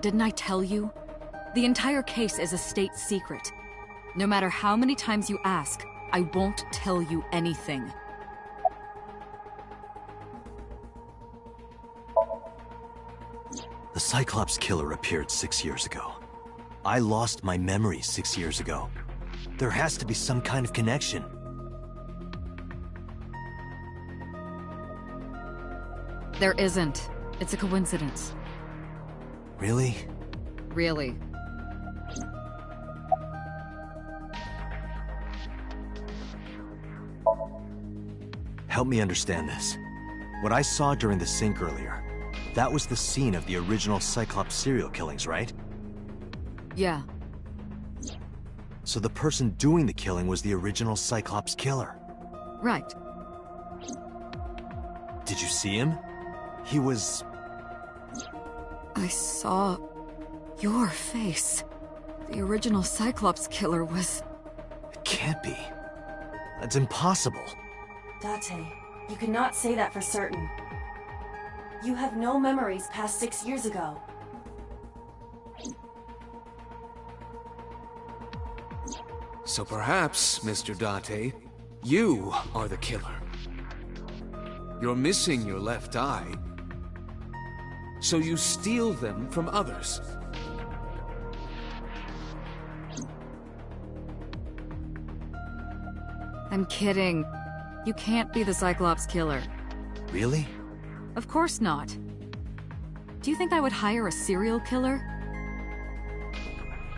didn't I tell you? The entire case is a state secret. No matter how many times you ask, I won't tell you anything. The Cyclops killer appeared 6 years ago. I lost my memory 6 years ago. There has to be some kind of connection. There isn't. It's a coincidence. Really? Really. Help me understand this. What I saw during the sink earlier, that was the scene of the original Cyclops serial killings, right? Yeah. So the person doing the killing was the original Cyclops killer? Right. Did you see him? He was... I saw... your face. The original Cyclops killer was... It can't be. That's impossible. Date, you cannot say that for certain. You have no memories past 6 years ago. So perhaps, Mr. Date, you are the killer. You're missing your left eye, so you steal them from others. I'm kidding. You can't be the Cyclops killer. Really? Of course not. Do you think I would hire a serial killer?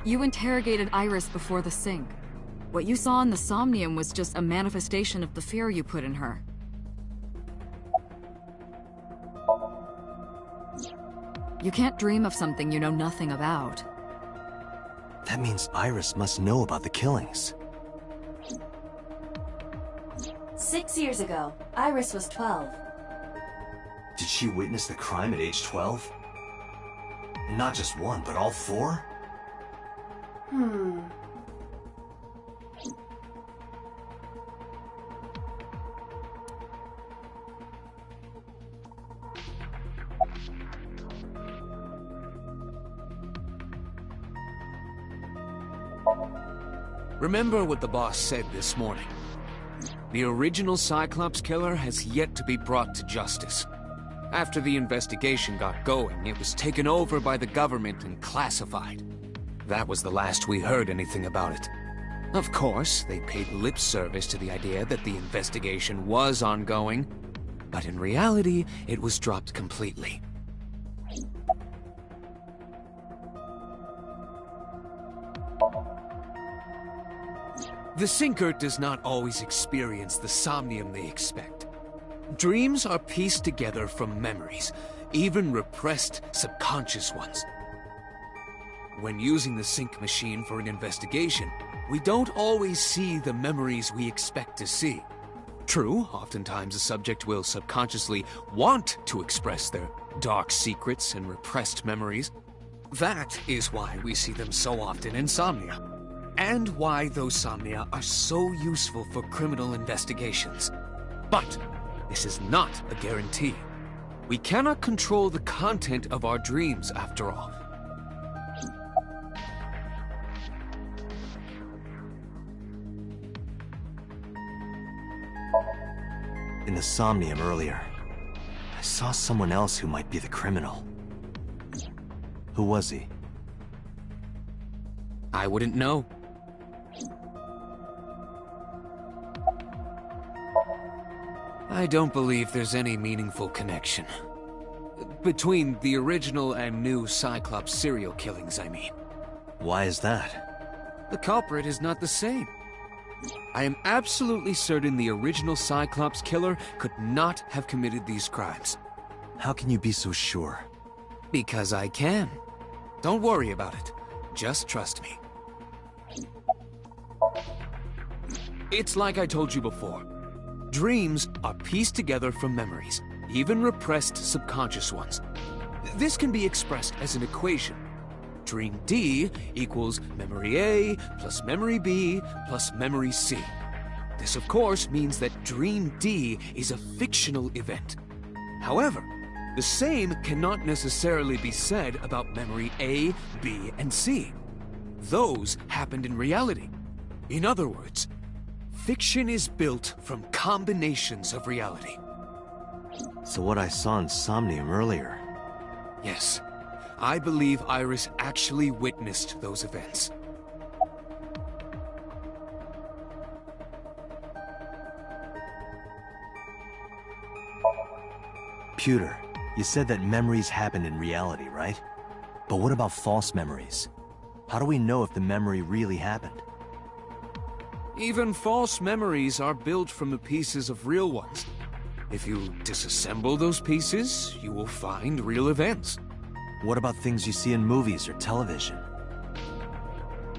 You interrogated Iris before the sink. What you saw in the Somnium was just a manifestation of the fear you put in her. You can't dream of something you know nothing about. That means Iris must know about the killings. 6 years ago, Iris was 12. Did she witness the crime at age 12? Not just one, but all four? Remember what the boss said this morning. The original Cyclops killer has yet to be brought to justice. After the investigation got going, it was taken over by the government and classified. That was the last we heard anything about it. Of course, they paid lip service to the idea that the investigation was ongoing, but in reality, it was dropped completely. The Sinker does not always experience the somnium they expect. Dreams are pieced together from memories, even repressed subconscious ones. When using the sync machine for an investigation, we don't always see the memories we expect to see. True, oftentimes a subject will subconsciously want to express their dark secrets and repressed memories. That is why we see them so often in Somnia, and why those Somnia are so useful for criminal investigations. But this is not a guarantee. We cannot control the content of our dreams, after all. In the Somnium earlier, I saw someone else who might be the criminal. Who was he? I wouldn't know. I don't believe there's any meaningful connection. Between the original and new Cyclops serial killings, I mean. Why is that? The culprit is not the same. I am absolutely certain the original Cyclops killer could not have committed these crimes. How can you be so sure? Because I can. Don't worry about it. Just trust me. It's like I told you before. Dreams are pieced together from memories, even repressed subconscious ones. This can be expressed as an equation. Dream D equals memory A plus memory B plus memory C. This, of course, means that Dream D is a fictional event. However, The same cannot necessarily be said about memory A, B, and C. Those happened in reality. In other words, fiction is built from combinations of reality. So what I saw in Somnium earlier... Yes, I believe Iris actually witnessed those events. Pewter, you said that memories happen in reality, right? But what about false memories? How do we know if the memory really happened? Even false memories are built from the pieces of real ones. If you disassemble those pieces, you will find real events. What about things you see in movies or television?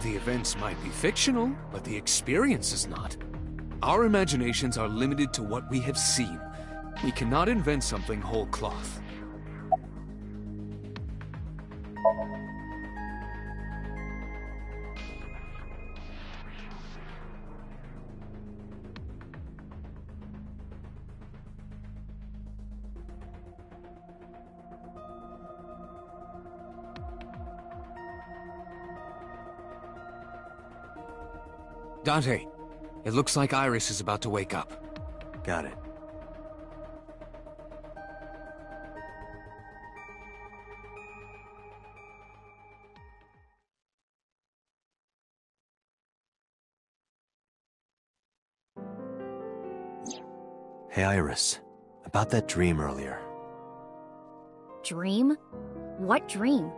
The events might be fictional, but the experience is not. Our imaginations are limited to what we have seen. We cannot invent something whole cloth. Dante, it looks like Iris is about to wake up. Got it. Hey, Iris. About that dream earlier. Dream? What dream?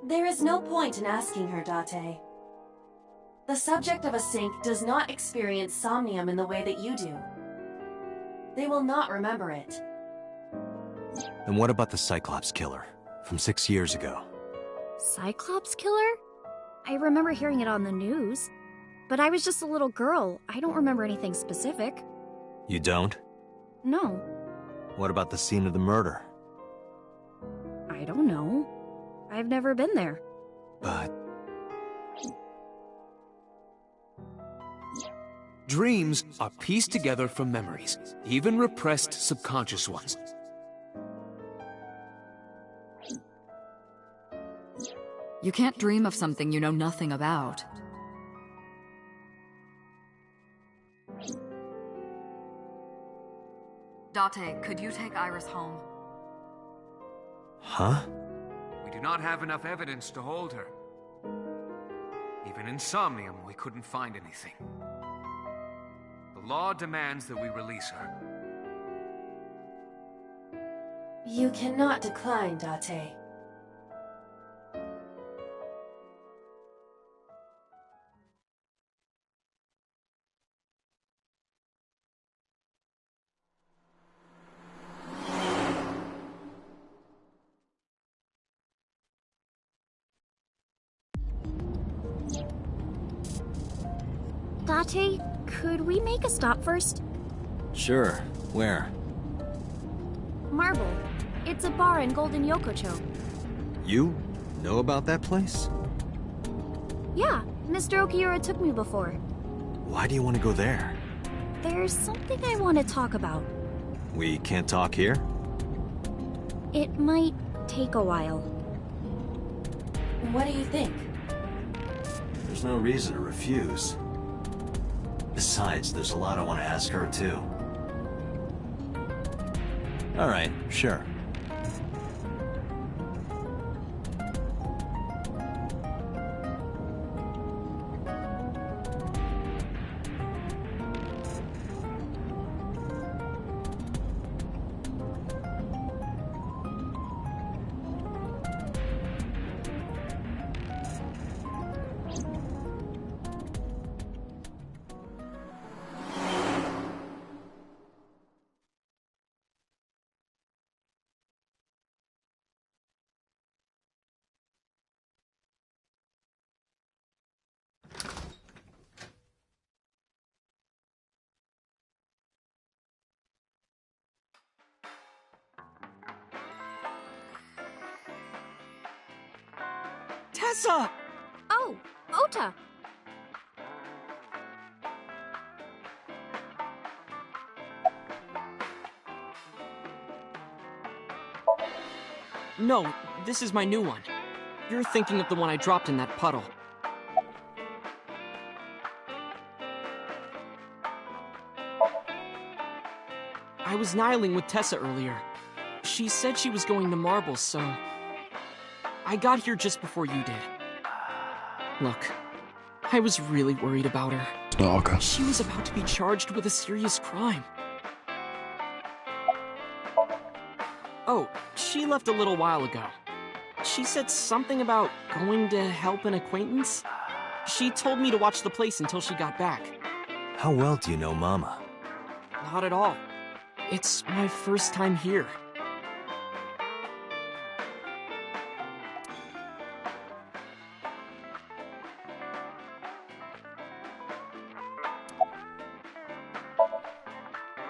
There is no point in asking her, Date. The subject of a sink does not experience somnium in the way that you do. They will not remember it. And what about the Cyclops killer from 6 years ago? Cyclops killer? I remember hearing it on the news. But I was just a little girl. I don't remember anything specific. You don't? No. What about the scene of the murder? I don't know. I've never been there. But... Dreams are pieced together from memories, even repressed subconscious ones. You can't dream of something you know nothing about. Date, could you take Iris home? Huh? We do not have enough evidence to hold her. Even in Somnium, we couldn't find anything. The law demands that we release her. You cannot decline, Date. Date, could we make a stop first? Sure. Where? Marble. It's a bar in Golden Yokocho. You know about that place? Yeah, Mr. Okiura took me before. Why do you want to go there? There's something I want to talk about. We can't talk here? It might take a while. What do you think? There's no reason to refuse. Besides, there's a lot I want to ask her, too. All right, sure. Tessa! Oh, Ota! No, this is my new one. You're thinking of the one I dropped in that puddle. I was nihiling with Tessa earlier. She said she was going to Marbles, so... I got here just before you did. Look, I was really worried about her. Stalker. She was about to be charged with a serious crime. Oh, she left a little while ago. She said something about going to help an acquaintance. She told me to watch the place until she got back. How well do you know Mama? Not at all. It's my first time here.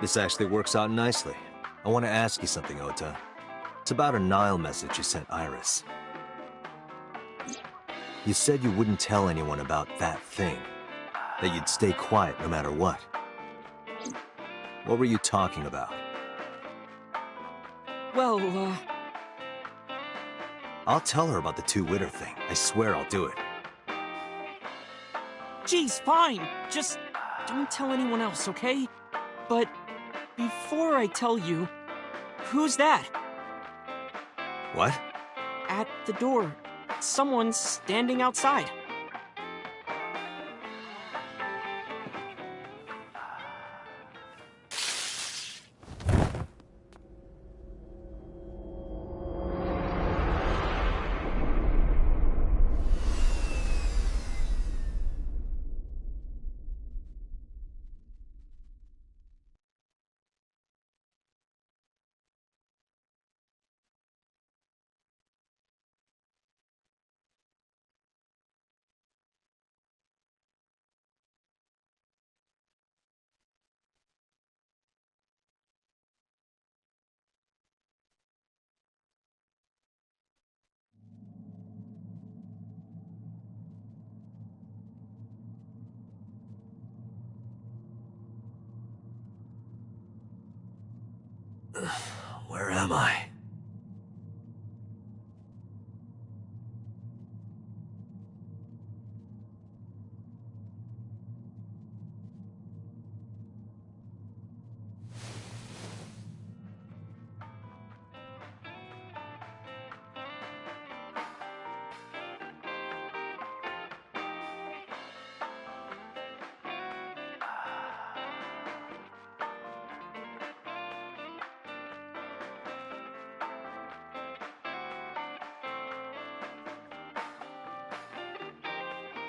This actually works out nicely. I want to ask you something, Ota. It's about a Nile message you sent Iris. You said you wouldn't tell anyone about that thing. That you'd stay quiet no matter what. What were you talking about? Well, I'll tell her about the two-witter thing. I swear I'll do it. geez, fine. Just don't tell anyone else, okay? But before I tell you, who's that? What? At the door. Someone's standing outside. Where am I?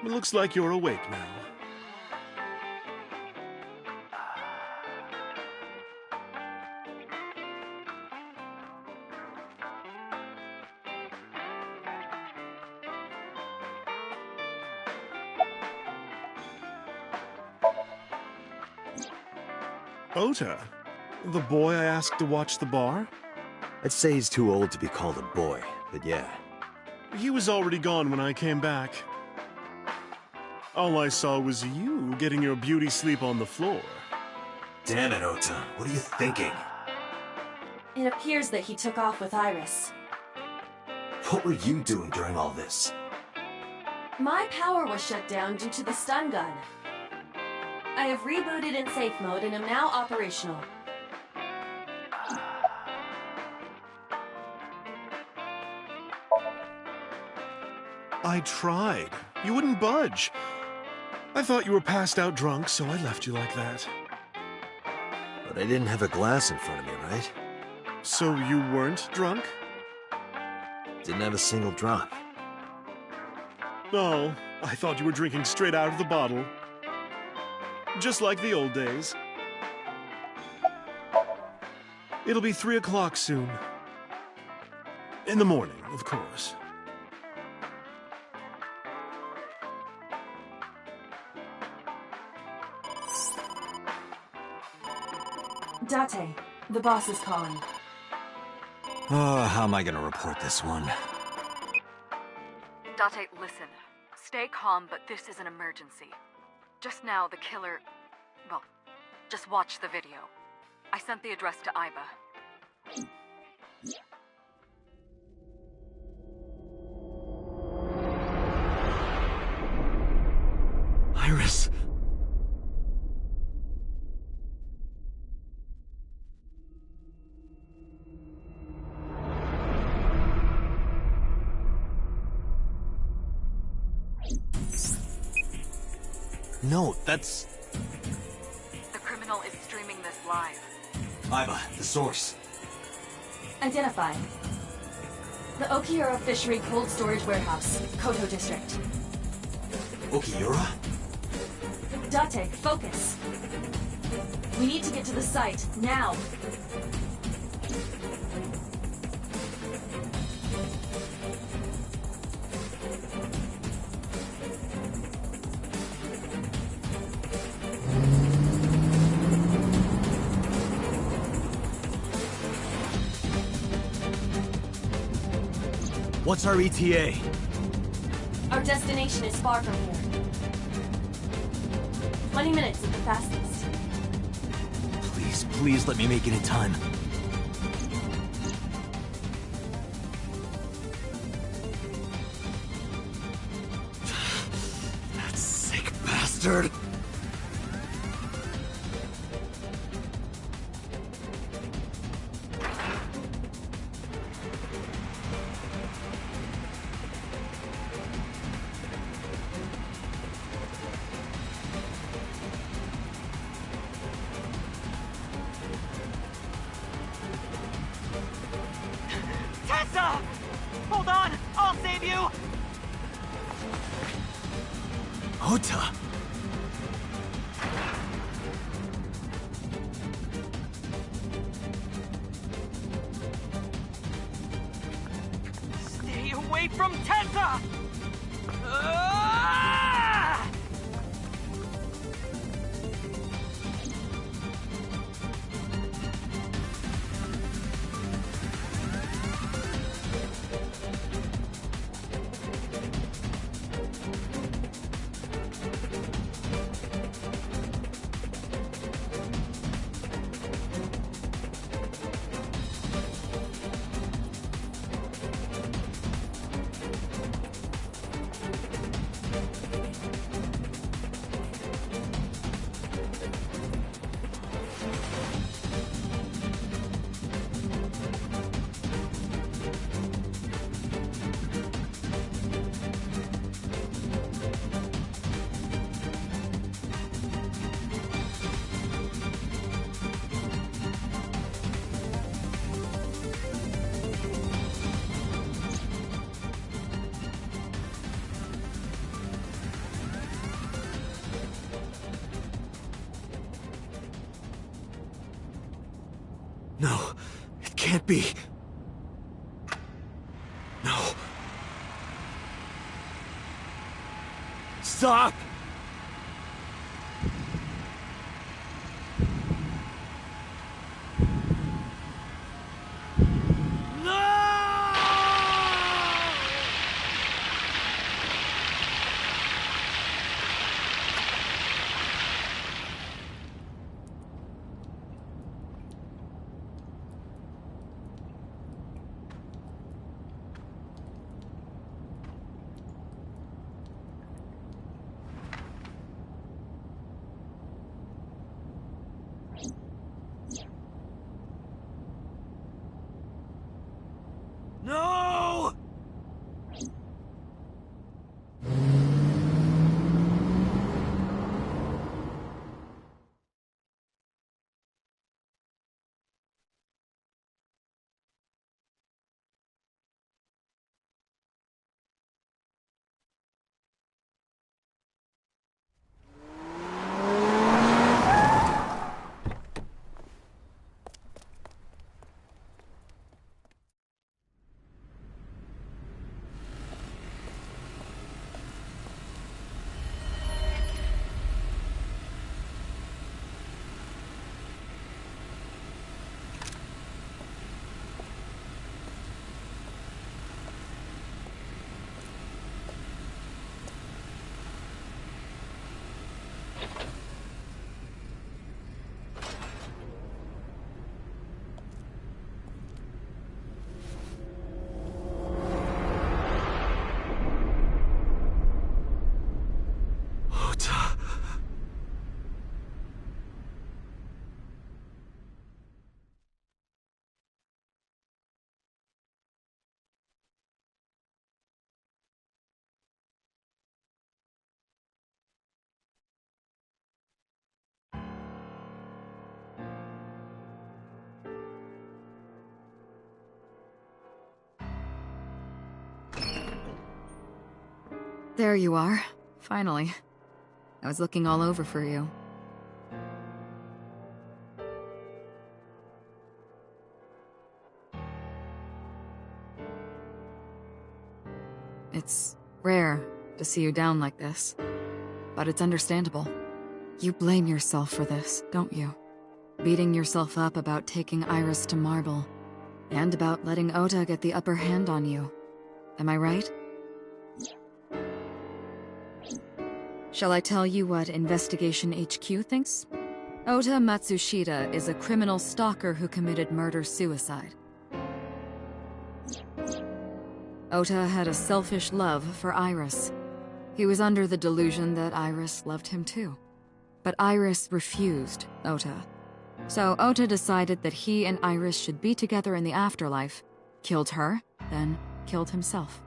It looks like you're awake now. Ota, the boy I asked to watch the bar? I'd say he's too old to be called a boy, but yeah. He was already gone when I came back. All I saw was you getting your beauty sleep on the floor. Damn it, Ota. What are you thinking? It appears that he took off with Iris. What were you doing during all this? My power was shut down due to the stun gun. I have rebooted in safe mode and am now operational. I tried. You wouldn't budge. I thought you were passed out drunk, so I left you like that. But I didn't have a glass in front of me, right? So you weren't drunk? Didn't have a single drop. Oh, I thought you were drinking straight out of the bottle. Just like the old days. It'll be 3 o'clock soon. In the morning, of course. Date, the boss is calling. Oh, how am I gonna report this one? Date, listen. Stay calm, but this is an emergency. Just now, the killer... Well, just watch the video. I sent the address to Iba. Iris. No, that's... The criminal is streaming this live. Iva, the source. Identified. The Okiura Fishery Cold Storage Warehouse, Koto District. Okiura? Date, focus. We need to get to the site, now. What's our ETA? Our destination is far from here. 20 minutes at the fastest. Please let me make it in time. That sick bastard! Tessa! Hold on! I'll save you! Ota! Stay away from Tessa! Ah! No, it can't be. No. Stop! There you are. Finally. I was looking all over for you. It's rare to see you down like this, but it's understandable. You blame yourself for this, don't you? Beating yourself up about taking Iris to Marble, and about letting Ota get the upper hand on you. Am I right? Shall I tell you what Investigation HQ thinks? Ota Matsushita is a criminal stalker who committed murder-suicide. Ota had a selfish love for Iris. He was under the delusion that Iris loved him too. But Iris refused Ota. So Ota decided that he and Iris should be together in the afterlife, killed her, then killed himself.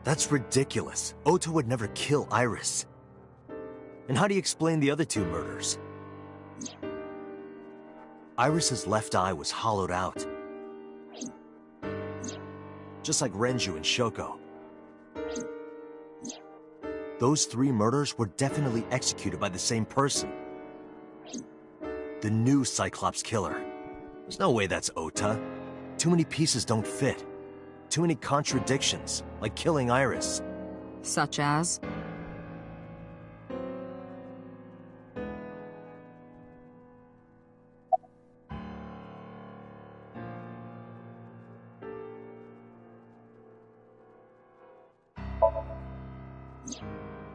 That's ridiculous. Ota would never kill Iris. And how do you explain the other two murders? Iris's left eye was hollowed out. Just like Renju and Shoko. Those three murders were definitely executed by the same person. The new Cyclops killer. There's no way that's Ota. Too many pieces don't fit. Too many contradictions, like killing Iris. Such as?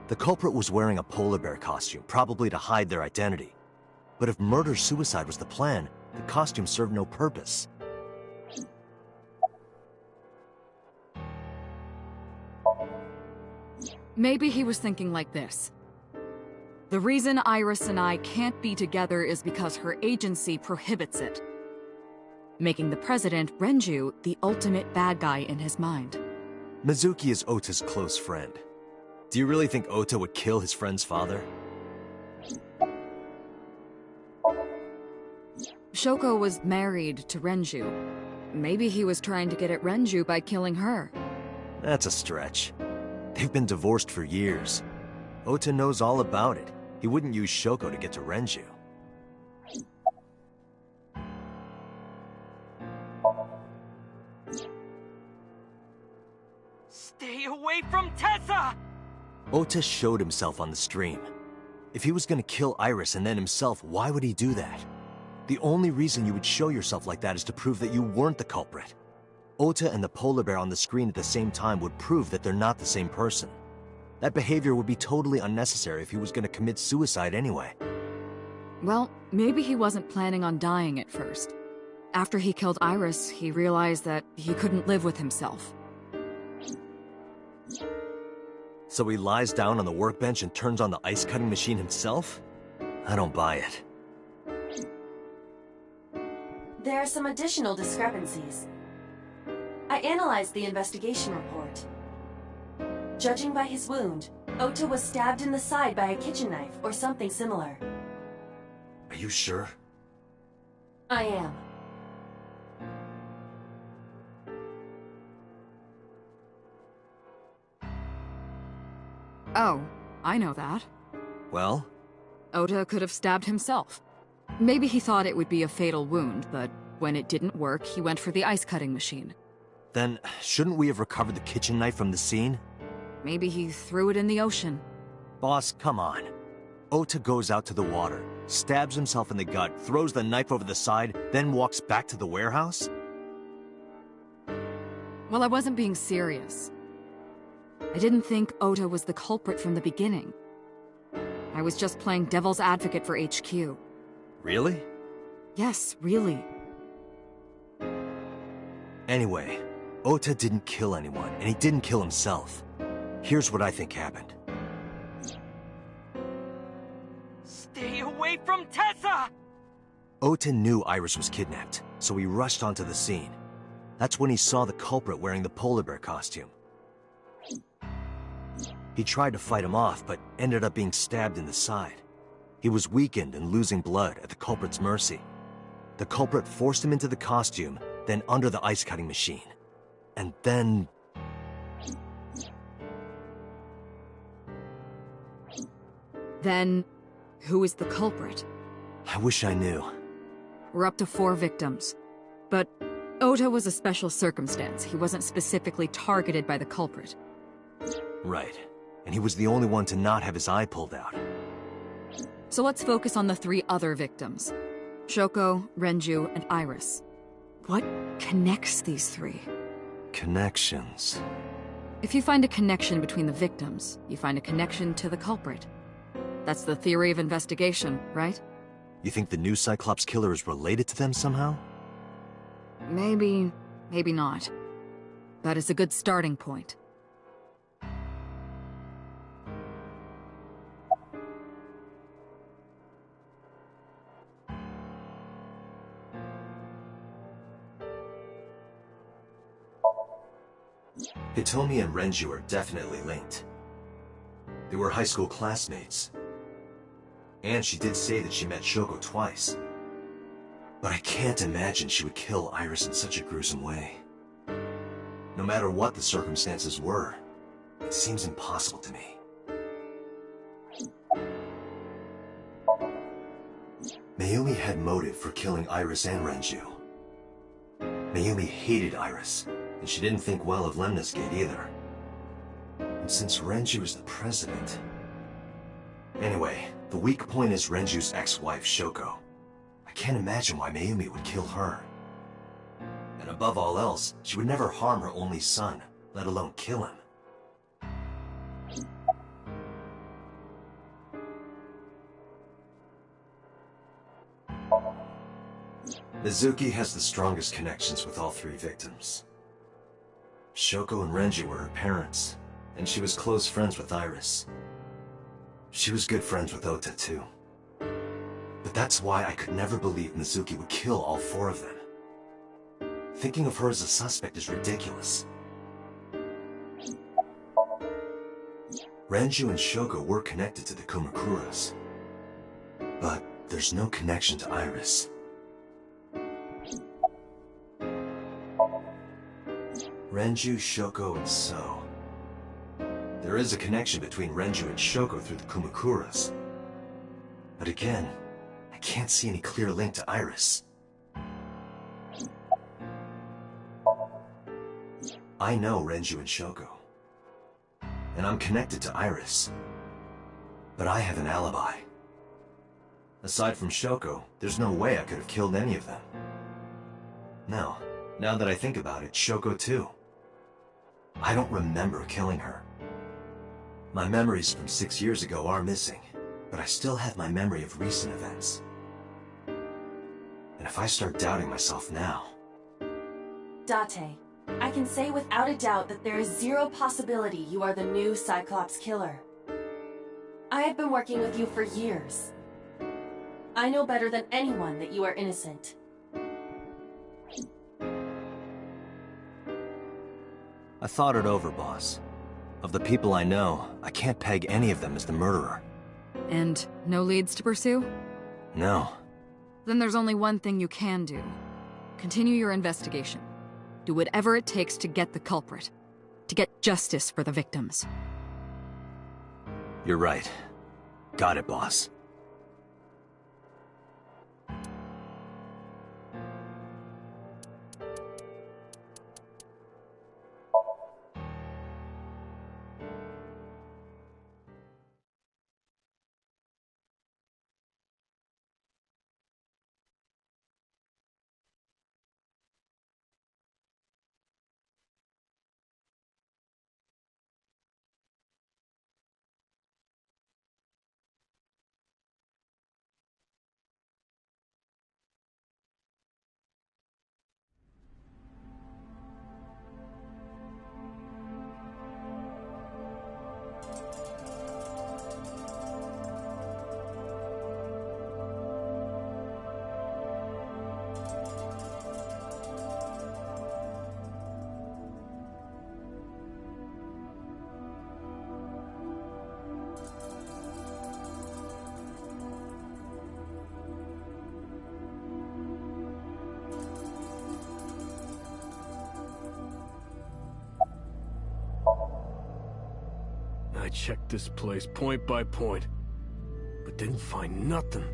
The culprit was wearing a polar bear costume, probably to hide their identity. But if murder-suicide was the plan, the costume served no purpose. Maybe he was thinking like this. The reason Iris and I can't be together is because her agency prohibits it, making the president, Renju, the ultimate bad guy in his mind. Mizuki is Ota's close friend. Do you really think Ota would kill his friend's father? Shoko was married to Renju. Maybe he was trying to get at Renju by killing her. That's a stretch. They've been divorced for years. Ota knows all about it. He wouldn't use Shoko to get to Renju. Stay away from Tessa! Ota showed himself on the stream. If he was gonna kill Iris and then himself, why would he do that? The only reason you would show yourself like that is to prove that you weren't the culprit. Ota and the polar bear on the screen at the same time would prove that they're not the same person. That behavior would be totally unnecessary if he was gonna commit suicide anyway. Well, maybe he wasn't planning on dying at first. After he killed Iris, he realized that he couldn't live with himself. So he lies down on the workbench and turns on the ice-cutting machine himself? I don't buy it. There are some additional discrepancies. I analyzed the investigation report. Judging by his wound, Ota was stabbed in the side by a kitchen knife or something similar. Are you sure? I am. Oh, I know that. Well? Ota could have stabbed himself. Maybe he thought it would be a fatal wound, but when it didn't work, he went for the ice-cutting machine. Then, shouldn't we have recovered the kitchen knife from the scene? Maybe he threw it in the ocean. Boss, come on. Ota goes out to the water, stabs himself in the gut, throws the knife over the side, then walks back to the warehouse? Well, I wasn't being serious. I didn't think Ota was the culprit from the beginning. I was just playing devil's advocate for HQ. Really? Yes, really. Anyway, Ota didn't kill anyone, and he didn't kill himself. Here's what I think happened. Stay away from Tessa! Ota knew Iris was kidnapped, so he rushed onto the scene. That's when he saw the culprit wearing the polar bear costume. He tried to fight him off, but ended up being stabbed in the side. He was weakened and losing blood at the culprit's mercy. The culprit forced him into the costume, then under the ice-cutting machine. And then... Then, who is the culprit? I wish I knew. We're up to 4 victims. But Ota was a special circumstance. He wasn't specifically targeted by the culprit. Right. And he was the only one to not have his eye pulled out. So let's focus on the 3 other victims. Shoko, Renju, and Iris. What connects these 3? Connections. If you find a connection between the victims, you find a connection to the culprit. That's the theory of investigation, right? You think the new Cyclops killer is related to them somehow? Maybe, maybe not. But it's a good starting point. Hitomi and Renju are definitely linked. They were high school classmates. And she did say that she met Shoko twice. But I can't imagine she would kill Iris in such a gruesome way. No matter what the circumstances were, it seems impossible to me. Mayumi had motive for killing Iris and Renju. Mayumi hated Iris, and she didn't think well of Lemna's Gate either. And since Renju is the president... Anyway, the weak point is Renju's ex-wife, Shoko. I can't imagine why Mayumi would kill her. And above all else, she would never harm her only son, let alone kill him. Mizuki has the strongest connections with all 3 victims. Shoko and Renju were her parents, and she was close friends with Iris. She was good friends with Ota, too. But that's why I could never believe Mizuki would kill all 4 of them. Thinking of her as a suspect is ridiculous. Renju and Shoko were connected to the Kumakuras. But there's no connection to Iris. Renju, Shoko, and So. There is a connection between Renju and Shoko through the Kumakuras. But again, I can't see any clear link to Iris. I know Renju and Shoko. And I'm connected to Iris. But I have an alibi. Aside from Shoko, there's no way I could have killed any of them. No, now that I think about it, Shoko too. I don't remember killing her. My memories from 6 years ago are missing, but I still have my memory of recent events. And if I start doubting myself now... Date, I can say without a doubt that there is 0 possibility you are the new Cyclops killer. I have been working with you for years. I know better than anyone that you are innocent. I thought it over, boss. Of the people I know, I can't peg any of them as the murderer. And no leads to pursue? No. Then there's only one thing you can do. Continue your investigation. Do whatever it takes to get the culprit. To get justice for the victims. You're right. Got it, boss. I checked this place point by point, but didn't find nothing.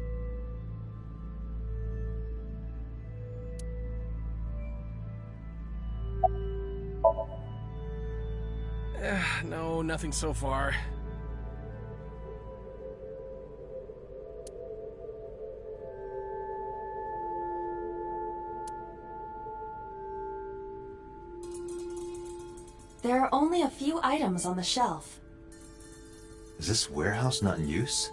No, nothing so far. There are only a few items on the shelf. Is this warehouse not in use?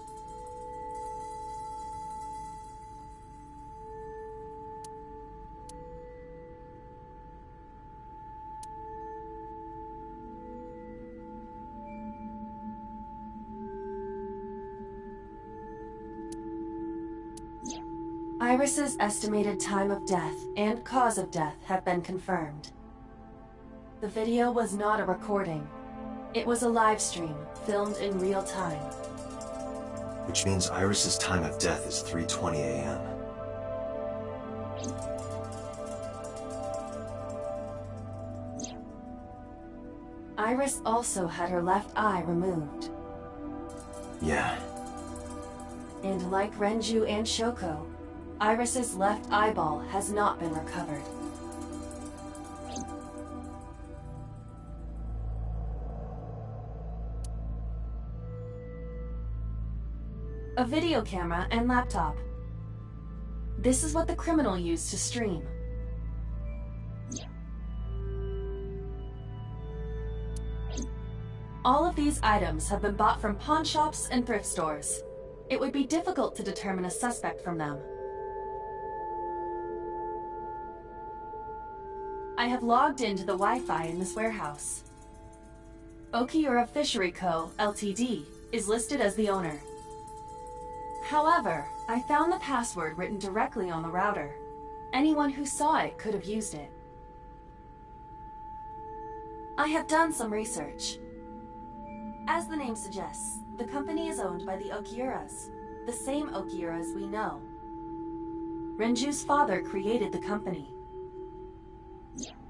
Iris's estimated time of death and cause of death have been confirmed. The video was not a recording. It was a live stream, filmed in real time. Which means Iris's time of death is 3:20 a.m. Iris also had her left eye removed. Yeah. And like Renju and Shoko, Iris's left eyeball has not been recovered. A video camera and laptop. This is what the criminal used to stream. All of these items have been bought from pawn shops and thrift stores. It would be difficult to determine a suspect from them. I have logged into the Wi-Fi in this warehouse. Okiura Fishery Co., Ltd. is listed as the owner. However, I found the password written directly on the router. Anyone who saw it could have used it. I have done some research. As the name suggests, the company is owned by the Okiuras, the same Okiuras we know. Renju's father created the company.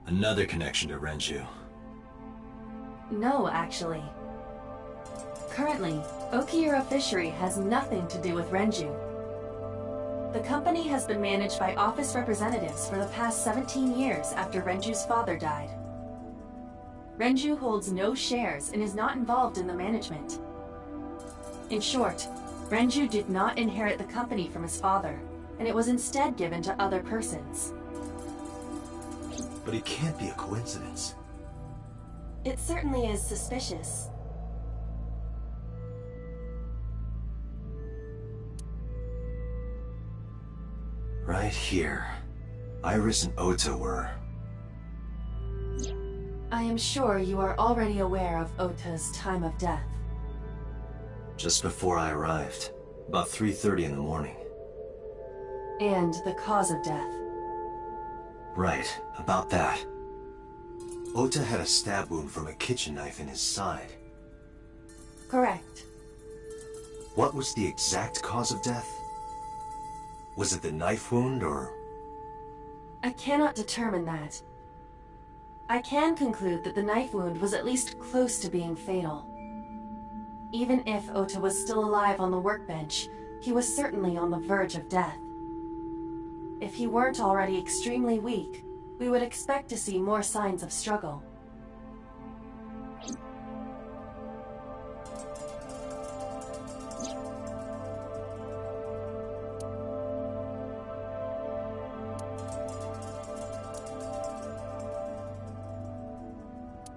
Another connection to Renju. No, actually. Currently, Okiura Fishery has nothing to do with Renju. The company has been managed by office representatives for the past 17 years after Renju's father died. Renju holds no shares and is not involved in the management. In short, Renju did not inherit the company from his father, and it was instead given to other persons. But it can't be a coincidence. It certainly is suspicious. Right here, Iris and Ota were. I am sure you are already aware of Ota's time of death. Just before I arrived, about 3:30 in the morning. And the cause of death. Right, about that. Ota had a stab wound from a kitchen knife in his side. Correct. What was the exact cause of death? Was it the knife wound, or...? I cannot determine that. I can conclude that the knife wound was at least close to being fatal. Even if Ota was still alive on the workbench, he was certainly on the verge of death. If he weren't already extremely weak, we would expect to see more signs of struggle.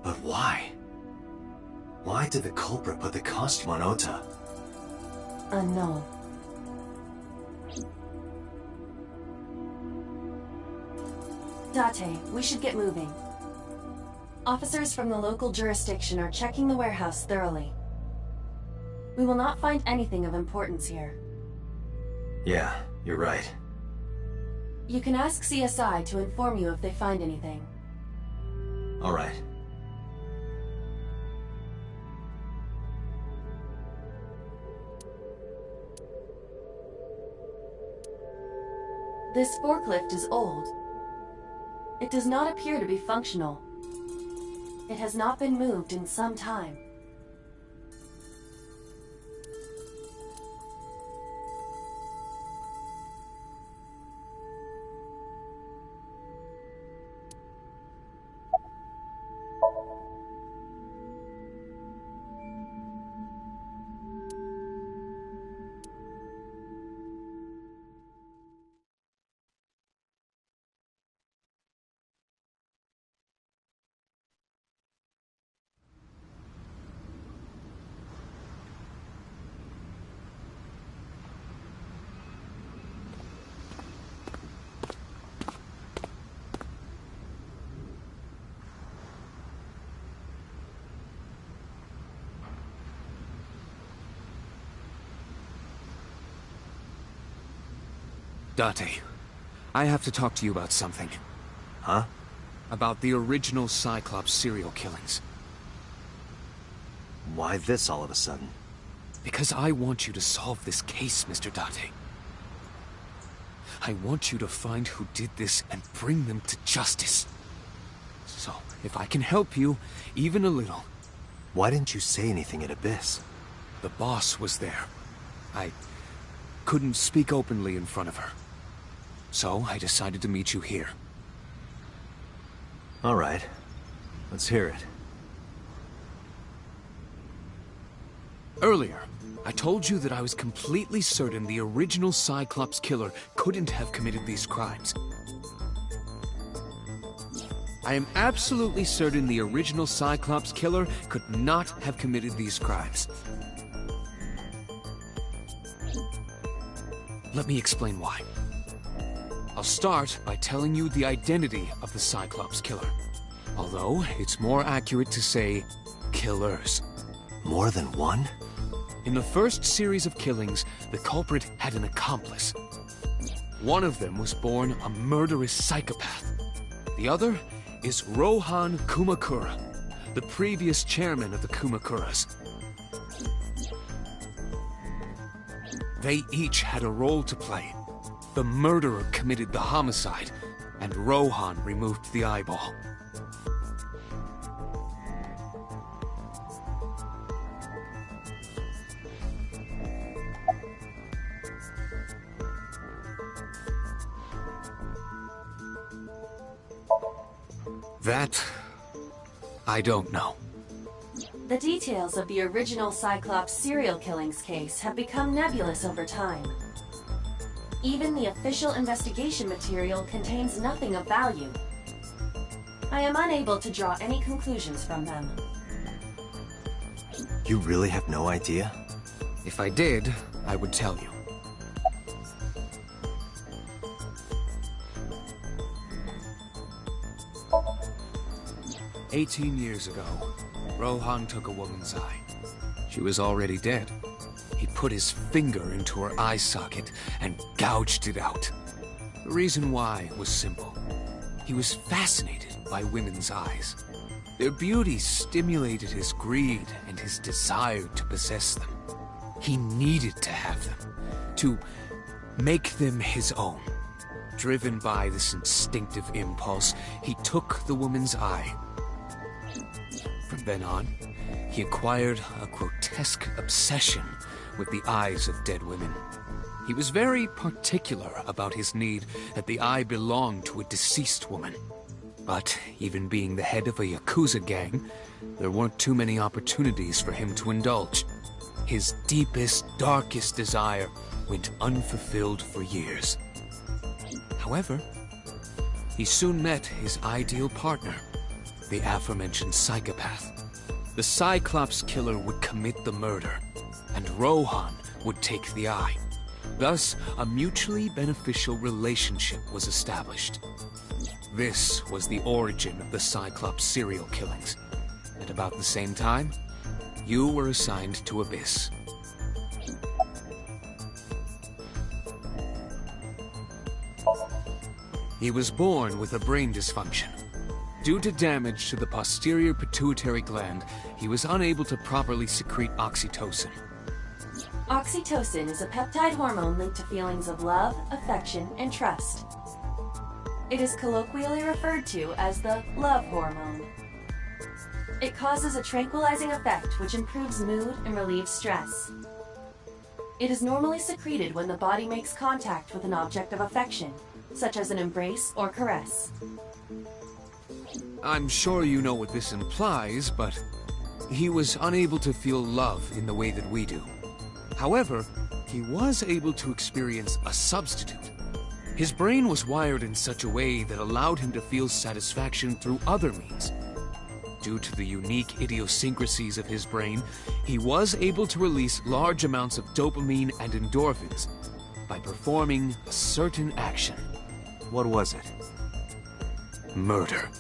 But why? Why did the culprit put the costume on Ota? Unknown. Date, we should get moving. Officers from the local jurisdiction are checking the warehouse thoroughly. We will not find anything of importance here. Yeah, you're right. You can ask CSI to inform you if they find anything. All right. This forklift is old. It does not appear to be functional. It has not been moved in some time. Date, I have to talk to you about something. Huh? About the original Cyclops serial killings. Why this all of a sudden? Because I want you to solve this case, Mr. Date. I want you to find who did this and bring them to justice. So, if I can help you, even a little... Why didn't you say anything at Abyss? The boss was there. I couldn't speak openly in front of her. So, I decided to meet you here. All right. Let's hear it. Earlier, I told you that I was completely certain the original Cyclops killer couldn't have committed these crimes. I am absolutely certain the original Cyclops killer could not have committed these crimes. Let me explain why. I'll start by telling you the identity of the Cyclops killer. Although, it's more accurate to say, killers. More than one? In the first series of killings, the culprit had an accomplice. One of them was born a murderous psychopath. The other is Rohan Kumakura, the previous chairman of the Kumakuras. They each had a role to play. The murderer committed the homicide, and Rohan removed the eyeball. That... I don't know. The details of the original Cyclops serial killings case have become nebulous over time. Even the official investigation material contains nothing of value. I am unable to draw any conclusions from them. You really have no idea? If I did, I would tell you. "18 years ago, Rohan took a woman's eye. She was already dead. He put his finger into her eye socket and gouged it out. The reason why was simple. He was fascinated by women's eyes. Their beauty stimulated his greed and his desire to possess them. He needed to have them, to make them his own. Driven by this instinctive impulse, he took the woman's eye. From then on, he acquired a grotesque obsession with the eyes of dead women. He was very particular about his need that the eye belonged to a deceased woman. But even being the head of a Yakuza gang, there weren't too many opportunities for him to indulge. His deepest, darkest desire went unfulfilled for years. However, he soon met his ideal partner, the aforementioned psychopath. The Cyclops killer would commit the murder, and Rohan would take the eye. Thus, a mutually beneficial relationship was established. This was the origin of the Cyclops serial killings. At about the same time, you were assigned to Abyss. He was born with a brain dysfunction. Due to damage to the posterior pituitary gland, he was unable to properly secrete oxytocin. Oxytocin is a peptide hormone linked to feelings of love, affection, and trust. It is colloquially referred to as the love hormone. It causes a tranquilizing effect which improves mood and relieves stress. It is normally secreted when the body makes contact with an object of affection, such as an embrace or caress. I'm sure you know what this implies, but he was unable to feel love in the way that we do. However, he was able to experience a substitute. His brain was wired in such a way that allowed him to feel satisfaction through other means. Due to the unique idiosyncrasies of his brain, he was able to release large amounts of dopamine and endorphins by performing a certain action. What was it? Murder.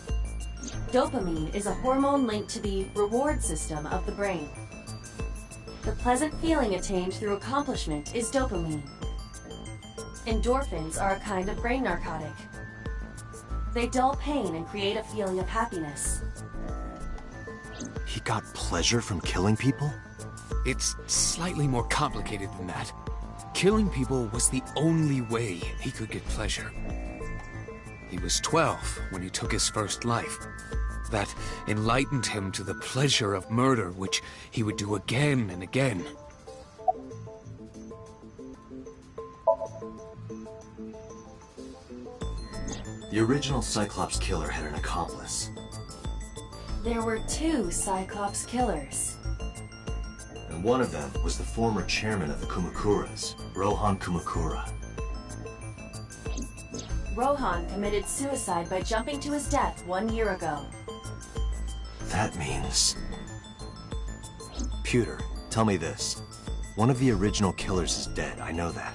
Dopamine is a hormone linked to the reward system of the brain. The pleasant feeling attained through accomplishment is dopamine. Endorphins are a kind of brain narcotic. They dull pain and create a feeling of happiness. He got pleasure from killing people? It's slightly more complicated than that. Killing people was the only way he could get pleasure. He was 12 when he took his first life. That enlightened him to the pleasure of murder, which he would do again and again. The original Cyclops killer had an accomplice. There were 2 Cyclops killers. And one of them was the former chairman of the Kumakuras, Rohan Kumakura. Rohan committed suicide by jumping to his death 1 year ago. That means... Pewter, tell me this. One of the original killers is dead, I know that.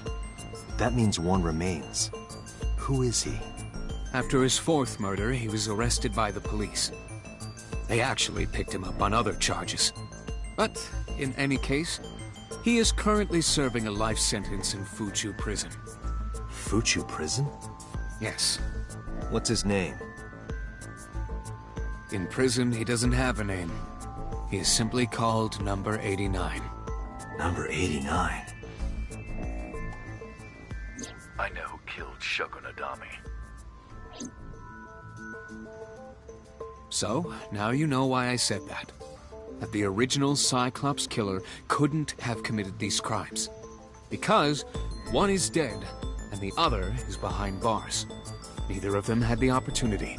That means one remains. Who is he? After his 4th murder, he was arrested by the police. They actually picked him up on other charges. But, in any case, he is currently serving a life sentence in Fuchu prison. Fuchu prison? Yes. What's his name? In prison, he doesn't have a name. He is simply called Number 89. Number 89? I know who killed Shogun Adami. So, now you know why I said that. That the original Cyclops killer couldn't have committed these crimes. Because one is dead, and the other is behind bars. Neither of them had the opportunity.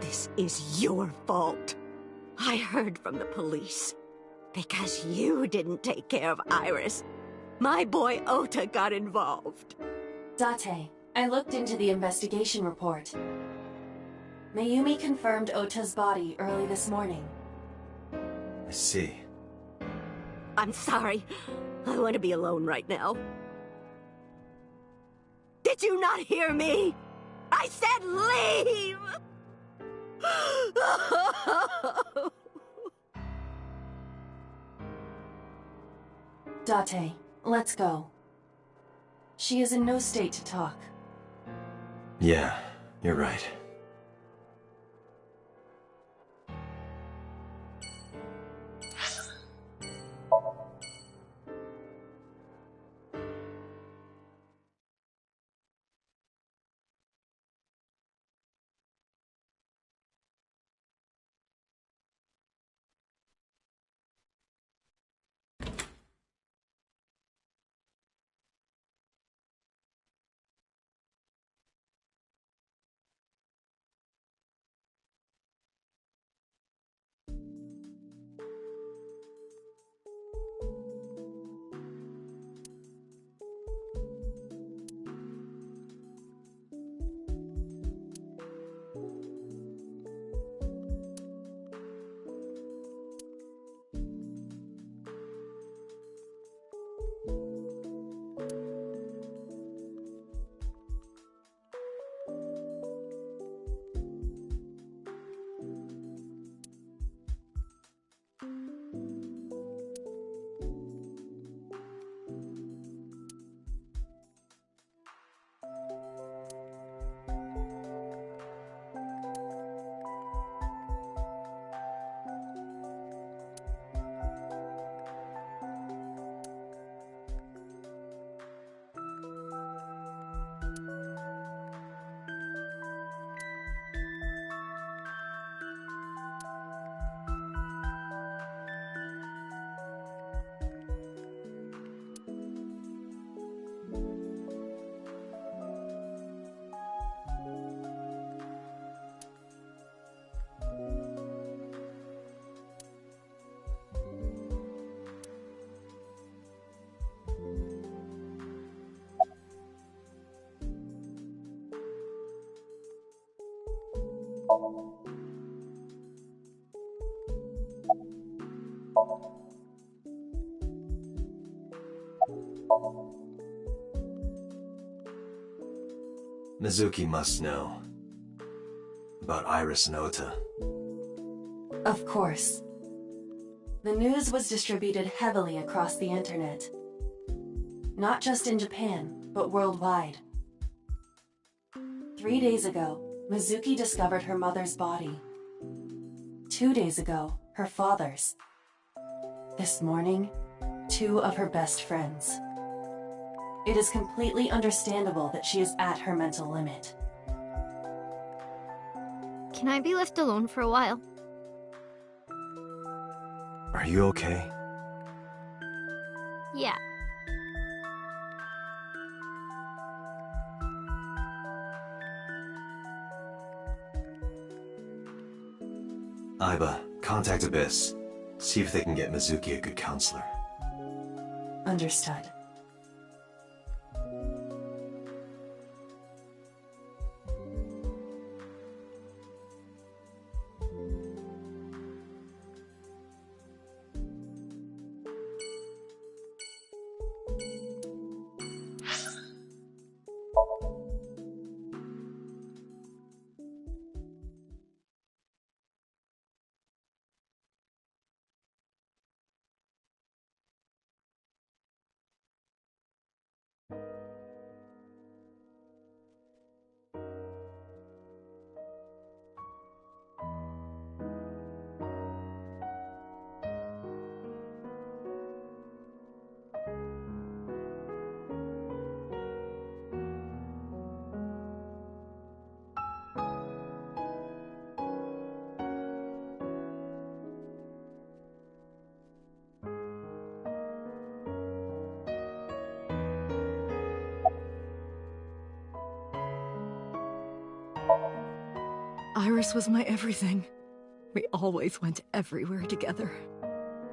This is your fault. I heard from the police. Because you didn't take care of Iris, my boy Ota got involved. Date, I looked into the investigation report. Mayumi confirmed Ota's body early this morning. I see. I'm sorry. I want to be alone right now. Did you not hear me? I said leave! Date, let's go. She is in no state to talk. Yeah, you're right. Mizuki must know about Iris and Ota. Of course. The news was distributed heavily across the internet. Not just in Japan, but worldwide. 3 days ago, Mizuki discovered her mother's body. 2 days ago, her father's. This morning, 2 of her best friends. It is completely understandable that she is at her mental limit. Can I be left alone for a while? Are you okay? Yeah. Aiba, contact Abyss. See if they can get Mizuki a good counselor. Understood. Iris was my everything. We always went everywhere together.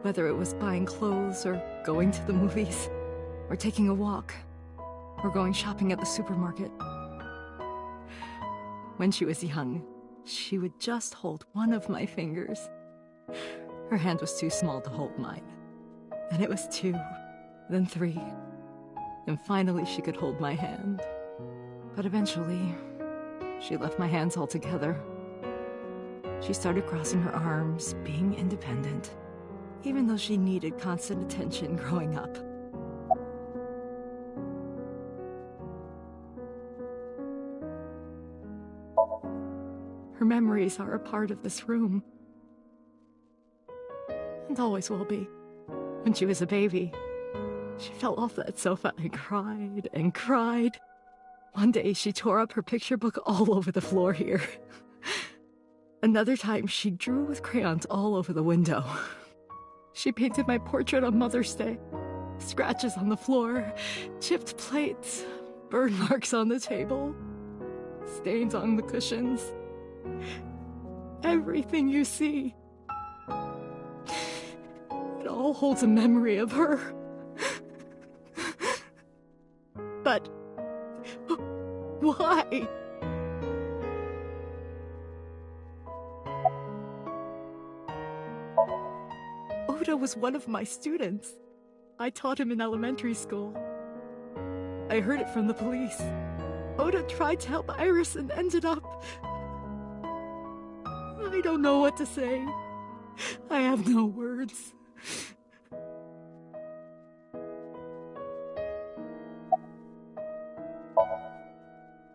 Whether it was buying clothes, or going to the movies, or taking a walk, or going shopping at the supermarket. When she was young, she would just hold one of my fingers. Her hand was too small to hold mine. Then it was 2, then 3, and finally she could hold my hand. But eventually, she left my hands altogether. She started crossing her arms, being independent, even though she needed constant attention growing up. Her memories are a part of this room. And always will be. When she was a baby, she fell off that sofa and cried and cried. One day she tore up her picture book all over the floor here. Another time she drew with crayons all over the window. She painted my portrait on Mother's Day. Scratches on the floor, chipped plates, burn marks on the table, stains on the cushions. Everything you see. It all holds a memory of her. But why? Ota was one of my students. I taught him in elementary school. I heard it from the police. Ota tried to help Iris and ended up... I don't know what to say. I have no words.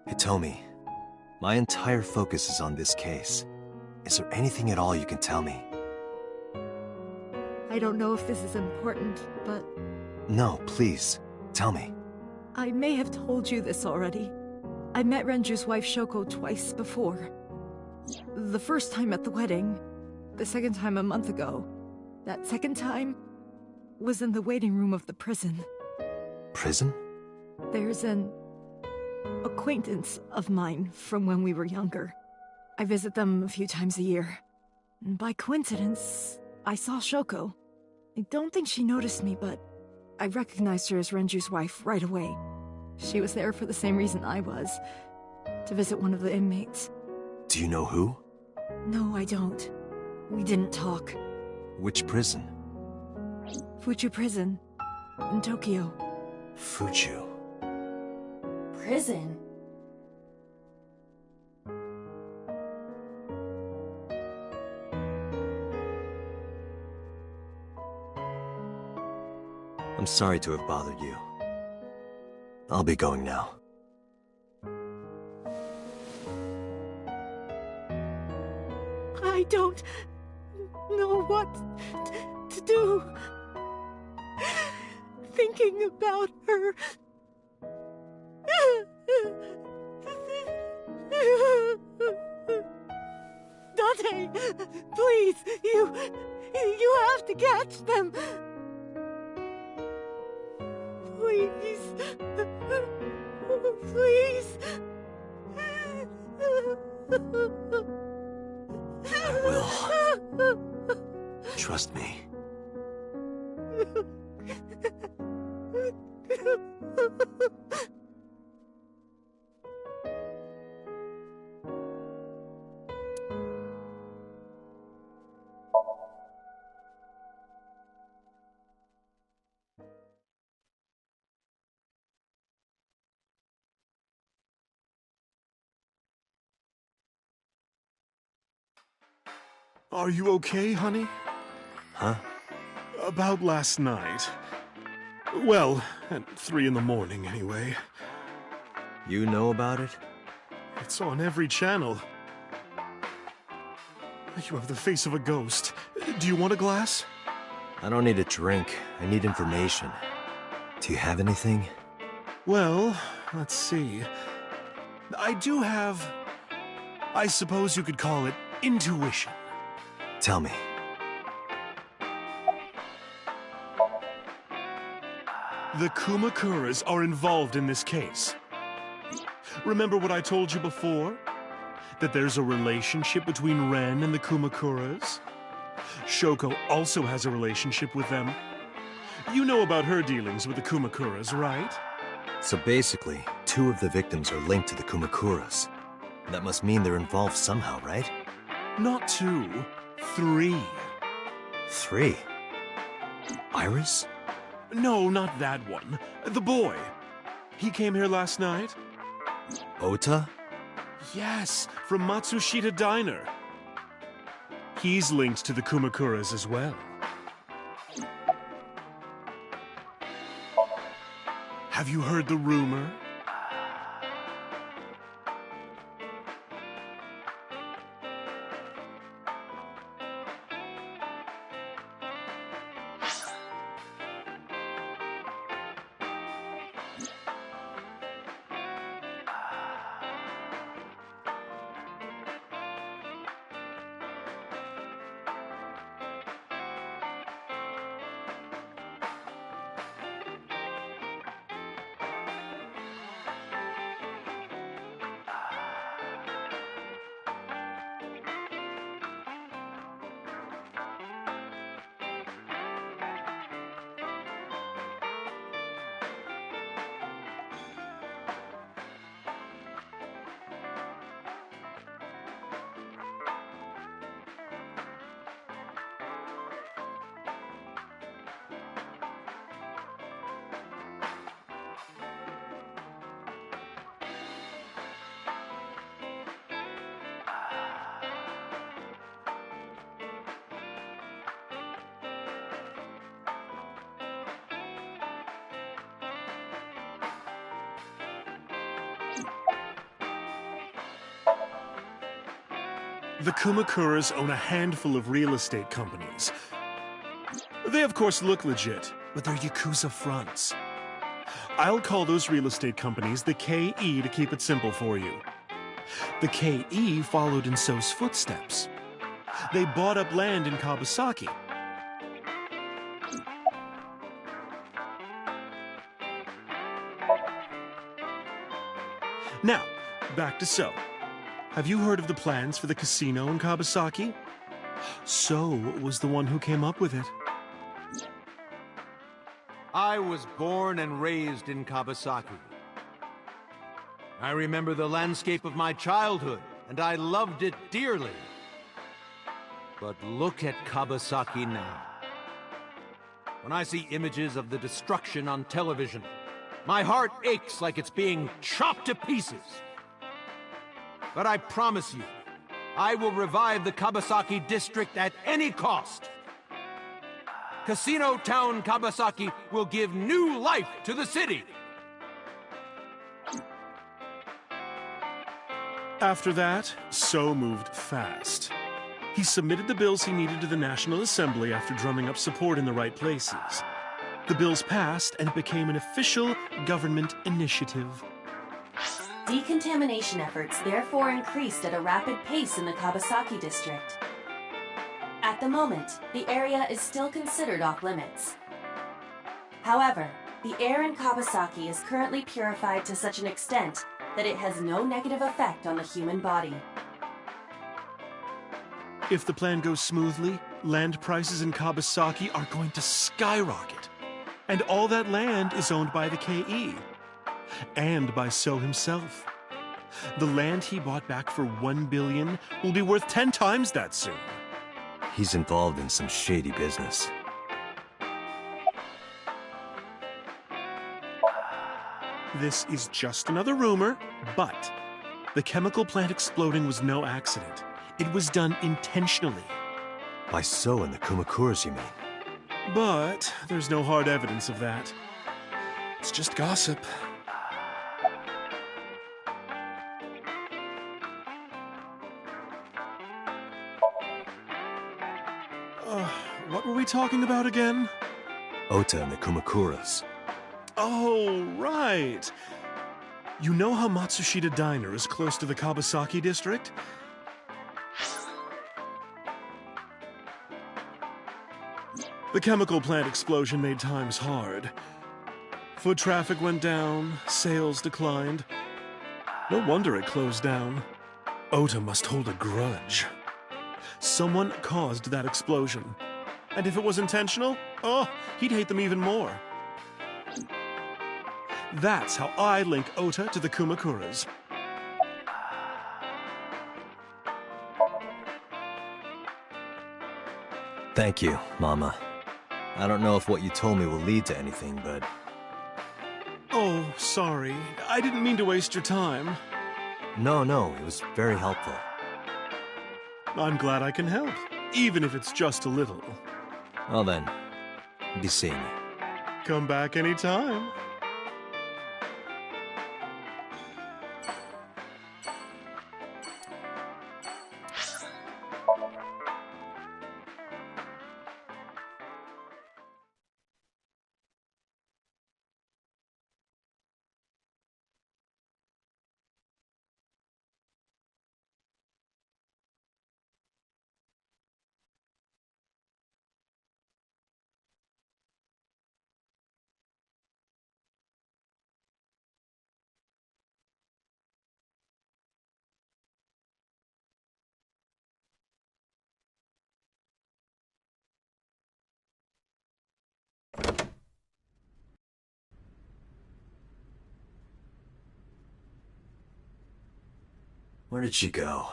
Hitomi, my entire focus is on this case. Is there anything at all you can tell me? I don't know if this is important, but... No, please, tell me. I may have told you this already. I met Renju's wife Shoko twice before. The first time at the wedding, the second time a month ago. That second time was in the waiting room of the prison. Prison? There's an acquaintance of mine from when we were younger. I visit them a few times a year. And by coincidence, I saw Shoko. I don't think she noticed me, but I recognized her as Renju's wife right away. She was there for the same reason I was, to visit one of the inmates. Do you know who? No, I don't. We didn't talk. Which prison? Fuchu Prison, in Tokyo. Fuchu. Prison? I'm sorry to have bothered you. I'll be going now. I don't know what to do. Thinking about her. Dante, please, you have to catch them. Please. Please. I will. Trust me. Are you okay, honey? Huh? About last night. Well, at 3 in the morning, anyway. You know about it? It's on every channel. You have the face of a ghost. Do you want a glass? I don't need a drink. I need information. Do you have anything? Well, let's see. I do have... I suppose you could call it intuition. Tell me. The Kumakuras are involved in this case. Remember what I told you before? That there's a relationship between Ren and the Kumakuras? Shoko also has a relationship with them. You know about her dealings with the Kumakuras, right? So basically, 2 of the victims are linked to the Kumakuras. That must mean they're involved somehow, right? Not 2, 3. 3? Iris? No, not that one. The boy. He came here last night. Ota? Yes, from Matsushita Diner. He's linked to the Kumakuras as well. Have you heard the rumor? The Kumakuras own a handful of real estate companies. They of course look legit, but they're Yakuza fronts. I'll call those real estate companies the KE to keep it simple for you. The KE followed in So's footsteps. They bought up land in Kawasaki. Now, back to So. Have you heard of the plans for the casino in Kawasaki? So was the one who came up with it. I was born and raised in Kawasaki. I remember the landscape of my childhood, and I loved it dearly. But look at Kawasaki now. When I see images of the destruction on television, My heart aches like it's being chopped to pieces. But I promise you, I will revive the Kabasaki district at any cost. Casino Town Kabasaki will give new life to the city. After that, So moved fast. He submitted the bills he needed to the National Assembly after drumming up support in the right places. The bills passed, and it became an official government initiative. Decontamination efforts therefore increased at a rapid pace in the Kabasaki district. At the moment, the area is still considered off-limits. However, the air in Kabasaki is currently purified to such an extent that it has no negative effect on the human body. If the plan goes smoothly, land prices in Kabasaki are going to skyrocket. And all that land is owned by the KE. And by So himself. The land he bought back for $1 billion will be worth 10 times that soon. He's involved in some shady business. This is just another rumor, but the chemical plant exploding was no accident. It was done intentionally. By So and the Kumakuras, you mean? But there's no hard evidence of that. It's just gossip. What were we talking about again? Ota and the Kumakuras. Oh, right. You know how Matsushita Diner is close to the Kabasaki district? The chemical plant explosion made times hard. Foot traffic went down, sales declined. No wonder it closed down. Ota must hold a grudge. Someone caused that explosion. And if it was intentional, oh, he'd hate them even more. That's how I link Ota to the Kumakuras. Thank you, Mama. I don't know if what you told me will lead to anything, but... Oh, sorry. I didn't mean to waste your time. No, it was very helpful. I'm glad I can help, even if it's just a little. Well then, be seeing you. Come back anytime. Where did she go?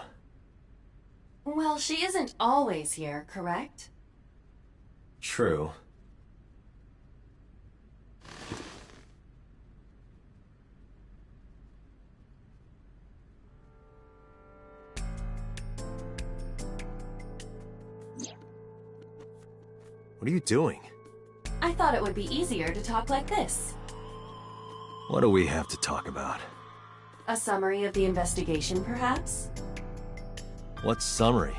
Well, she isn't always here, correct? True. What are you doing? I thought it would be easier to talk like this. What do we have to talk about? A summary of the investigation, perhaps? What summary?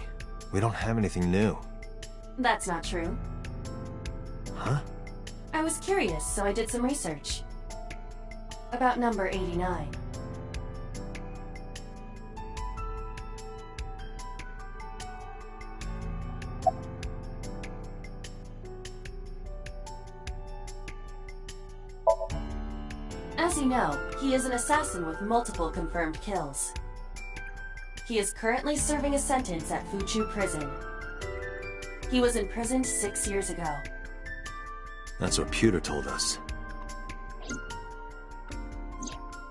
We don't have anything new. That's not true. Huh? I was curious, so I did some research. About number 89. As you know, he is an assassin with multiple confirmed kills. He is currently serving a sentence at Fuchu Prison. He was imprisoned 6 years ago. That's what Pewter told us.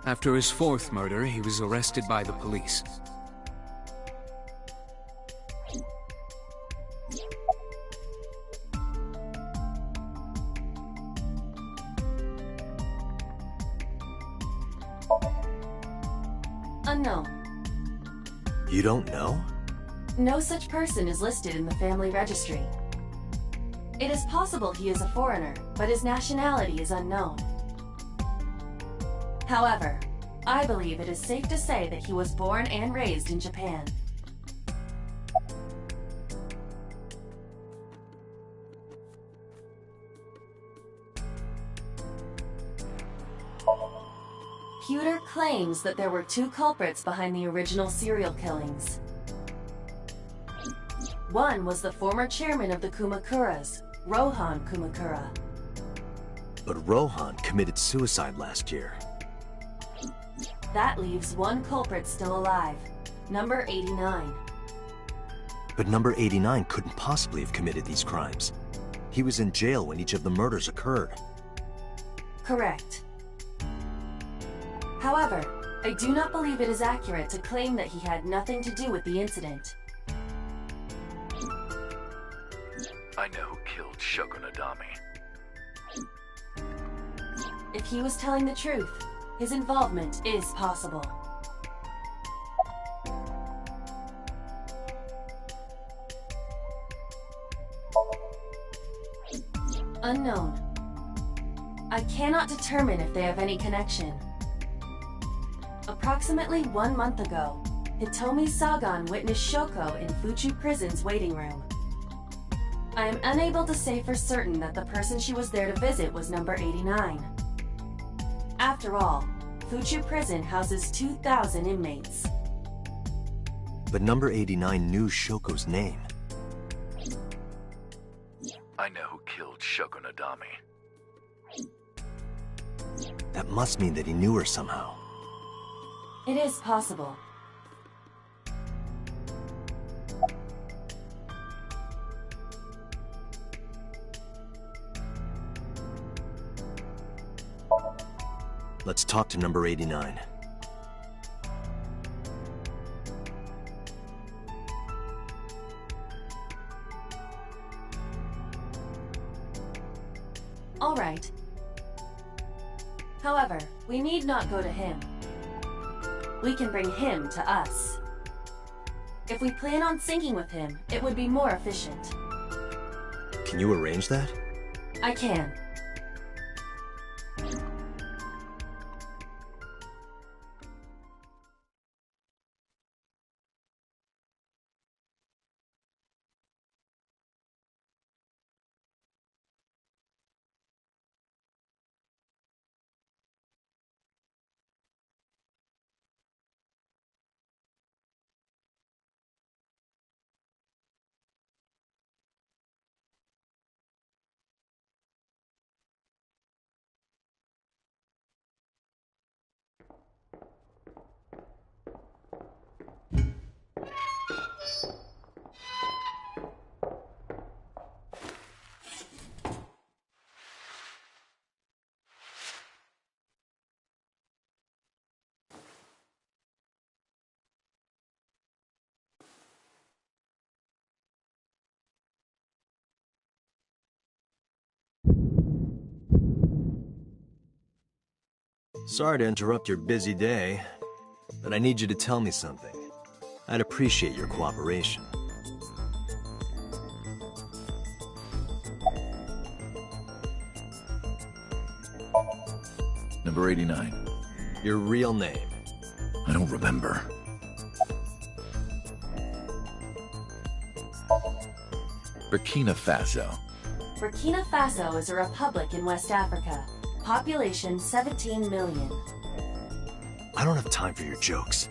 After his fourth murder, he was arrested by the police. Unknown. You don't know? No such person is listed in the family registry. It is possible he is a foreigner, but his nationality is unknown. However, I believe it is safe to say that he was born and raised in Japan. Pewter claims that there were two culprits behind the original serial killings. One was the former chairman of the Kumakuras, Rohan Kumakura. But Rohan committed suicide last year. That leaves one culprit still alive, number 89. But number 89 couldn't possibly have committed these crimes. He was in jail when each of the murders occurred. Correct. However, I do not believe it is accurate to claim that he had nothing to do with the incident. I know who killed Shogun Adami. If he was telling the truth, his involvement is possible. Unknown. I cannot determine if they have any connection. Approximately 1 month ago, Hitomi Sagan witnessed Shoko in Fuchu Prison's waiting room. I am unable to say for certain that the person she was there to visit was number 89. After all, Fuchu Prison houses 2,000 inmates. But number 89 knew Shoko's name. I know who killed Shogun Adami. That must mean that he knew her somehow. It is possible. Let's talk to number 89. All right. However, we need not go to him. We can bring him to us. If we plan on syncing with him, it would be more efficient. Can you arrange that? I can. Sorry to interrupt your busy day, but I need you to tell me something. I'd appreciate your cooperation. Number 89. Your real name. I don't remember. Burkina Faso. Burkina Faso is a republic in West Africa. Population 17 million. I don't have time for your jokes.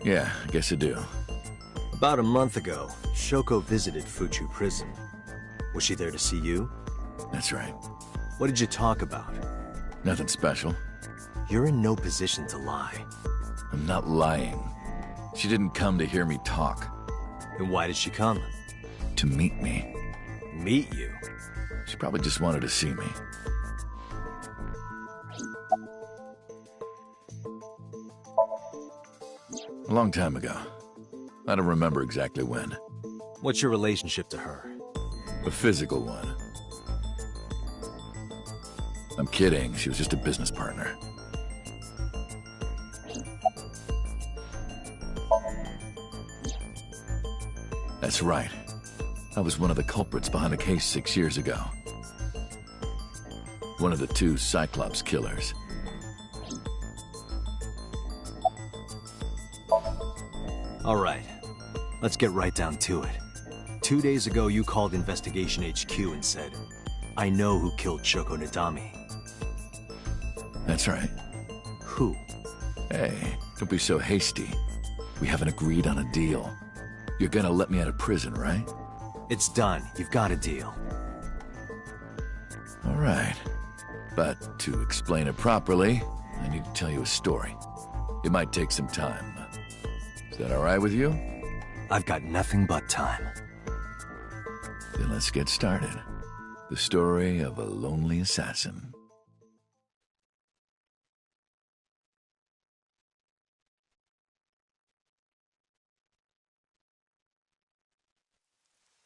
Yeah, I guess I do. About a month ago, Shoko visited Fuchu Prison. Was she there to see you? That's right. What did you talk about? Nothing special. You're in no position to lie. I'm not lying. She didn't come to hear me talk. Then why did she come? To meet me. Meet you? She probably just wanted to see me. A long time ago. I don't remember exactly when. What's your relationship to her? A physical one. I'm kidding, she was just a business partner. That's right. I was one of the culprits behind the case 6 years ago. One of the 2 Cyclops killers. All right, let's get right down to it. 2 days ago, you called Investigation HQ and said, I know who killed Shoko Nadami. That's right. Who? Hey, don't be so hasty. We haven't agreed on a deal. You're gonna let me out of prison, right? It's done. You've got a deal. All right. But to explain it properly, I need to tell you a story. It might take some time. Is that all right with you? I've got nothing but time. Then let's get started. The story of a lonely assassin.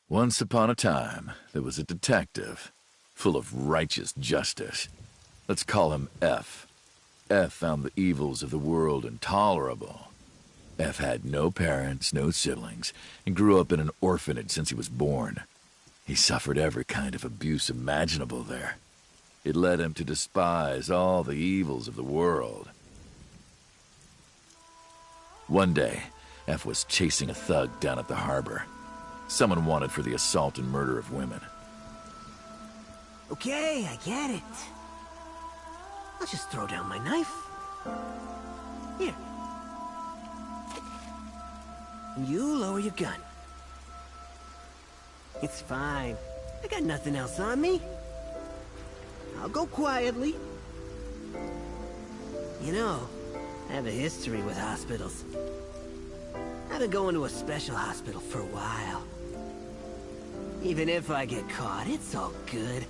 Once upon a time, there was a detective, full of righteous justice. Let's call him F. F found the evils of the world intolerable. F had no parents, no siblings, and grew up in an orphanage since he was born. He suffered every kind of abuse imaginable there. It led him to despise all the evils of the world. One day, F was chasing a thug down at the harbor. Someone wanted for the assault and murder of women. Okay, I get it. I'll just throw down my knife. Here. And you lower your gun. It's fine. I got nothing else on me. I'll go quietly. You know, I have a history with hospitals. I've been going to a special hospital for a while. Even if I get caught, it's all good.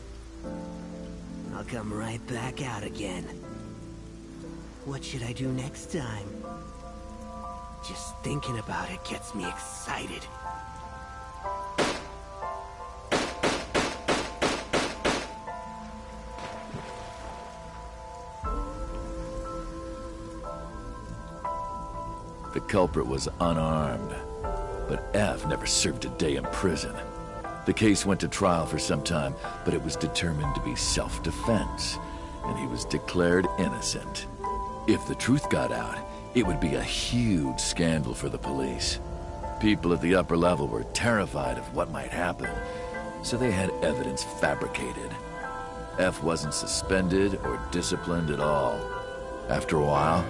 I'll come right back out again. What should I do next time? Just thinking about it gets me excited. The culprit was unarmed, but F never served a day in prison. The case went to trial for some time, but it was determined to be self-defense, and he was declared innocent. If the truth got out, it would be a huge scandal for the police. People at the upper level were terrified of what might happen, so they had evidence fabricated. F wasn't suspended or disciplined at all. After a while,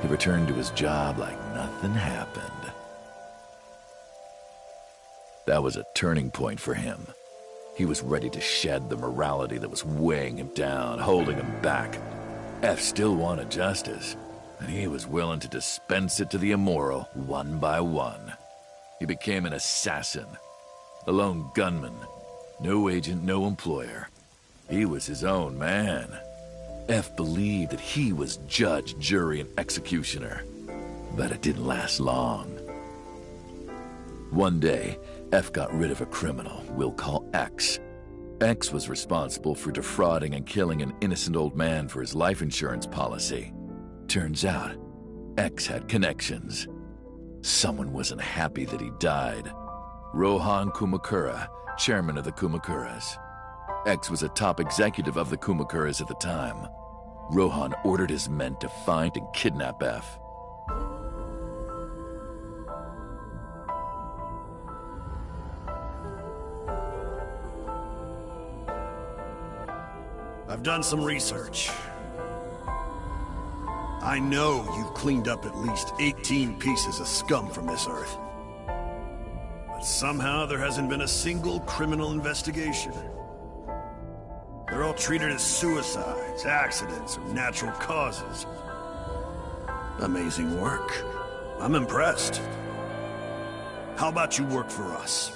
he returned to his job like nothing happened. That was a turning point for him. He was ready to shed the morality that was weighing him down, holding him back. F still wanted justice, and he was willing to dispense it to the immoral one by one. He became an assassin, a lone gunman, no agent, no employer. He was his own man. F believed that he was judge, jury, and executioner, but it didn't last long. One day, F got rid of a criminal we'll call X. X was responsible for defrauding and killing an innocent old man for his life insurance policy. Turns out, X had connections. Someone wasn't happy that he died. Rohan Kumakura, chairman of the Kumakuras. X was a top executive of the Kumakuras at the time. Rohan ordered his men to find and kidnap F. I've done some research. I know you've cleaned up at least 18 pieces of scum from this earth. But somehow there hasn't been a single criminal investigation. They're all treated as suicides, accidents, or natural causes. Amazing work. I'm impressed. How about you work for us?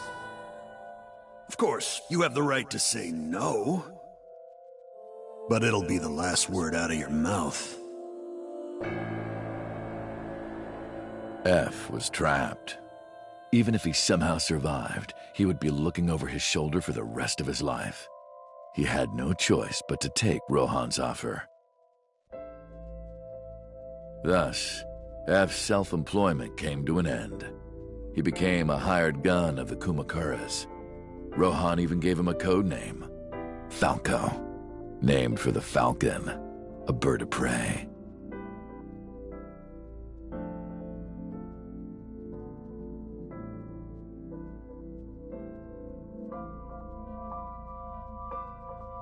Of course, you have the right to say no. But it'll be the last word out of your mouth. F was trapped. Even if he somehow survived, he would be looking over his shoulder for the rest of his life. he had no choice but to take Rohan's offer. Thus, F's self-employment came to an end. He became a hired gun of the Kumakuras. Rohan even gave him a code name, Falco, named for the falcon, a bird of prey.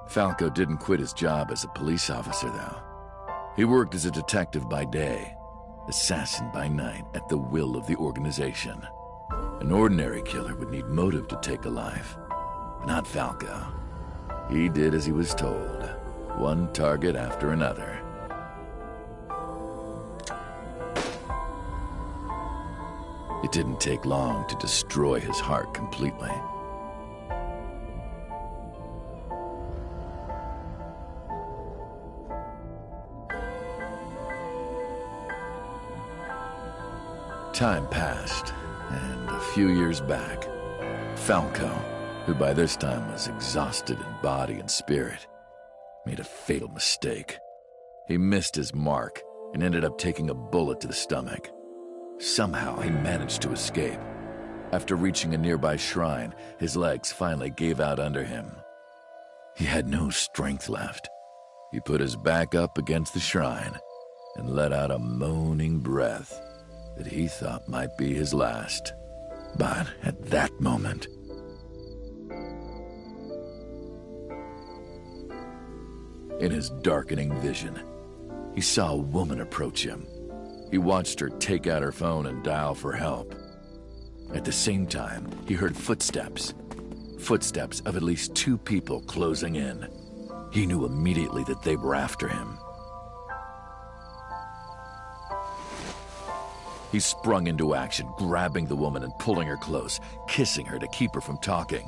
Falco didn't quit his job as a police officer, though. He worked as a detective by day, assassin by night at the will of the organization. An ordinary killer would need motive to take a life, not Falco. He did as he was told, one target after another. It didn't take long to destroy his heart completely. Time passed, and a few years back, Falco, who by this time was exhausted in body and spirit, made a fatal mistake. He missed his mark and ended up taking a bullet to the stomach. Somehow he managed to escape. After reaching a nearby shrine, his legs finally gave out under him. He had no strength left. He put his back up against the shrine and let out a moaning breath that he thought might be his last. But at that moment, in his darkening vision, he saw a woman approach him. He watched her take out her phone and dial for help. At the same time, he heard footsteps. Footsteps of at least 2 people closing in. He knew immediately that they were after him. He sprung into action, grabbing the woman and pulling her close, kissing her to keep her from talking.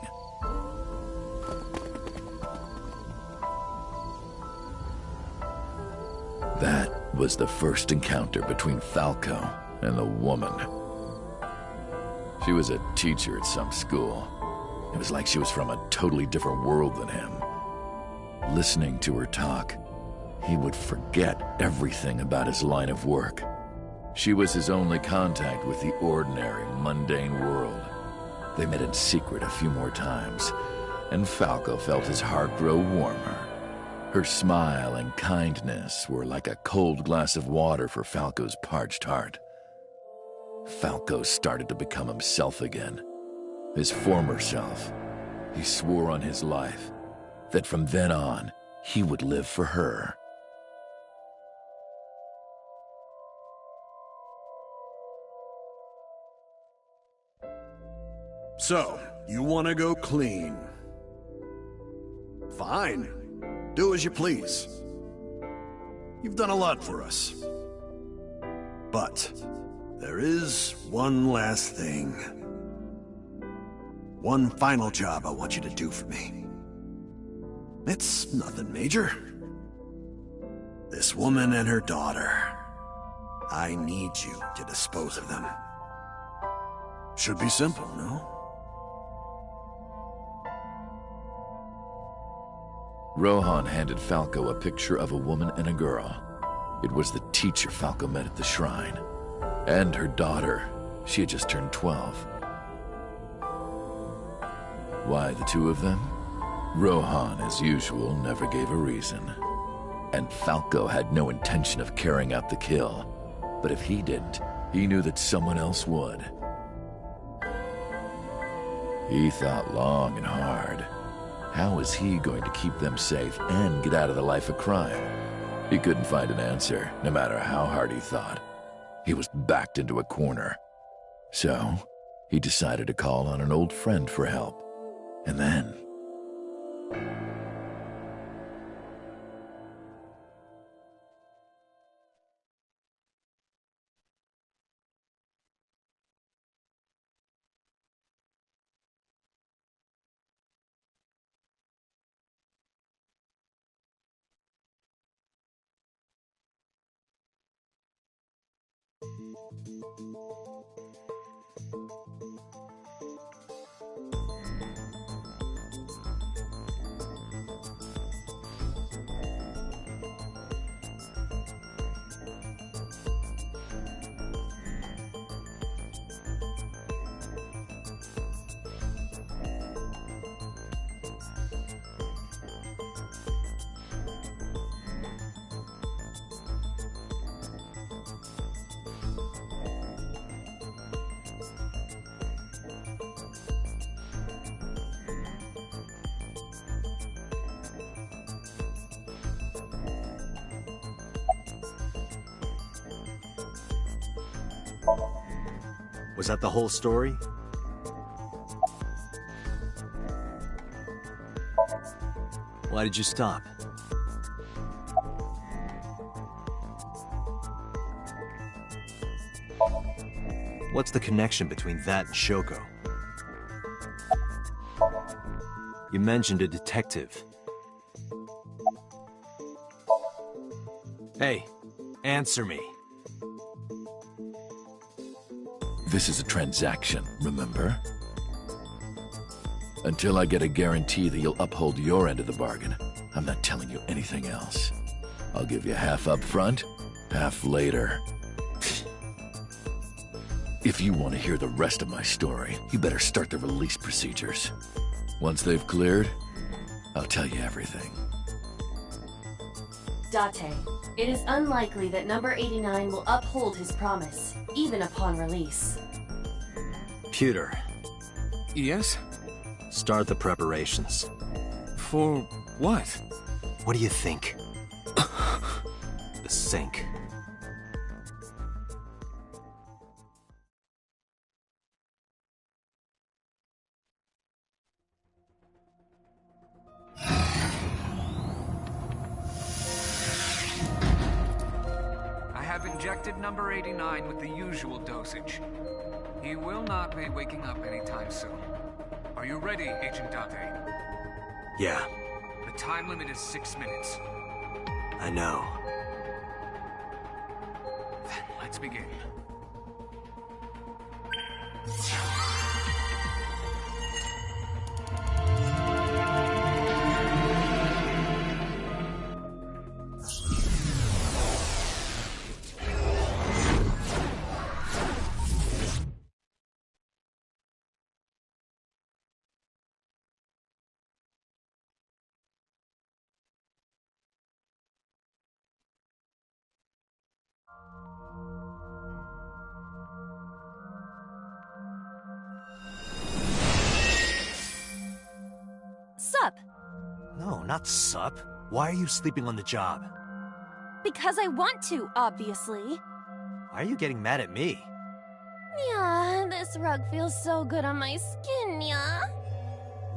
That was the first encounter between Falco and the woman. She was a teacher at some school. It was like she was from a totally different world than him. Listening to her talk, he would forget everything about his line of work. She was his only contact with the ordinary, mundane world. They met in secret a few more times, and Falco felt his heart grow warmer. Her smile and kindness were like a cold glass of water for Falco's parched heart. Falco started to become himself again, his former self. He swore on his life that from then on, he would live for her. So, you want to go clean? Fine. Do as you please. You've done a lot for us. But there is one last thing. One final job I want you to do for me. It's nothing major. This woman and her daughter. I need you to dispose of them. Should be simple, no? Rohan handed Falco a picture of a woman and a girl. It was the teacher Falco met at the shrine. And her daughter. She had just turned 12. Why the 2 of them? Rohan, as usual, never gave a reason. And Falco had no intention of carrying out the kill. But if he didn't, he knew that someone else would. He thought long and hard. How was he going to keep them safe and get out of the life of crime? He couldn't find an answer, no matter how hard he thought. He was backed into a corner. So, he decided to call on an old friend for help. And then... Was that the whole story? Why did you stop? What's the connection between that and Shoko? You mentioned a detective. Hey, answer me. This is a transaction, remember? Until I get a guarantee that you'll uphold your end of the bargain, I'm not telling you anything else. I'll give you half up front, half later. If you want to hear the rest of my story, you better start the release procedures. Once they've cleared, I'll tell you everything. Date, it is unlikely that number 89 will uphold his promise, even upon release. Pewter. Yes? Start the preparations. For what? What do you think? The sink. I have injected number 89 with the usual dosage. He will not be waking up anytime soon. Are you ready, Agent Date? Yeah, The time limit is 6 minutes. I know. Then let's begin. Sup? No, not sup. Why are you sleeping on the job? Because I want to, obviously. Why are you getting mad at me? Yeah, this rug feels so good on my skin, yeah.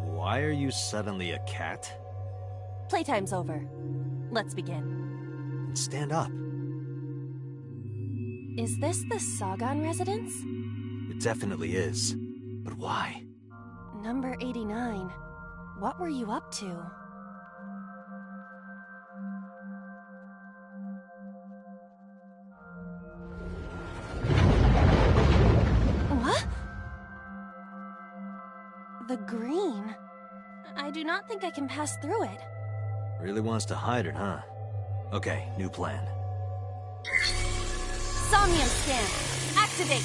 Why are you suddenly a cat? Playtime's over. Let's begin. Stand up. Is this the Sagan residence? It definitely is. But why? Number 89. What were you up to? What? The green. I do not think I can pass through it. Really wants to hide it, huh? Okay, new plan. Somnium scan. Activate.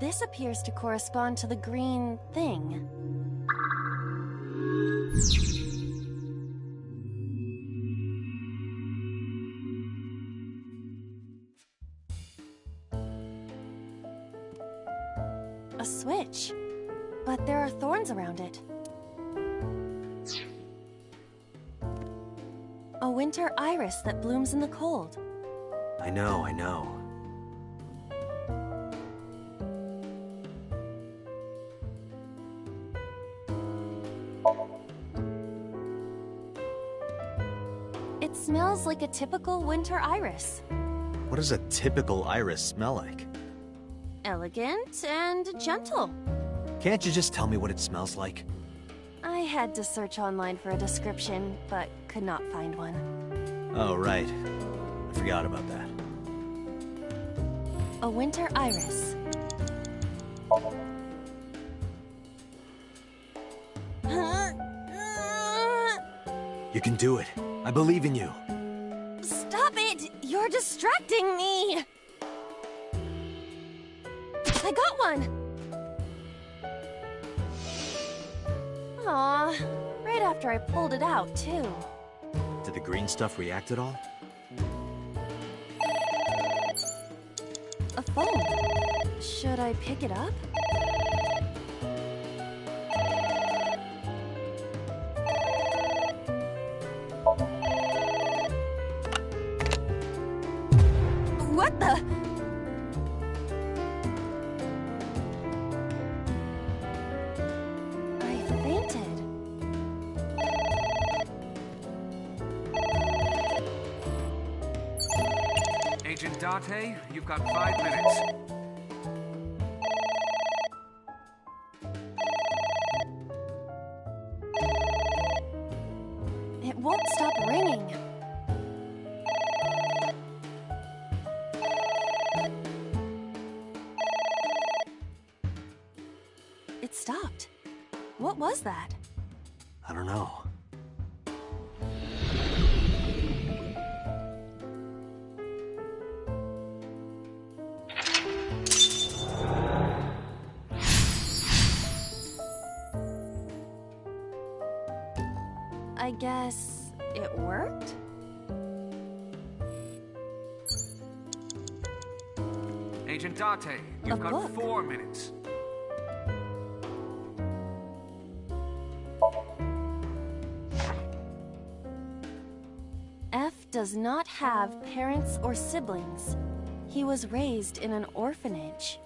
This appears to correspond to the green thing. A switch, but there are thorns around it. A winter iris that blooms in the cold. I know, I know. It smells like a typical winter iris. What does a typical iris smell like? Elegant and gentle. Can't you just tell me what it smells like? I had to search online for a description, but could not find one. Oh, right. I forgot about that. A winter iris. You can do it. I believe in you. Stop it! You're distracting me! I got one! Aw, right after I pulled it out, too. Did the green stuff react at all? A phone. Should I pick it up? What the? I fainted. Agent Date, you've got 5 minutes. It won't stop ringing. It stopped. What was that? I don't know. I guess it worked? Agent Date, you've got book. 4 minutes. F does not have parents or siblings. He was raised in an orphanage.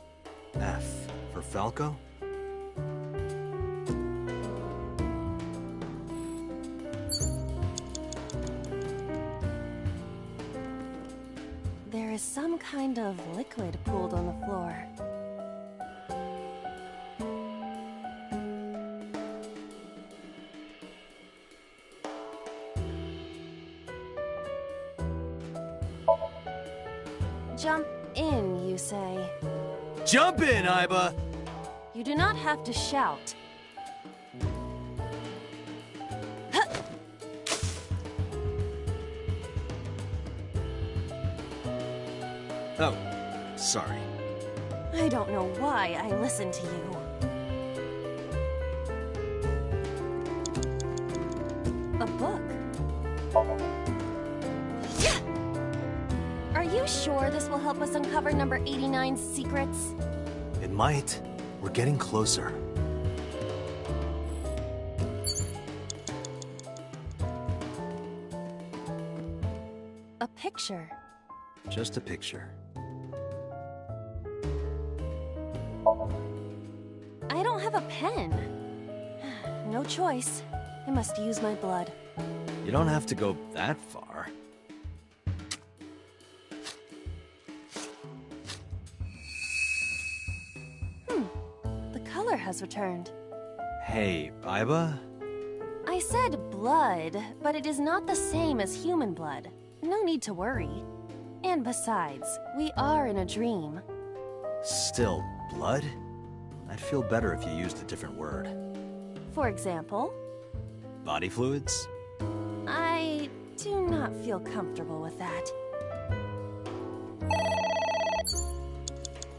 F for Falco? There is some kind of liquid pooled on the floor. Jump in, you say. Jump in, Iba! You do not have to shout. Oh, sorry. I don't know why I listen to you. A book. Yeah! Are you sure this will help us uncover number 89's secrets? It might. We're getting closer. A picture. Just a picture. I don't have a pen. No choice. I must use my blood. You don't have to go that far. The color has returned. Hey, Iba? I said blood, but it is not the same as human blood. No need to worry. And besides, we are in a dream. Still, blood? I'd feel better if you used a different word. For example, Body fluids? I do not feel comfortable with that.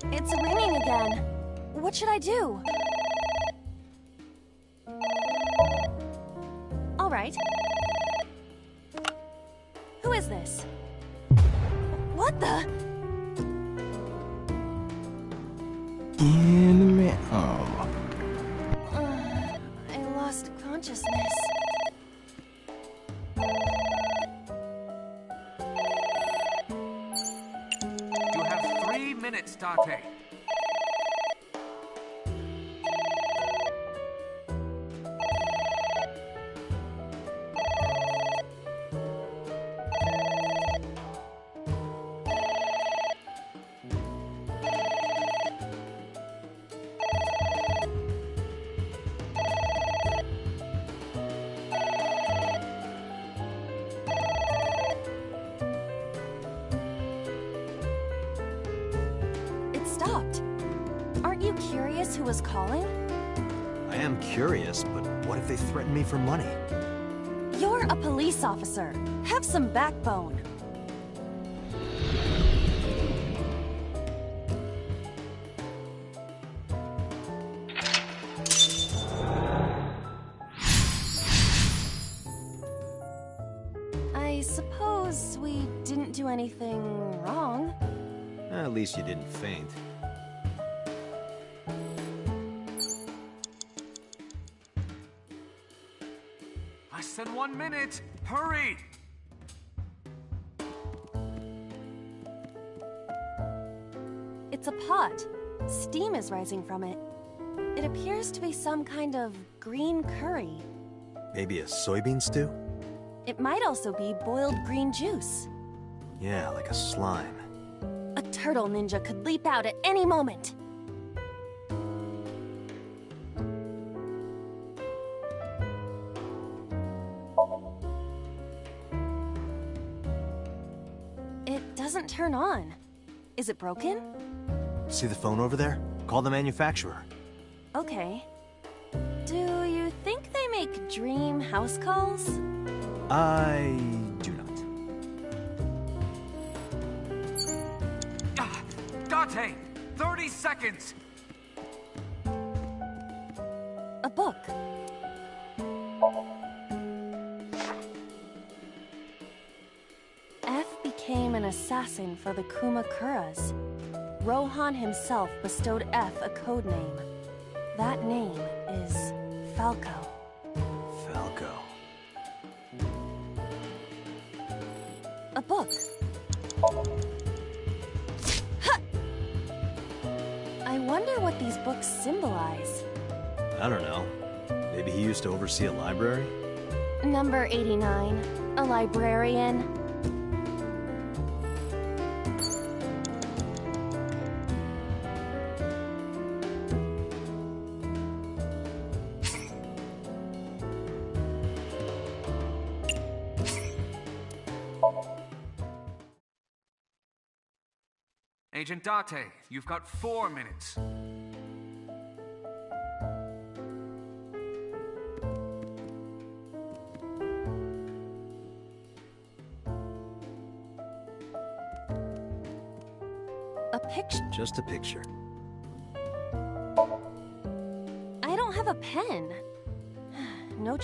It's ringing again. What should I do? All right. Who is this? What the? I lost consciousness. You have 3 minutes, Date. It stopped. Aren't you curious who was calling? I am curious, but what if they threaten me for money? You're a police officer. Have some backbone. anything wrong. At least you didn't faint. Less than 1 minute! Hurry! It's a pot. Steam is rising from it. It appears to be some kind of green curry. Maybe a soybean stew? It might also be boiled green juice. Yeah, like a slime. A turtle ninja could leap out at any moment. It doesn't turn on. Is it broken? See the phone over there? Call the manufacturer. Okay. Do you think they make dream house calls? I do not. Date! 30 seconds! A book. F became an assassin for the Kumakuras. Rohan himself bestowed F a code name. That name is Falco. Falco. A book. I wonder what these books symbolize. I don't know. Maybe he used to oversee a library? Number 89. A librarian. Agent Date, you've got 4 minutes. A picture. Just a picture. I don't have a pen. No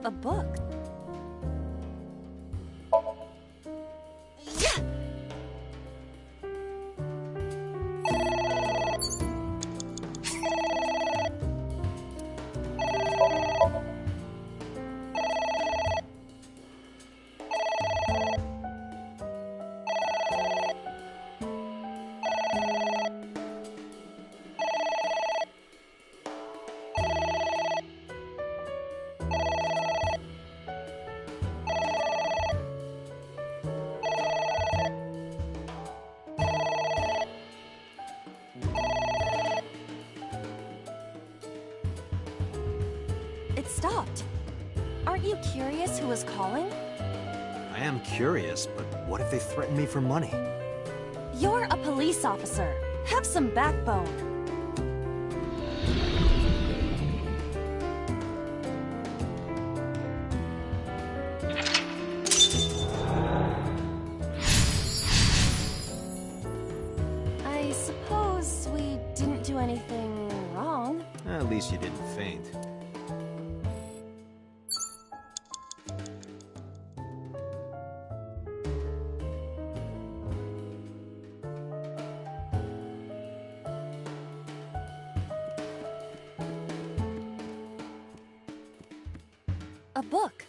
a book. Yeah. It stopped. Aren't you curious who was calling? I am curious, but what if they threaten me for money? You're a police officer. Have some backbone. I suppose we didn't do anything wrong. At least you didn't faint. A book.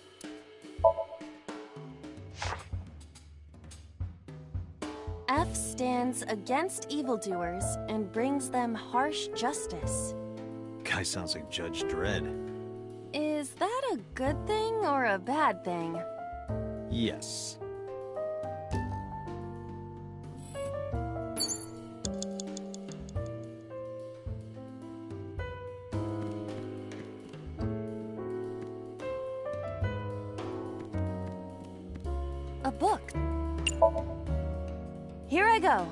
F stands against evildoers and brings them harsh justice. Guy sounds like Judge Dredd. Is that a good thing or a bad thing? Yes. A book. Here I go.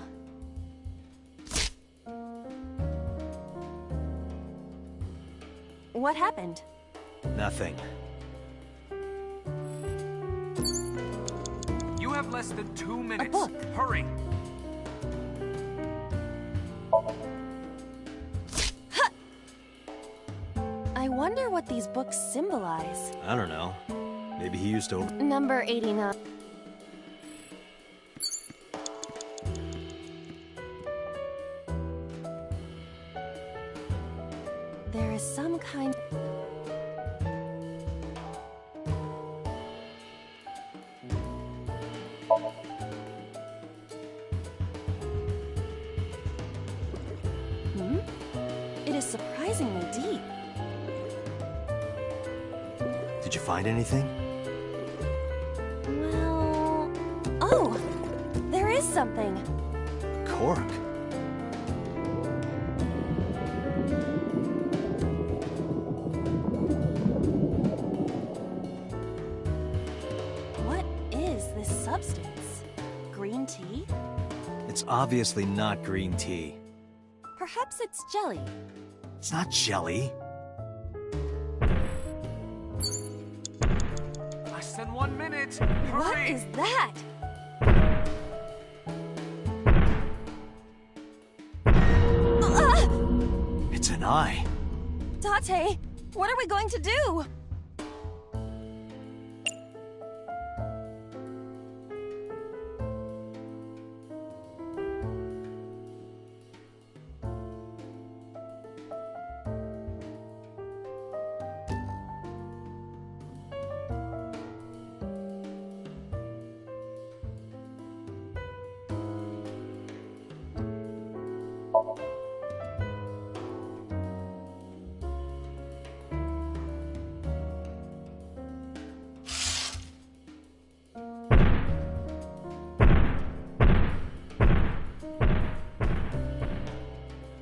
What happened? Nothing. You have less than 2 minutes. A book. Hurry. wonder what these books symbolize. I don't know. Maybe he used to... Number 89. There is some kind... It is surprisingly deep. Did you find anything? Well... Oh! There is something. Cork. What is this substance? Green tea? It's obviously not green tea. Perhaps it's jelly. It's not jelly. Less than 1 minute. What Hurry! is that? It's an eye. Date, what are we going to do?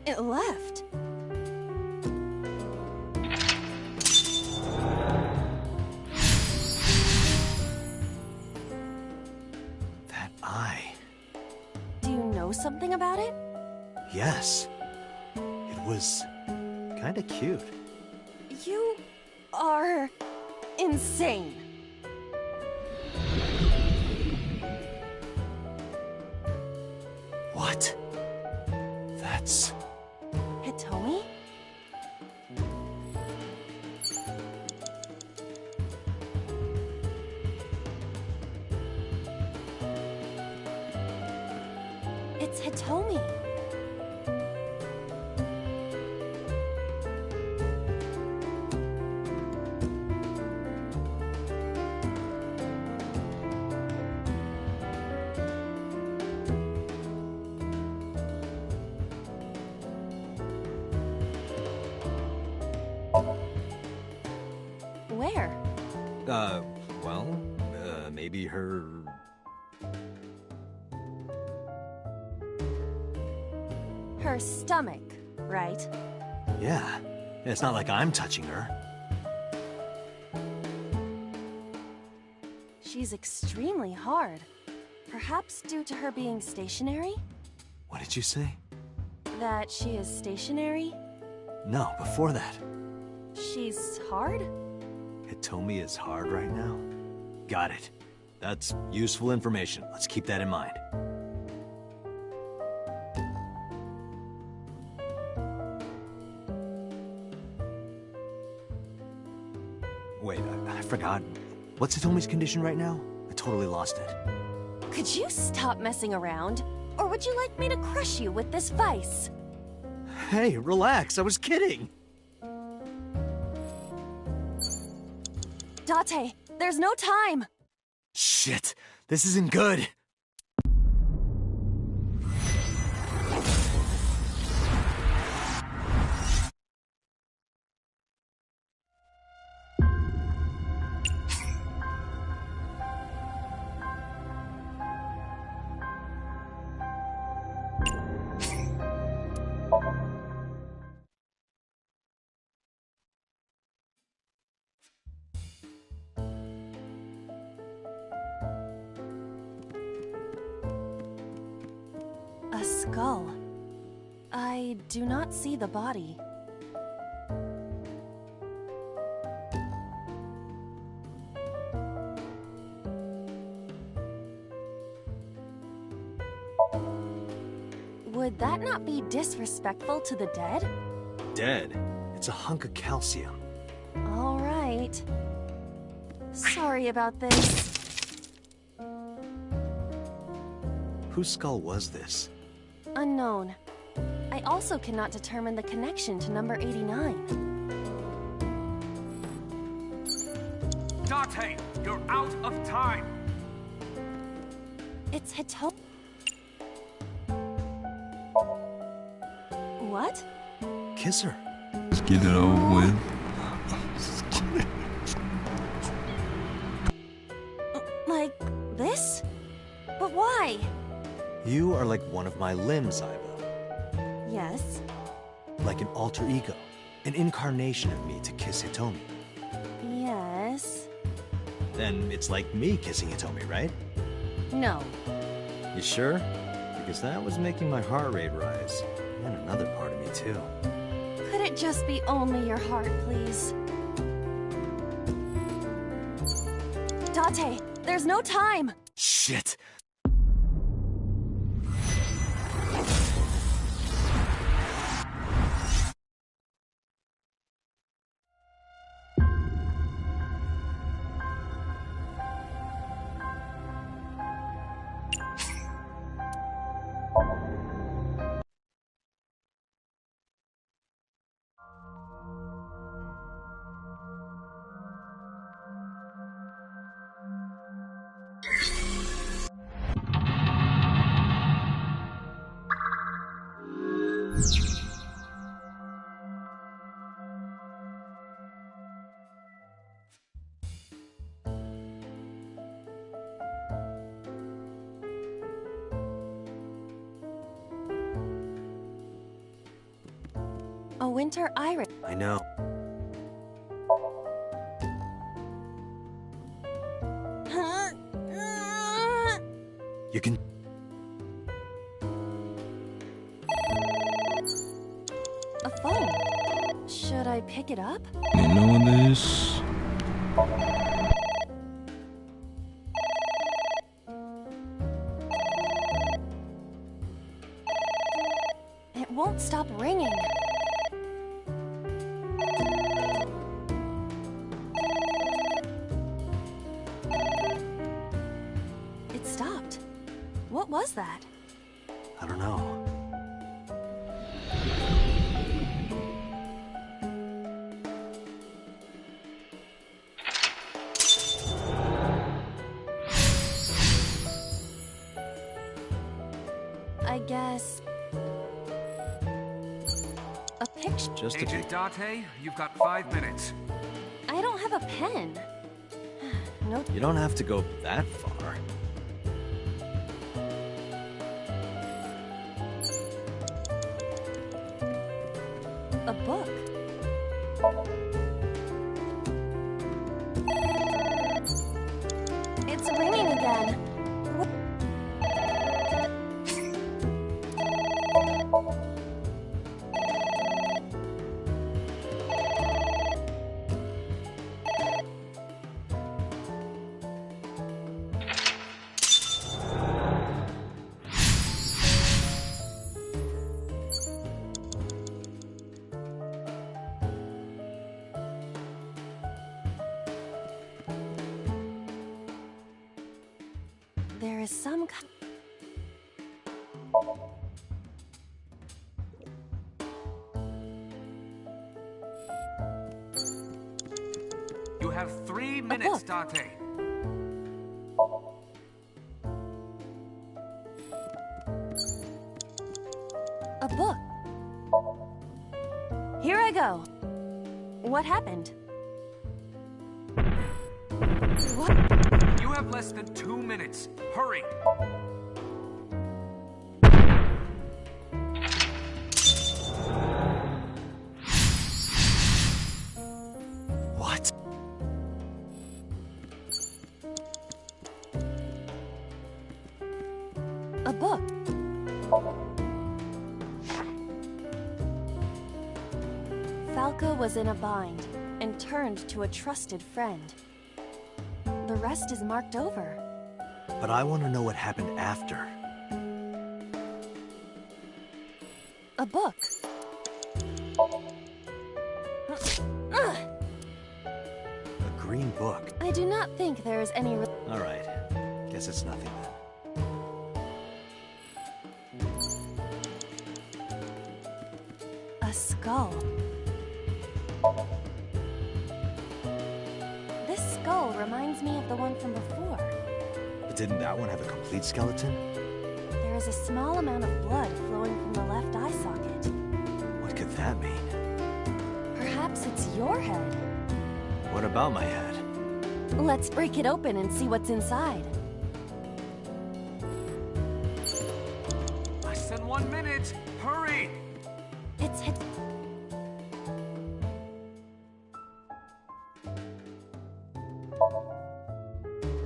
It left. That eye. Do you know something about it? Yes. It was kinda cute. You are insane. What? That's... Hitomi? It's Hitomi. Where? Well, maybe her... Her stomach, right? Yeah. It's not like I'm touching her. She's extremely hard. Perhaps due to her being stationary? What did you say? That she is stationary? No, before that. She's hard? Hitomi is hard right now? Got it. That's useful information. Let's keep that in mind. Wait, I forgot. What's Hitomi's condition right now? I totally lost it. Could you stop messing around? Or would you like me to crush you with this vice? Hey, relax. I was kidding. Date, there's no time! Shit, this isn't good. A skull. I do not see the body. Would that not be disrespectful to the dead? Dead? It's a hunk of calcium. All right. Sorry about this. Whose skull was this? Unknown. I also cannot determine the connection to number 89. Date, you're out of time. It's Hito. What? Kiss her. Let's get it over with. Like this? But why? You are like one of my limbs, Aiba. Yes. Like an alter ego. An incarnation of me to kiss Hitomi. Yes. Then it's like me kissing Hitomi, right? No. You sure? Because that was making my heart rate rise. And another part of me, too. Could it just be only your heart, please? Date, there's no time! Shit! A winter iris. I know. You can... A phone. Should I pick it up? You know this. It won't stop ringing. It stopped. What was that? I don't know. I guess... a picture. Just a Agent Date, you've got 5 minutes. I don't have a pen. No. You don't have to go that far. A book. It's ringing again. There is some kind... You have 3 minutes, Date. A book. Here I go. What happened? What? You have less than 2 minutes. Hurry! What? A book. Falco was in a bind and turned to a trusted friend. The rest is marked over. But I want to know what happened after. A book. book. I do not think there is any... Alright. Guess it's nothing then. A skull. This skull reminds me of the one from before. But didn't that one have a complete skeleton? There is a small amount of blood flowing from the left eye socket. What could that mean? Perhaps it's your head. What about my head? Let's break it open and see what's inside. Less than 1 minute. Hurry! It's hit.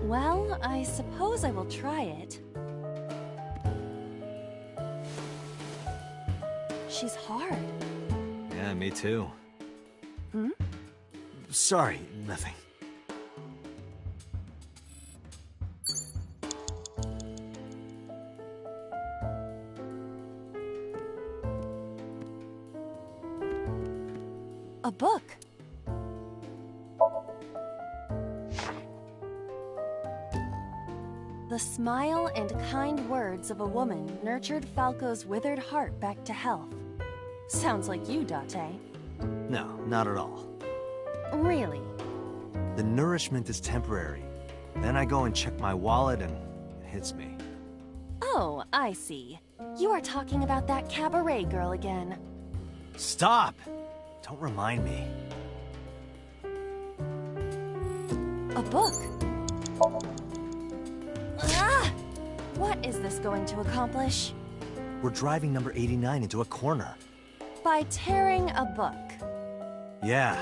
Well, I suppose I will try it. She's hard. Yeah, me too. Hmm? Sorry, nothing. A book. The smile and kind words of a woman nurtured Falco's withered heart back to health. Sounds like you, Date. No, not at all. Really? The nourishment is temporary. Then I go and check my wallet and it hits me. Oh, I see. You are talking about that cabaret girl again. Stop! Don't remind me. A book. Ah! What is this going to accomplish? We're driving number 89 into a corner. By tearing a book. Yeah.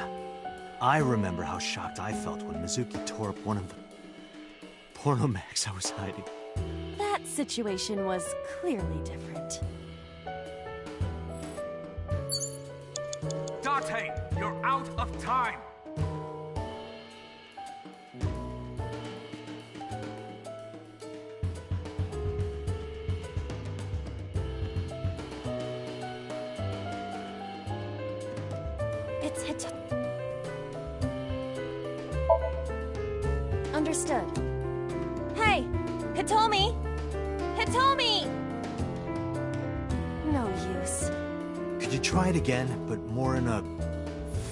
I remember how shocked I felt when Mizuki tore up one of the pornomags I was hiding. That situation was clearly different. Date, you're out of time! It's hit. Understood. Hey! Hitomi! Hitomi! No use. Could you try it again, but more in a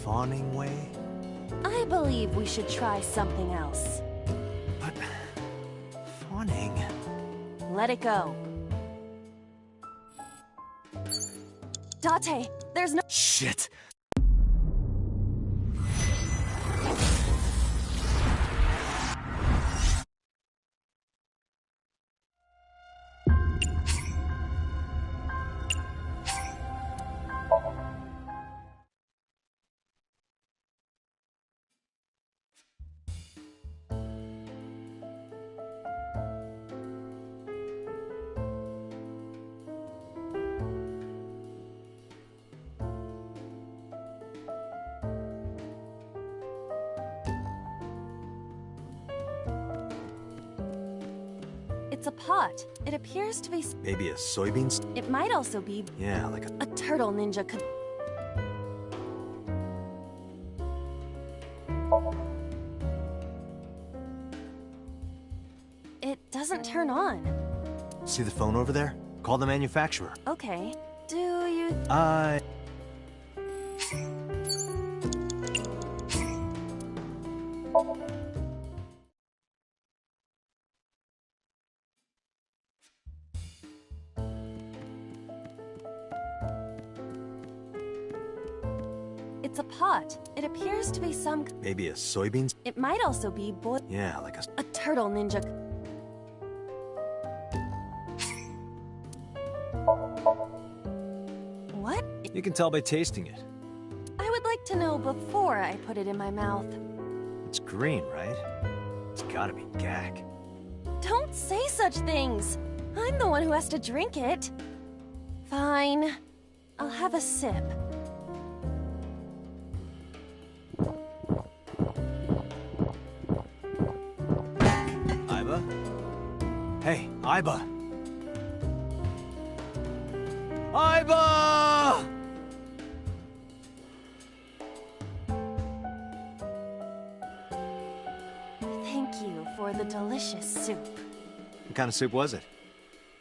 fawning way? I believe we should try something else. But... fawning... Let it go. Date, there's no— Shit! It's a pot. It appears to be— Maybe a soybean... It might also be— Yeah, like a turtle ninja could— It doesn't turn on. See the phone over there? Call the manufacturer. Okay. Do you— It's a pot. It appears to be some— Maybe a soybean... It might also be Yeah, like a turtle ninja. What? You can tell by tasting it. I would like to know before I put it in my mouth. It's green, right? It's gotta be gag. Don't say such things! I'm the one who has to drink it. Fine. I'll have a sip. Aiba? Hey, Aiba! Aiba! for the delicious soup. What kind of soup was it?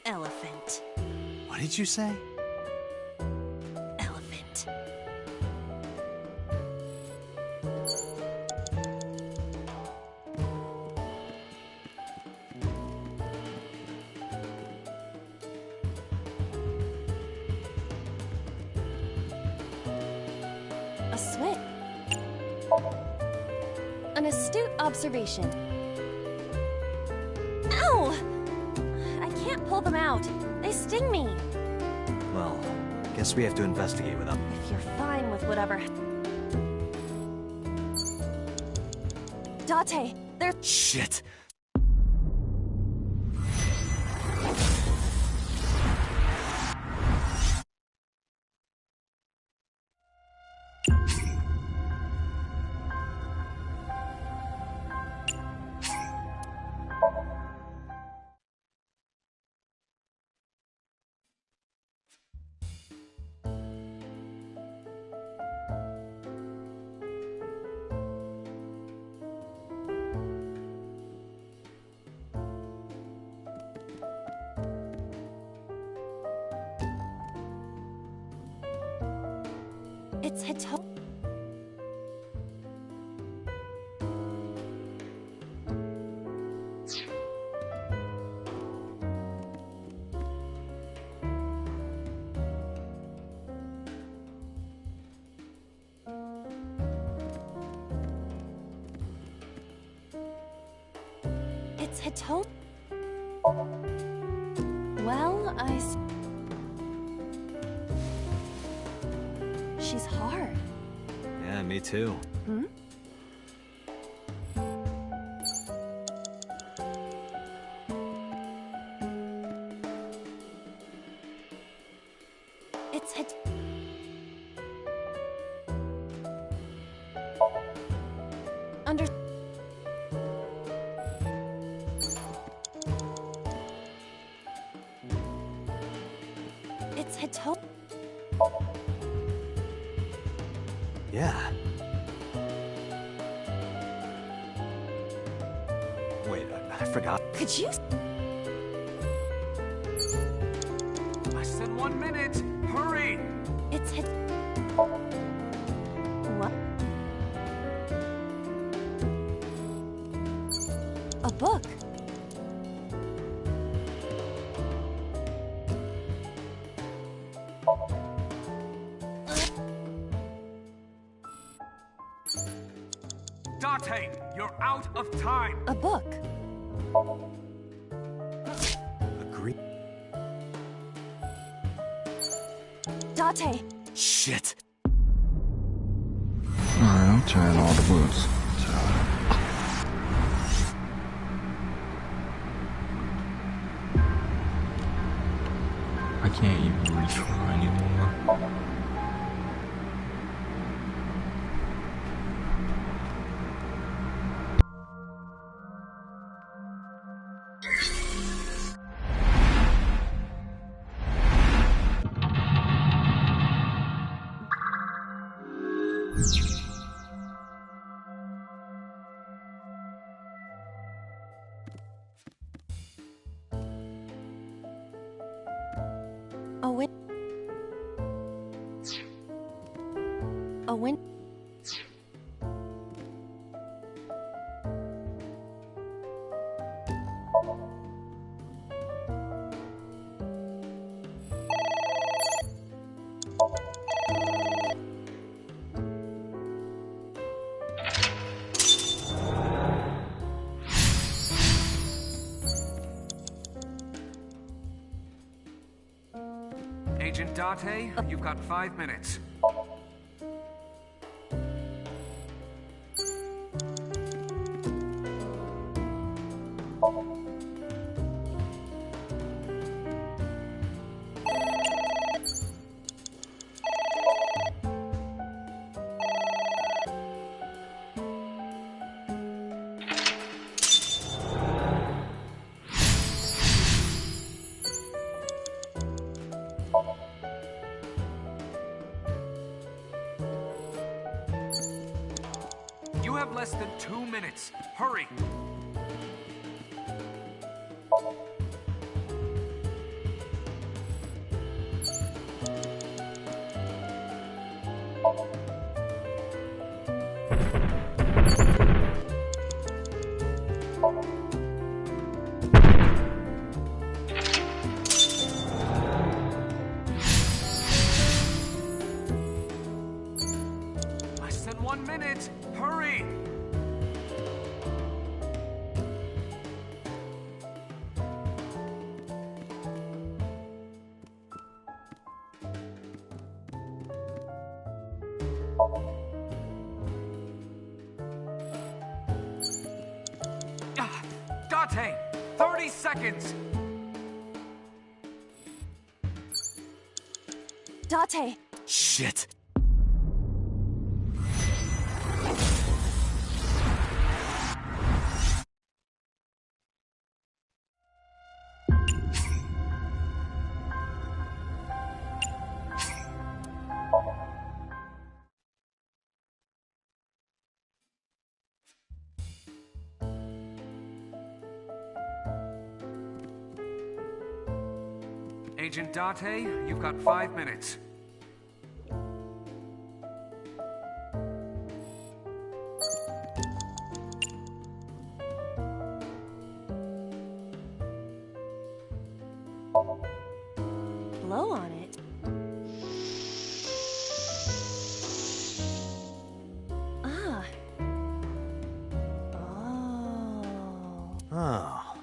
Elephant. What did you say? Elephant. A switch. An astute observation. Ow! I can't pull them out. They sting me. Well, guess we have to investigate with them. If you're fine with whatever... Date, there's... Shit! It's Hito... It's Hito... Well, She's hard. Yeah, me too. Hmm? It's Hit... Under... It's Hito... Yeah. Wait, I forgot. Could you... Less than 1 minute! Hurry! It's Hit... What? A book. Date, you're out of time! A book. Agree. Date. Shit. Alright, I'm trying all the books. So. I can't even reach for her anymore. A win... Agent Date, you've got 5 minutes. You have less than 2 minutes. Hurry! 1 minute. Hurry! Date, 30 seconds. Date. Shit. Agent Date, you've got 5 minutes. Blow on it. Ah. Oh.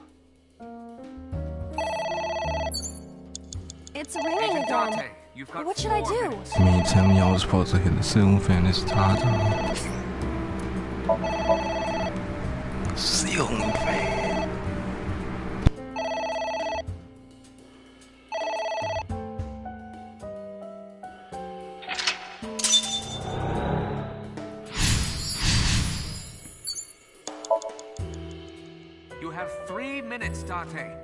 It's ringing again. What should I do? I mean, tell me I was supposed to hit the ceiling fan this time. Ceiling fan. You have 3 minutes, Date.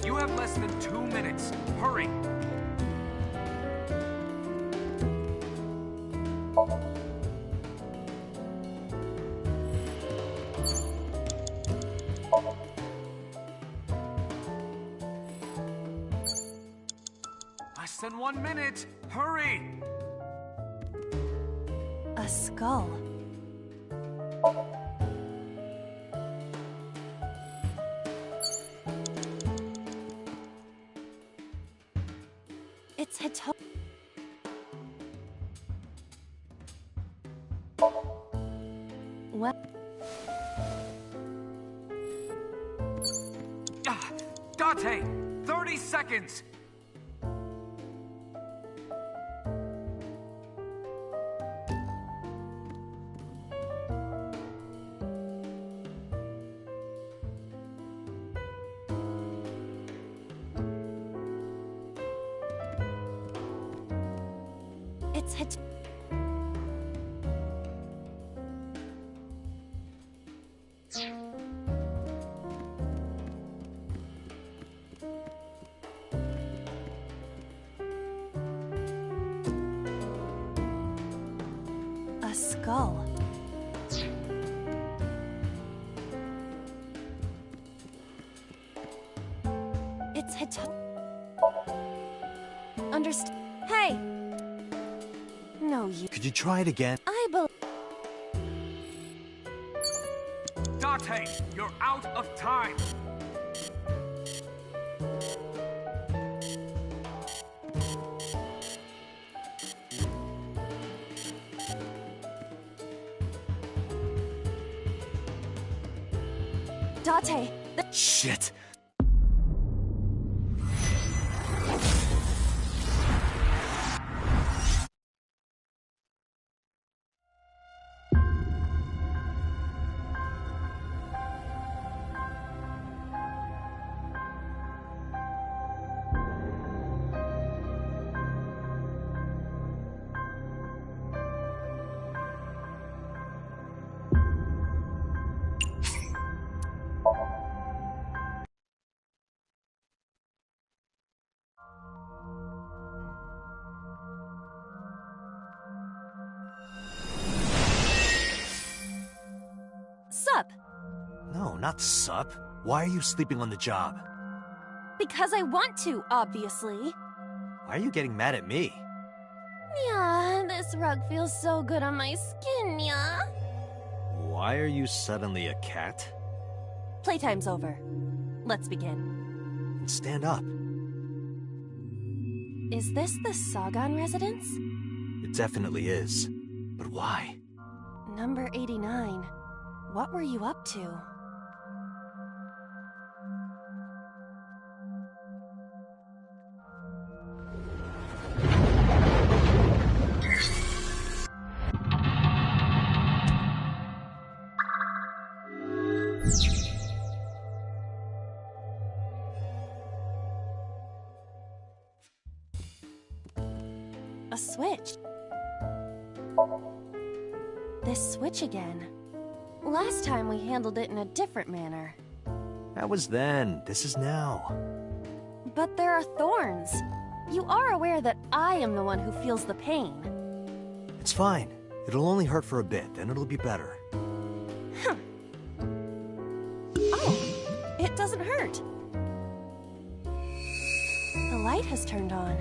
You have less than 2 minutes. Hurry! Less than 1 minute. Hurry! A skull. It's Hito. What? Date, 30 seconds. It's Hito. A skull. It's Hito. Understand? Hey! No, you. Could you try it again? I believe. Date, you're out of time. Date. Shit. Sup? No, not sup. Why are you sleeping on the job? Because I want to, obviously. Why are you getting mad at me? Yeah, this rug feels so good on my skin, yeah. Why are you suddenly a cat? Playtime's over. Let's begin. Stand up. Is this the Sagan residence? It definitely is. But why? Number 89. What were you up to? A switch. This switch again. Last time we handled it in a different manner. That was then. This is now. But there are thorns. You are aware that I am the one who feels the pain. It's fine. It'll only hurt for a bit, then it'll be better. Huh. Oh, it doesn't hurt. The light has turned on.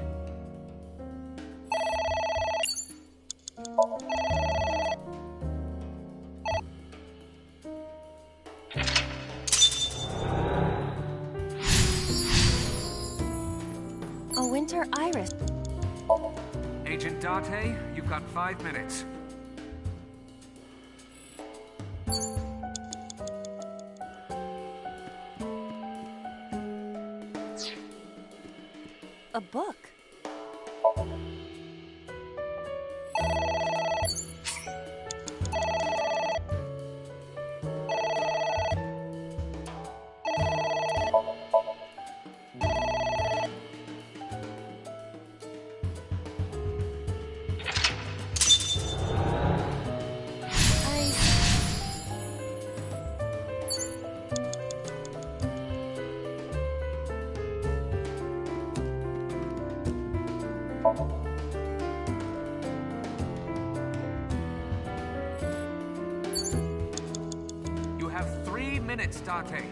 A winter iris. Agent Date, you've got 5 minutes. A book. You have 3 minutes, Date.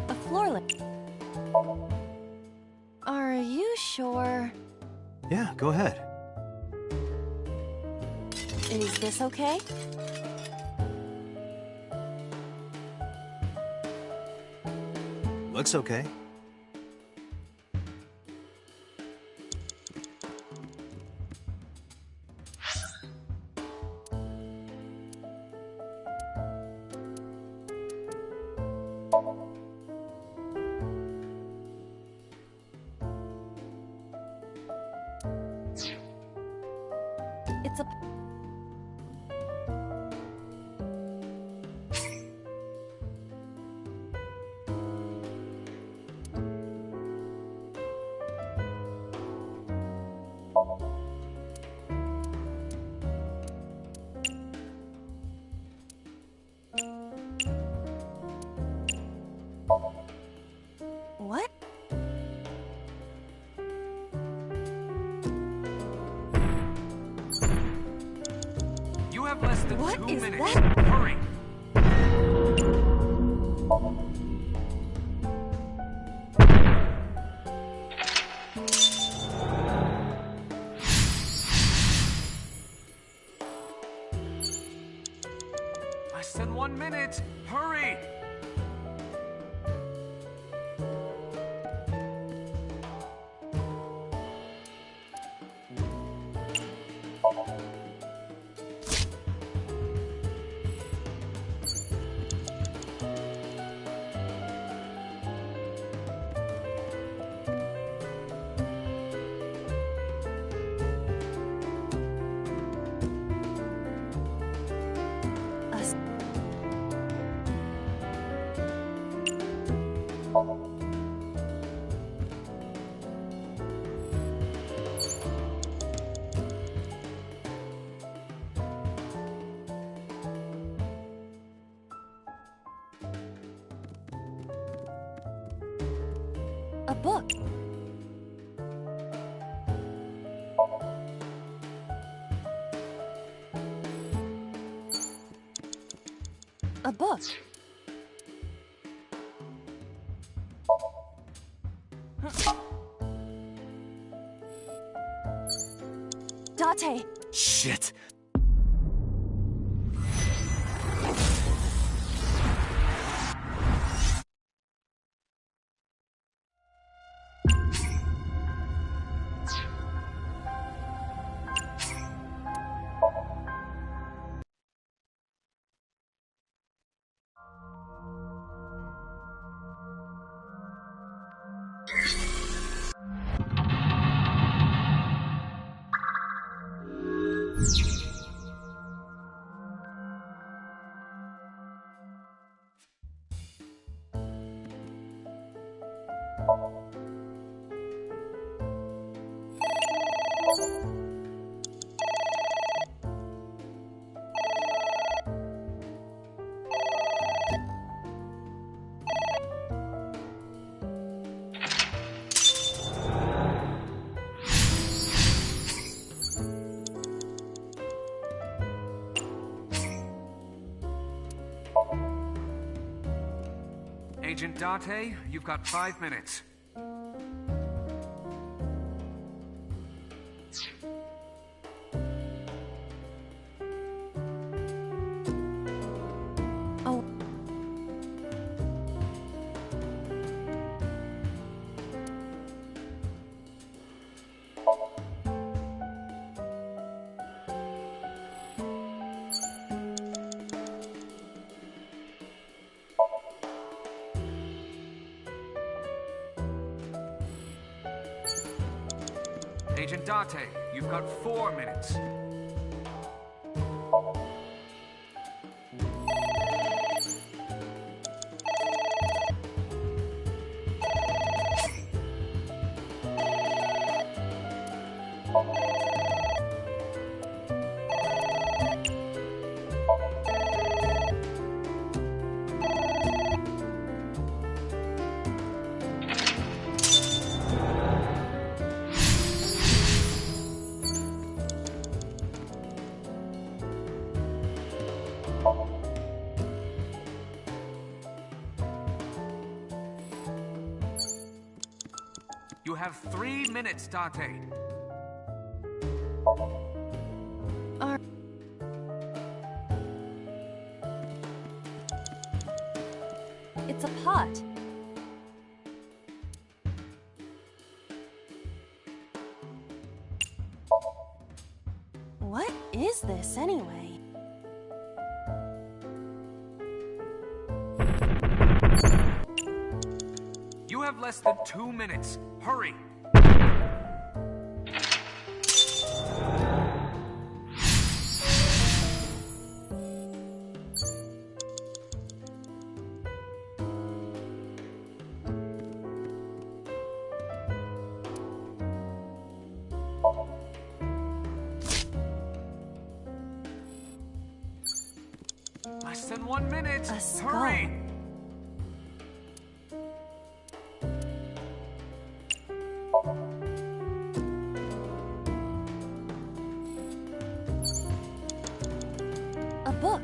A floor lamp. Are you sure? Yeah, go ahead. Is this okay? Looks okay. It's a... What? You have less than What 2 is minutes. that? Hurry! Less than 1 minute. Hurry! A book. A book. Date. Shit. Agent Date, you've got 5 minutes. Oh. Agent Date, you've got 4 minutes. You have 3 minutes, Date. It's a pot. What is this anyway? You have less than 2 minutes. Hurry! Less than 1 minute. A skull. Hurry! A book.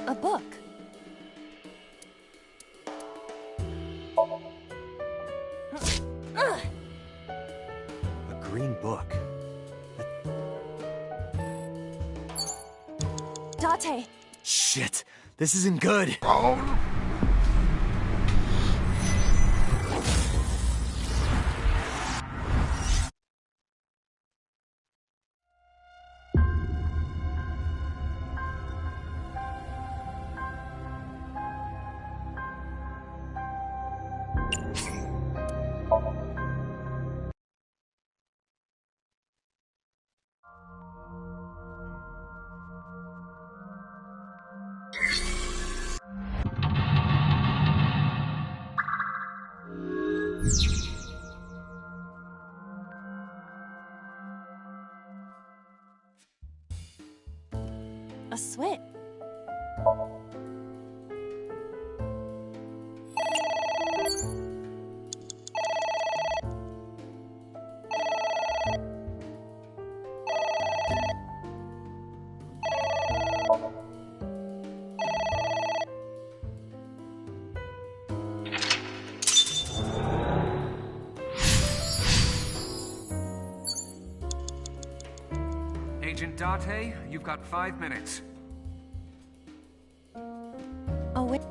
A book. A green book. Date. Shit. This isn't good. A switch. Date, you've got 5 minutes. Oh, wait.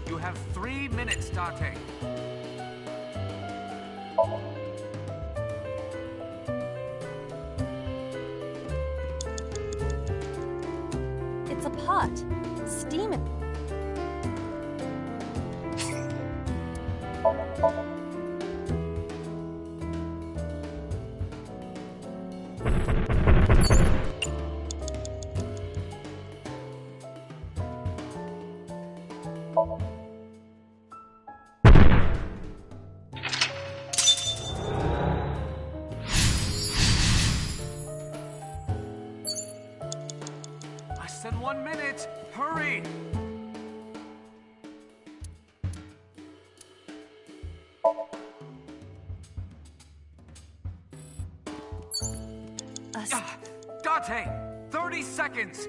You have 3 minutes, Date. It's a pot. Steam it. Less than 1 minute. Hurry! Date, 30 seconds.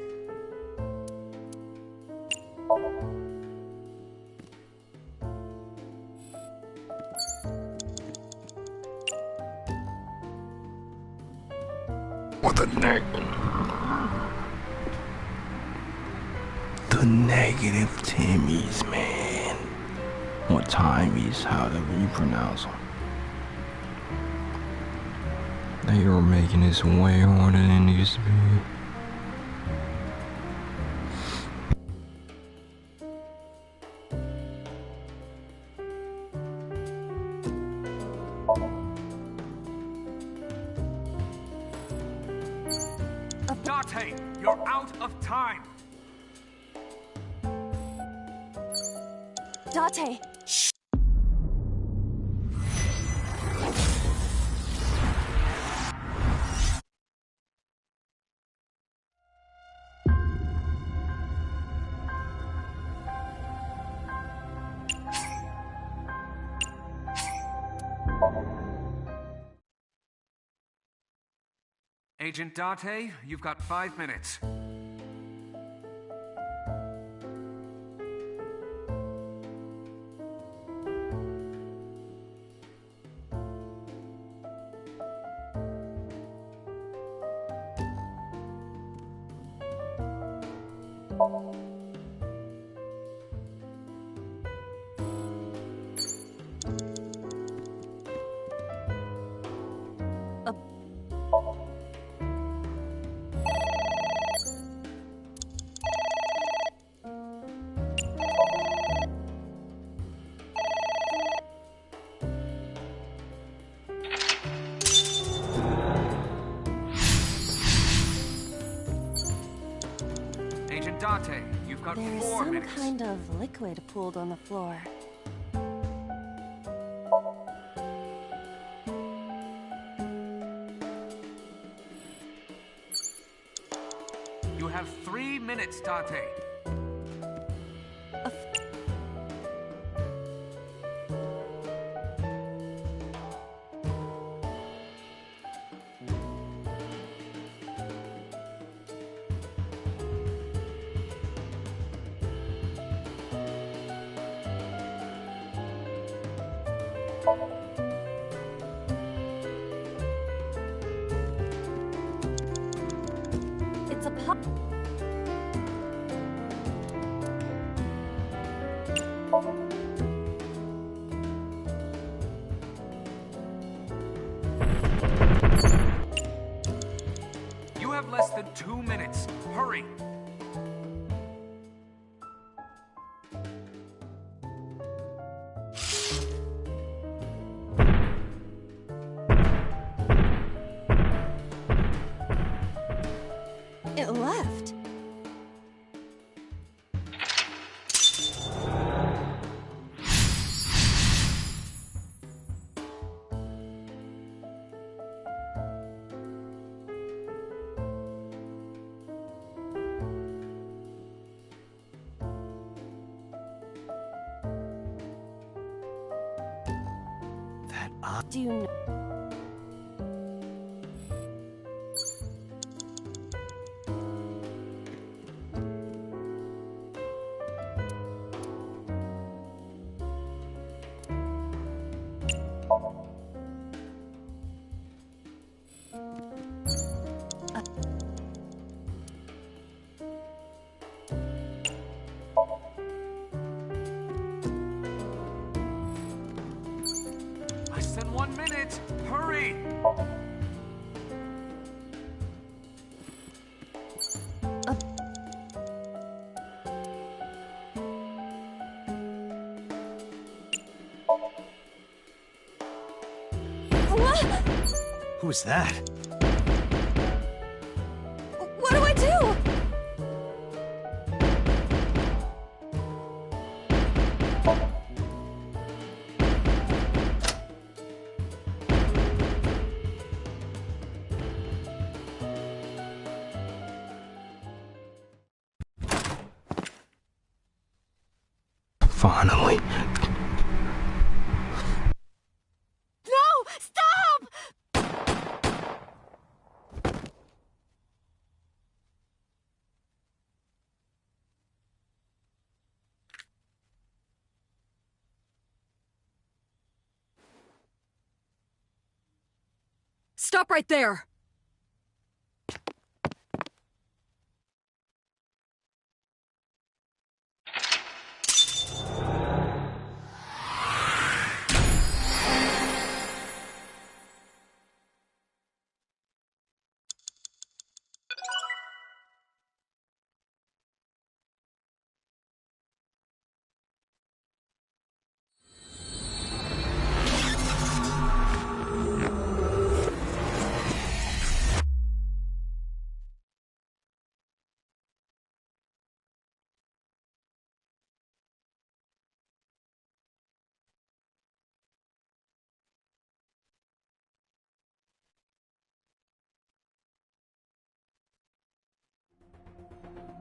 What the negative Timmies, man. Or Timies, however you pronounce them. They are making this way harder than it used to be. Date, you're out of time. Date. Agent Date, you've got 5 minutes. Agent Date, you've got There's 4 some minutes. kind of liquid pooled on the floor. You have 3 minutes, Date. It's a pot. You have less than 2 minutes. Hurry! It left. Do you know? Less than 1 minute. Hurry! Who is that? What do I do? Finally. No! Stop! Stop right there!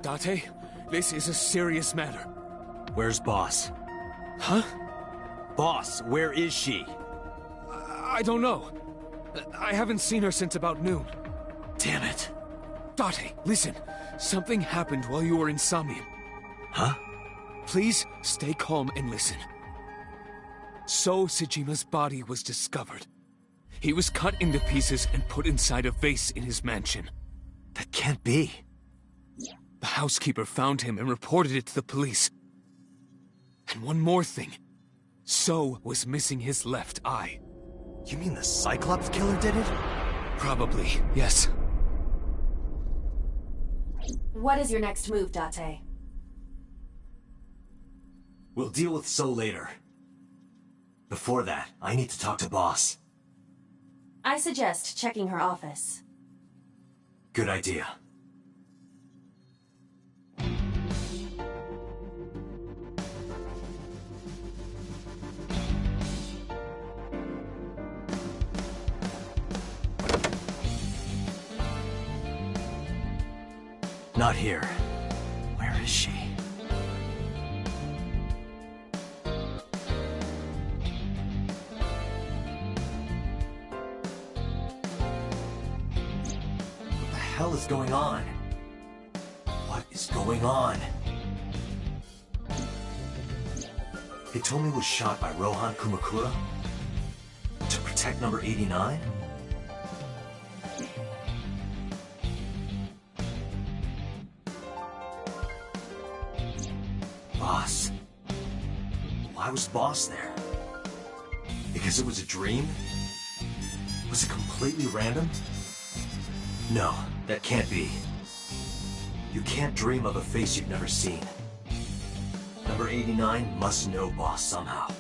Date, this is a serious matter. Where's Boss? Huh? Boss, where is she? I don't know. I haven't seen her since about noon. Damn it. Date, listen. Something happened while you were in Somnium. Huh? Please stay calm and listen. So Sejima's body was discovered. He was cut into pieces and put inside a vase in his mansion. That can't be. The housekeeper found him and reported it to the police. And one more thing. So was missing his left eye. You mean the Cyclops killer did it? Probably, yes. What is your next move, Date? We'll deal with So later. Before that, I need to talk to Boss. I suggest checking her office. Good idea. Not here. Where is she? What the hell is going on? What is going on? Hitomi was shot by Rohan Kumakura? To protect number 89? Boss. Why was Boss there? Because it was a dream? Was it completely random? No, that can't be. You can't dream of a face you've never seen. Number 89 must know Boss somehow.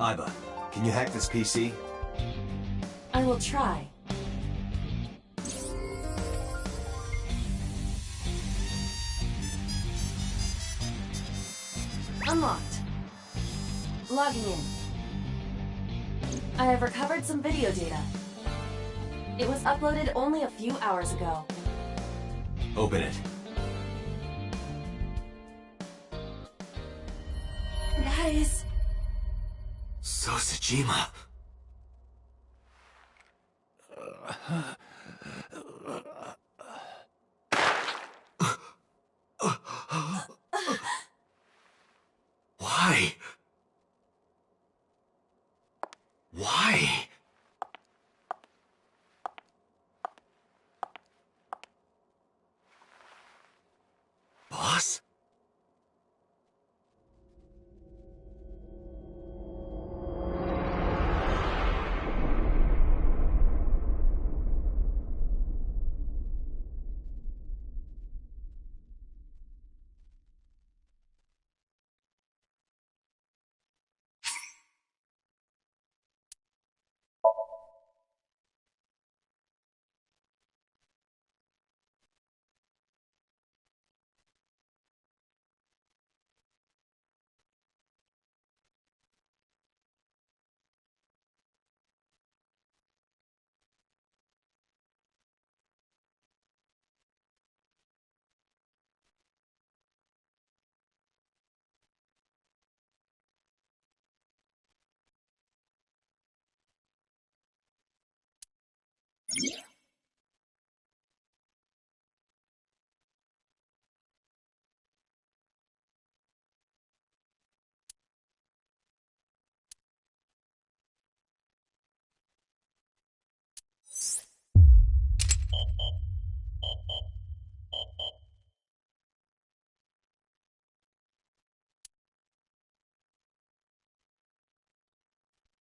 Aiba, can you hack this PC? I will try. Unlocked. Logging in. I have recovered some video data. It was uploaded only a few hours ago. Open it. Guys. Sosajima. Why? Why? Boss?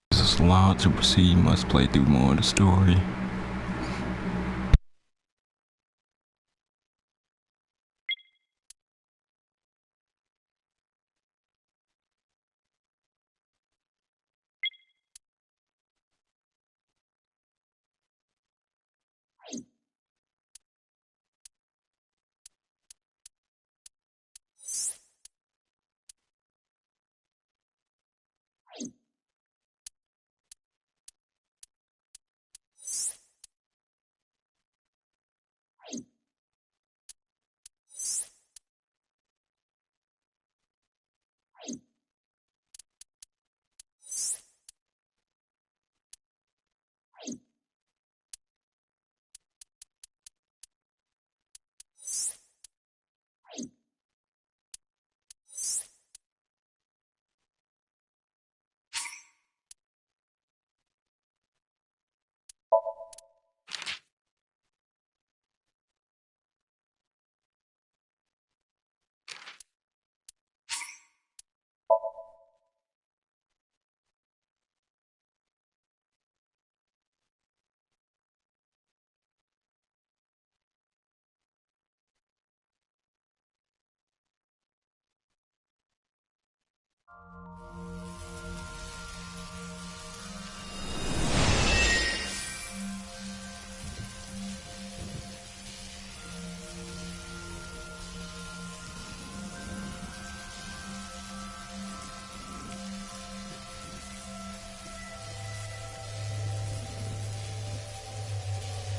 This is allowed to proceed. You must play through more of the story.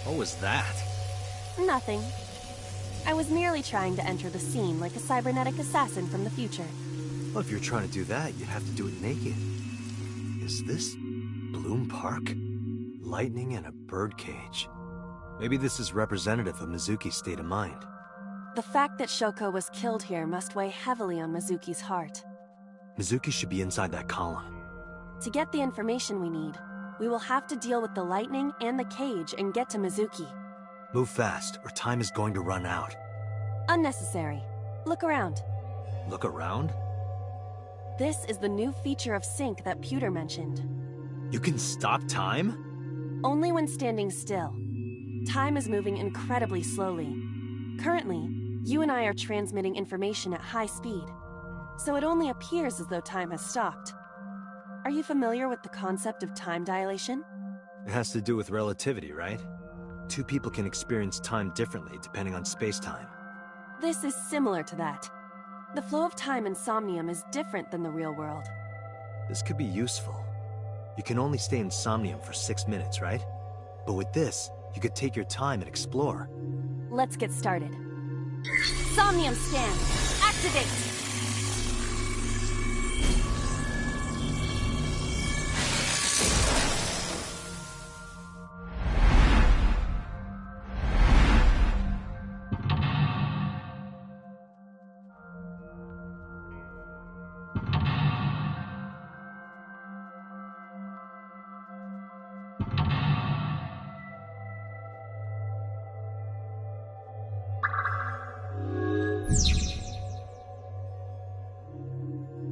What was that? Nothing. I was merely trying to enter the scene like a cybernetic assassin from the future. Well, if you're trying to do that, you'd have to do it naked. Is this Bloom Park? Lightning and a birdcage. Maybe this is representative of Mizuki's state of mind. The fact that Shoko was killed here must weigh heavily on Mizuki's heart. Mizuki should be inside that column. To get the information we need, we will have to deal with the lightning and the cage and get to Mizuki. Move fast, or time is going to run out. Unnecessary. Look around. Look around? This is the new feature of Sync that Pewter mentioned. You can stop time? Only when standing still. Time is moving incredibly slowly. Currently, you and I are transmitting information at high speed, so it only appears as though time has stopped. Are you familiar with the concept of time dilation? It has to do with relativity, right? Two people can experience time differently depending on space-time. This is similar to that. The flow of time in Somnium is different than the real world. This could be useful. You can only stay in Somnium for 6 minutes, right? But with this, you could take your time and explore. Let's get started. Somnium scan! Activate!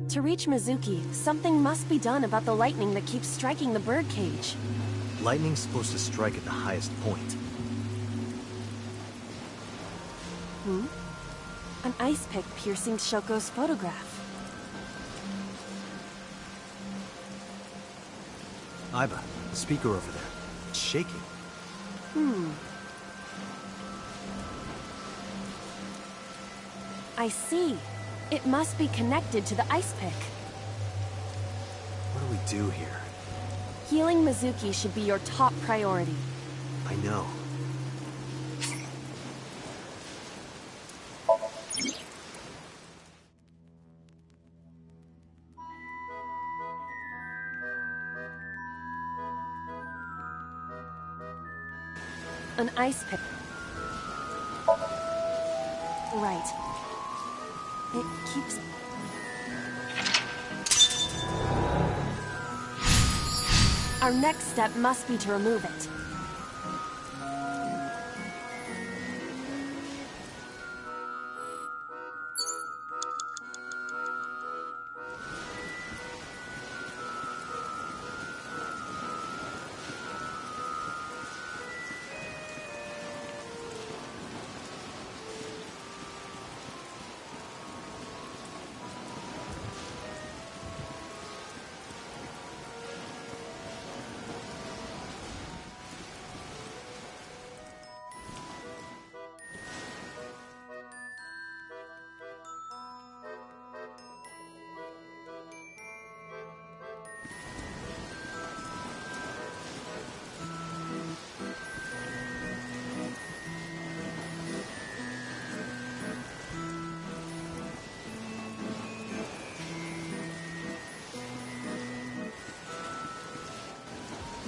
To reach Mizuki, something must be done about the lightning that keeps striking the birdcage. Lightning's supposed to strike at the highest point. An ice pick piercing Shoko's photograph. Aiba, the speaker over there. It's shaking. I see. It must be connected to the ice pick. What do we do here? Healing Mizuki should be your top priority. I know. An ice pick. Right. It keeps... Our next step must be to remove it.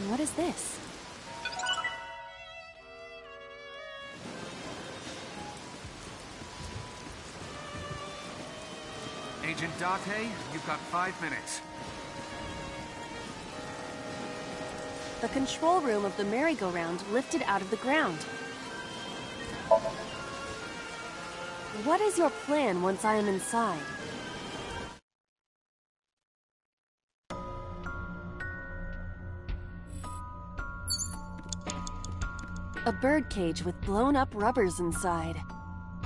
What is this? Agent Date, you've got 5 minutes. The control room of the merry-go-round lifted out of the ground. What is your plan once I am inside? A birdcage with blown-up rubbers inside.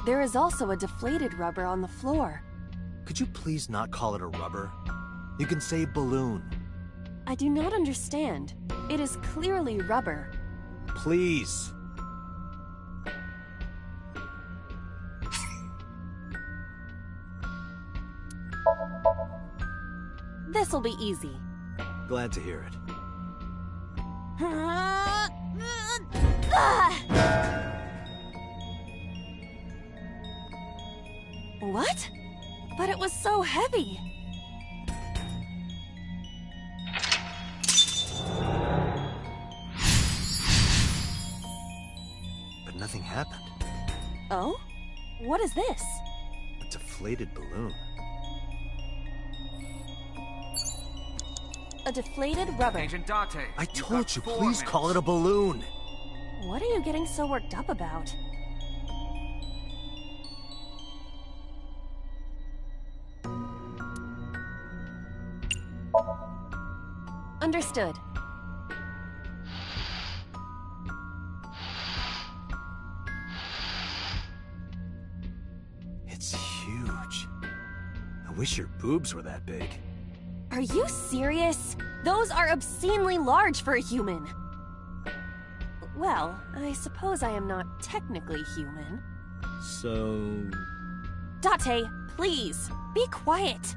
There is also a deflated rubber on the floor. Could you please not call it a rubber? You can say balloon. I do not understand. It is clearly rubber. Please. This'll be easy. Glad to hear it. What? But it was so heavy. But nothing happened. Oh? What is this? A deflated balloon. A deflated rubber. Agent Date, I told you, please call it a balloon. What are you getting so worked up about? Understood. It's huge. I wish your boobs were that big. Are you serious? Those are obscenely large for a human. Well, I suppose I am not technically human. So... Date, please, be quiet.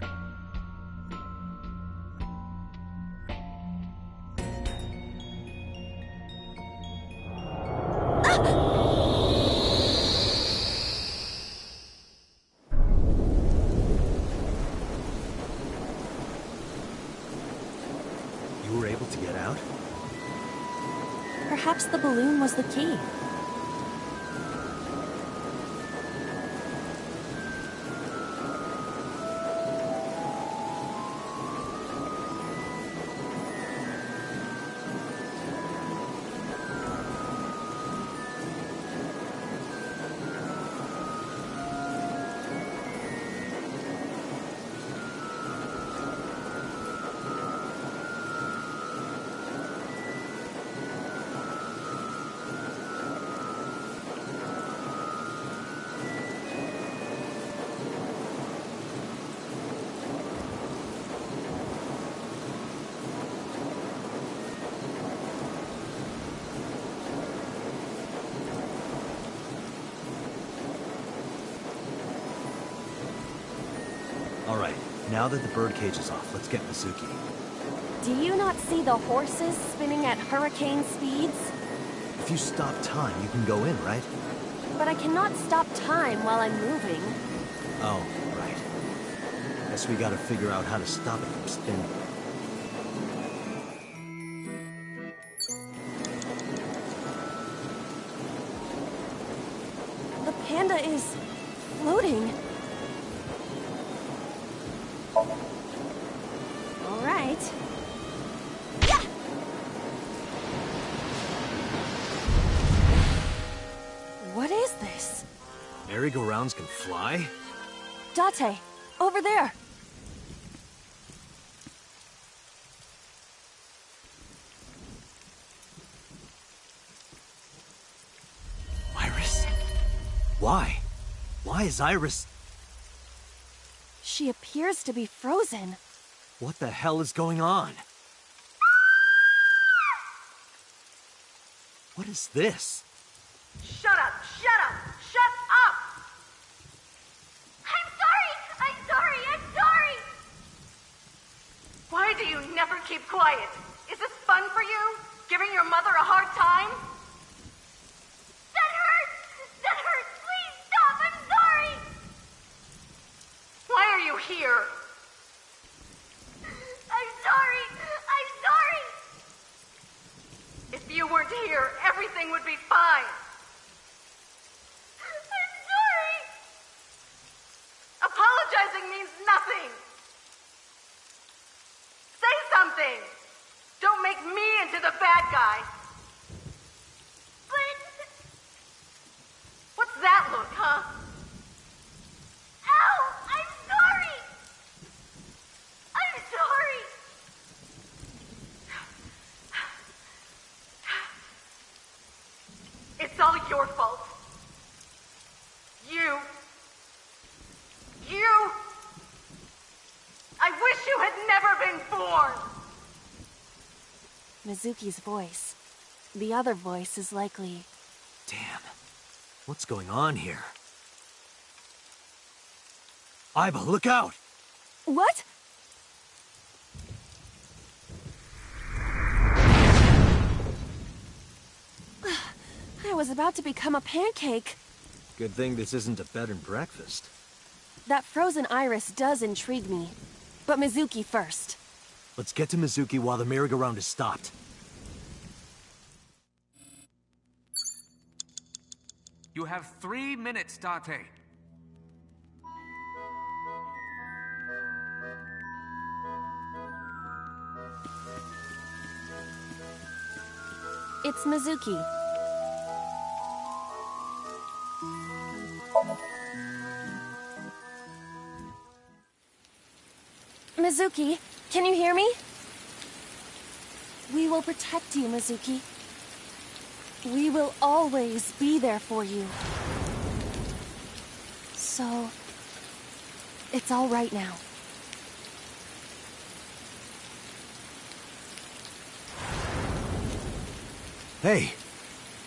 You were able to get out? Perhaps the balloon was the key. Alright, now that the birdcage is off, let's get Mizuki. Do you not see the horses spinning at hurricane speeds? If you stop time, you can go in, right? But I cannot stop time while I'm moving. Oh, right. Guess we gotta figure out how to stop it from spinning. The panda is floating. All right. Yeah! What is this? Merry-go-rounds can fly? Date, over there. Iris? Why? Why is Iris... She appears to be frozen. What the hell is going on? What is this? Shut up! Shut up! Shut up! I'm sorry! I'm sorry! I'm sorry! Why do you never keep quiet? Is this fun for you? Giving your mother a hard time? That hurts! That hurts! Please stop! I'm sorry! Why are you here? I'm sorry! I'm sorry! If you weren't here, everything would be fine. I'm sorry! Apologizing means nothing! Say something! Don't make me into the bad guy! But... What's that look, huh? Ow! I'm sorry! I'm sorry! It's all your fault. You... I wish you had never been born! Mizuki's voice. The other voice is likely... Damn. What's going on here? Aiba, look out! What? I was about to become a pancake. Good thing this isn't a bed and breakfast. That frozen iris does intrigue me. But Mizuki first. Let's get to Mizuki while the merry-go-round is stopped. You have 3 minutes, Date. It's Mizuki. Mizuki, can you hear me? We will protect you, Mizuki. We will always be there for you. So... it's all right now. Hey,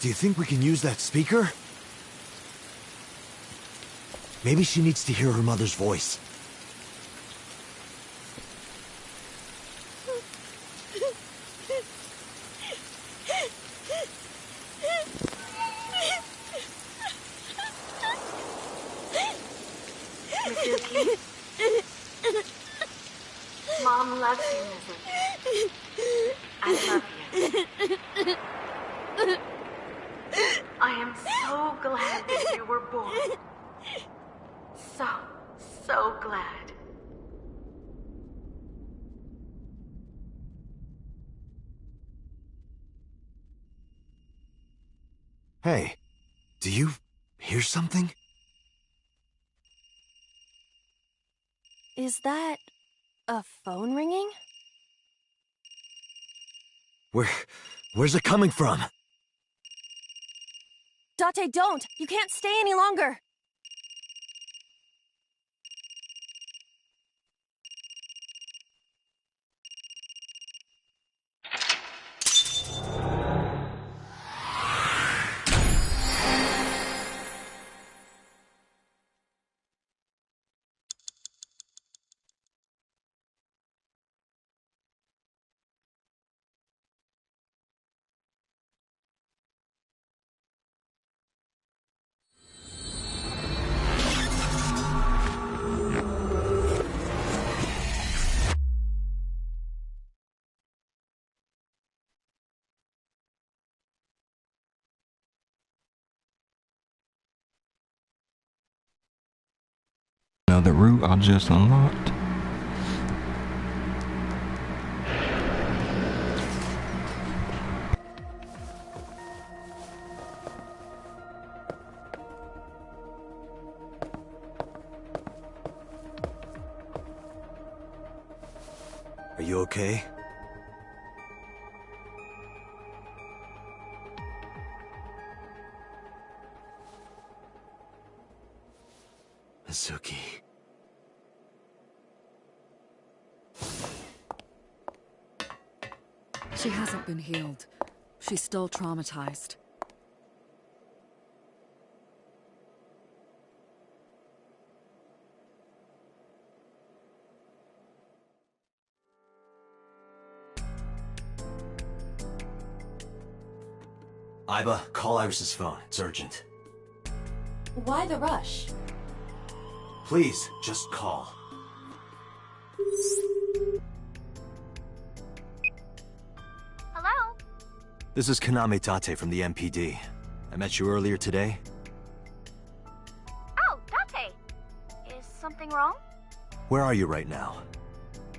Do you think we can use that speaker? Maybe she needs to hear her mother's voice. Mizuki. Mom loves you, Mizuki. I love you. I am so glad that you were born. So glad. Hey, do you hear something? Is that a phone ringing? Where's it coming from? Date, don't! You can't stay any longer! Another route I just unlocked. Are you okay? Mizuki. She hasn't been healed. She's still traumatized. Iba, call Iris's phone. It's urgent. Why the rush? Please, just call. Hello? This is Kaname Tate from the MPD. I met you earlier today. Oh, Date. Is something wrong? Where are you right now?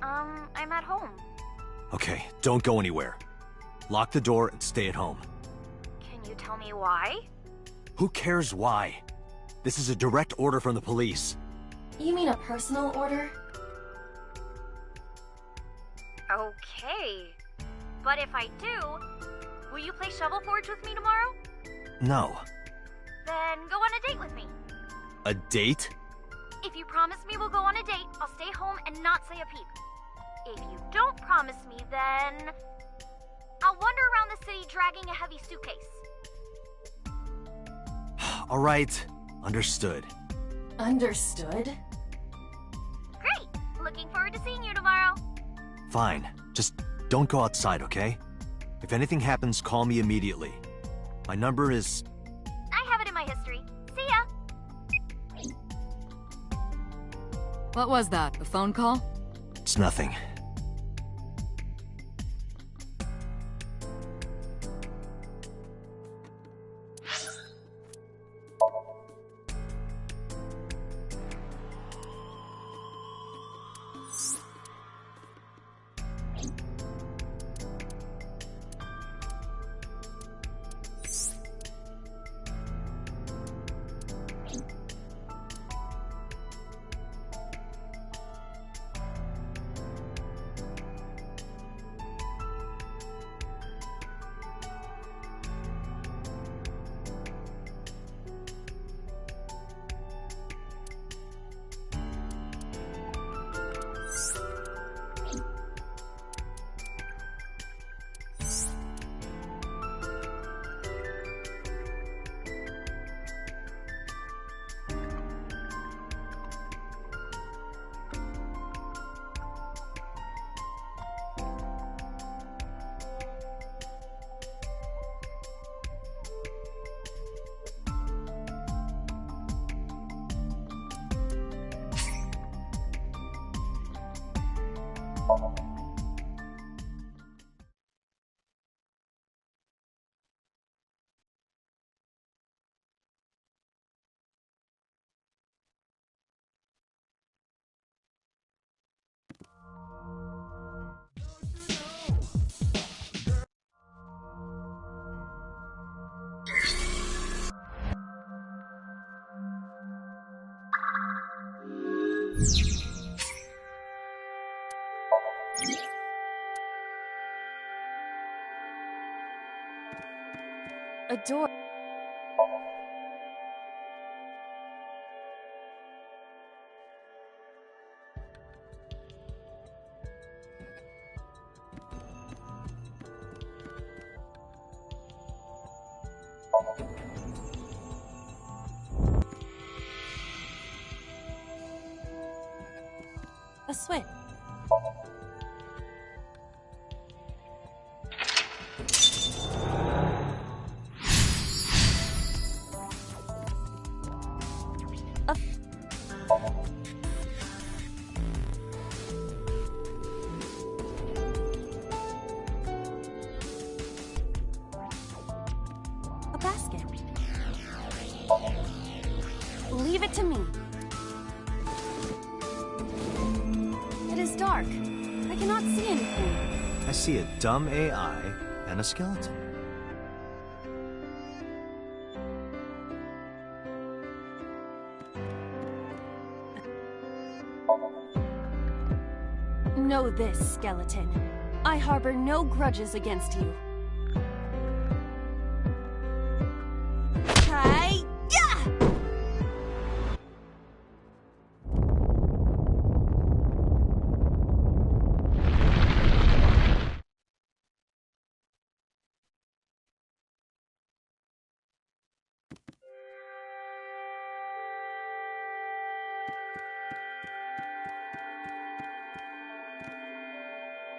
I'm at home. Okay, don't go anywhere. Lock the door and stay at home. Can you tell me why? Who cares why? This is a direct order from the police. You mean a personal order? Okay. But if I do, will you play Shovel Forge with me tomorrow? No. Then go on a date with me. A date? If you promise me we'll go on a date, I'll stay home and not say a peep. If you don't promise me, then I'll wander around the city dragging a heavy suitcase. All right. Understood. Understood? Great! Looking forward to seeing you tomorrow. Fine. Just don't go outside, okay? If anything happens, call me immediately. My number is... I have it in my history. See ya! What was that? A phone call? It's nothing. A door. A switch. A basket. Leave it to me. It is dark. I cannot see anything. I see a dumb AI and a skeleton. Know this, skeleton. I harbor no grudges against you. Hi-ya!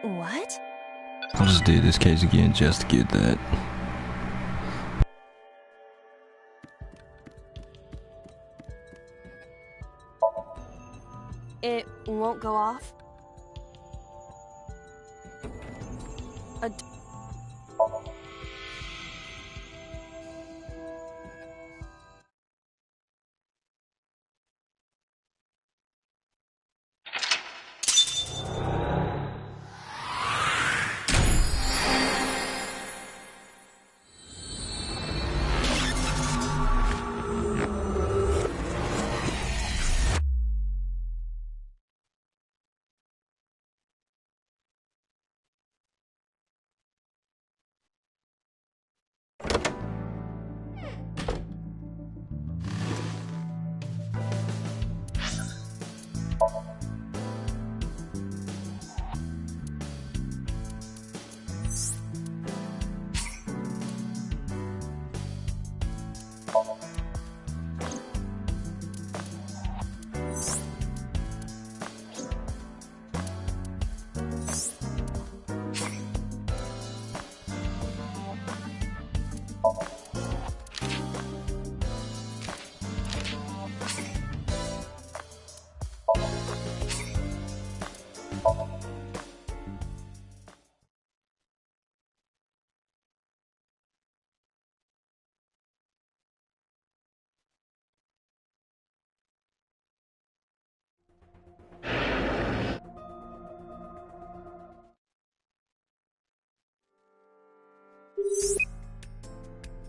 What? I just did this case again just to get that. It won't go off?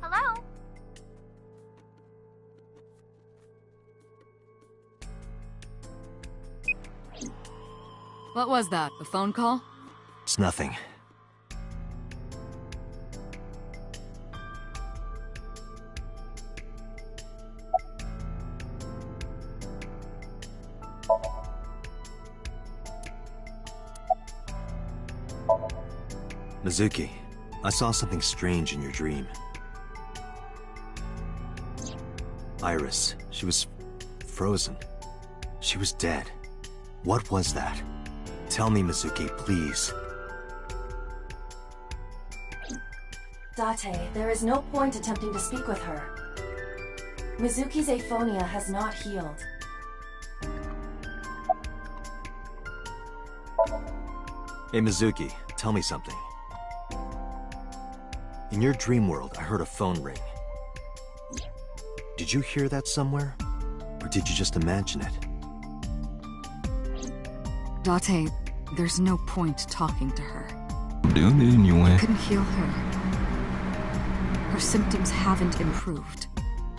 Hello? What was that? A phone call? It's nothing. Mizuki, I saw something strange in your dream. Iris, she was frozen. She was dead. What was that? Tell me, Mizuki, please. Date, there is no point attempting to speak with her. Mizuki's aphonia has not healed. Hey, Mizuki, tell me something. In your dream world, I heard a phone ring. Did you hear that somewhere? Or did you just imagine it? Date, there's no point talking to her. I Couldn't heal her. Her symptoms haven't improved.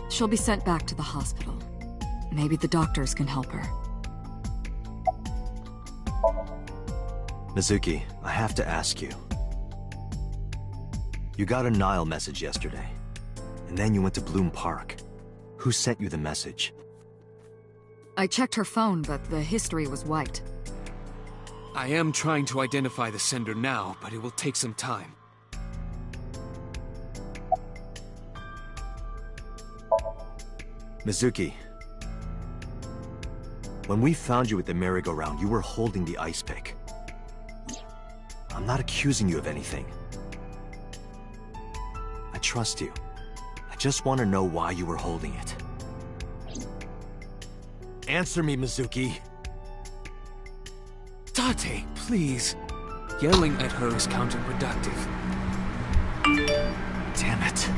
She'll be sent back to the hospital. Maybe the doctors can help her. Mizuki, I have to ask you. You got a Nile message yesterday, and then you went to Bloom Park. Who sent you the message? I checked her phone, but the history was white. I am trying to identify the sender now, but it will take some time. Mizuki, when we found you at the merry-go-round, you were holding the ice pick. I'm not accusing you of anything. I trust you. I just want to know why you were holding it. Answer me, Mizuki. Date, please. Yelling at her is counterproductive. Damn it.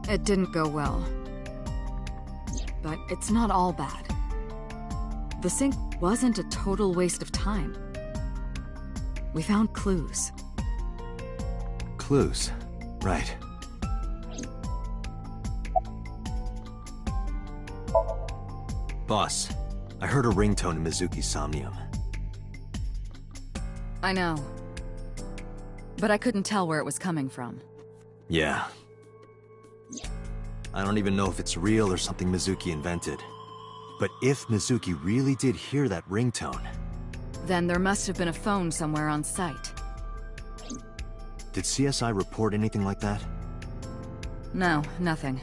It didn't go well. But it's not all bad. The sink wasn't a total waste of time. We found clues. Clues. Right. Boss, I heard a ringtone in Mizuki's Somnium. I know. But I couldn't tell where it was coming from. Yeah. I don't even know if it's real or something Mizuki invented. But if Mizuki really did hear that ringtone... Then there must have been a phone somewhere on site. Did CSI report anything like that? No, nothing.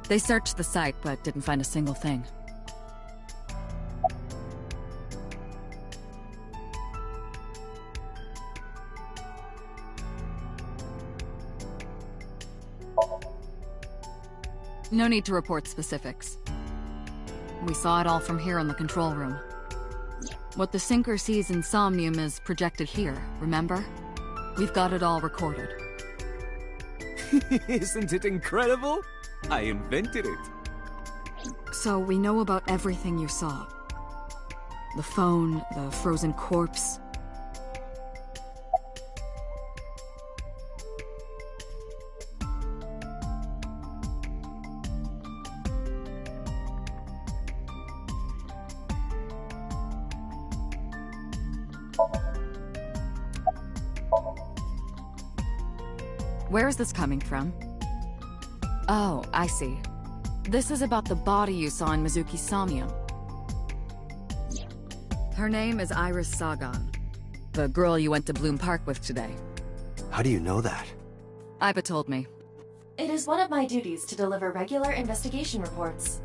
They searched the site, but didn't find a single thing. No need to report specifics. We saw it all from here in the control room. What the sinker sees in Somnium is projected here, remember? We've got it all recorded. Isn't it incredible? I invented it. So we know about everything you saw. The phone, the frozen corpse. Where is this coming from? Oh, I see. This is about the body you saw in Mizuki's Somnium. Her name is Iris Sagan, the girl you went to Bloom Park with today. How do you know that? Iba told me. It is one of my duties to deliver regular investigation reports.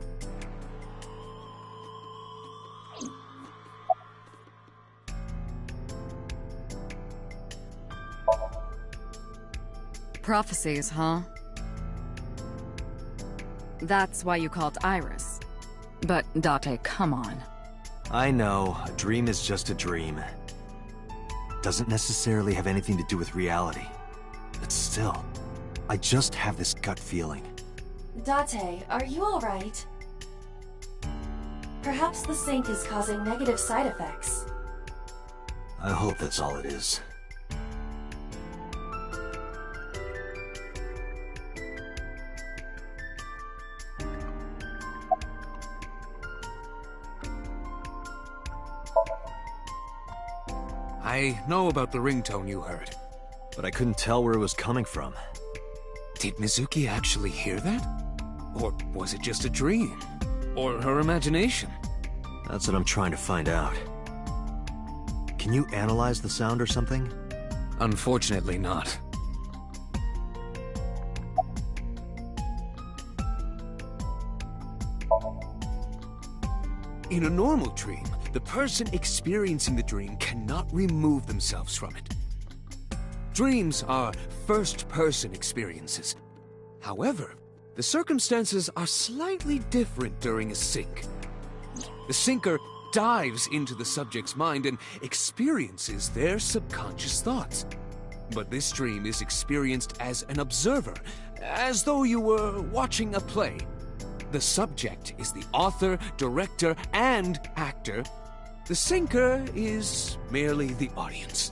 Prophecies, huh? That's why you called Iris. But, Date, come on. I know, a dream is just a dream. Doesn't necessarily have anything to do with reality. But still, I just have this gut feeling. Date, are you alright? Perhaps the sink is causing negative side effects. I hope that's all it is. I know about the ringtone you heard. But I couldn't tell where it was coming from. Did Mizuki actually hear that? Or was it just a dream? Or her imagination? That's what I'm trying to find out. Can you analyze the sound or something? Unfortunately not. In a normal dream, the person experiencing the dream cannot remove themselves from it. Dreams are first-person experiences. However, the circumstances are slightly different during a sync. The syncer dives into the subject's mind and experiences their subconscious thoughts. But this dream is experienced as an observer, as though you were watching a play. The subject is the author, director, and actor. The syncer is merely the audience.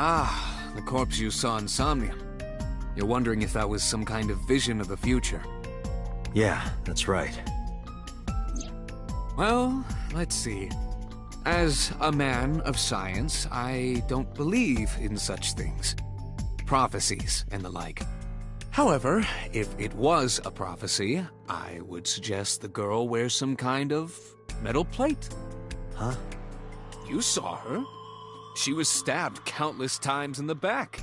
Ah, the corpse you saw in Somnium. You're wondering if that was some kind of vision of the future. Yeah, that's right. Well, let's see. As a man of science, I don't believe in such things. Prophecies and the like. However, if it was a prophecy, I would suggest the girl wears some kind of metal plate. Huh? You saw her. She was stabbed countless times in the back.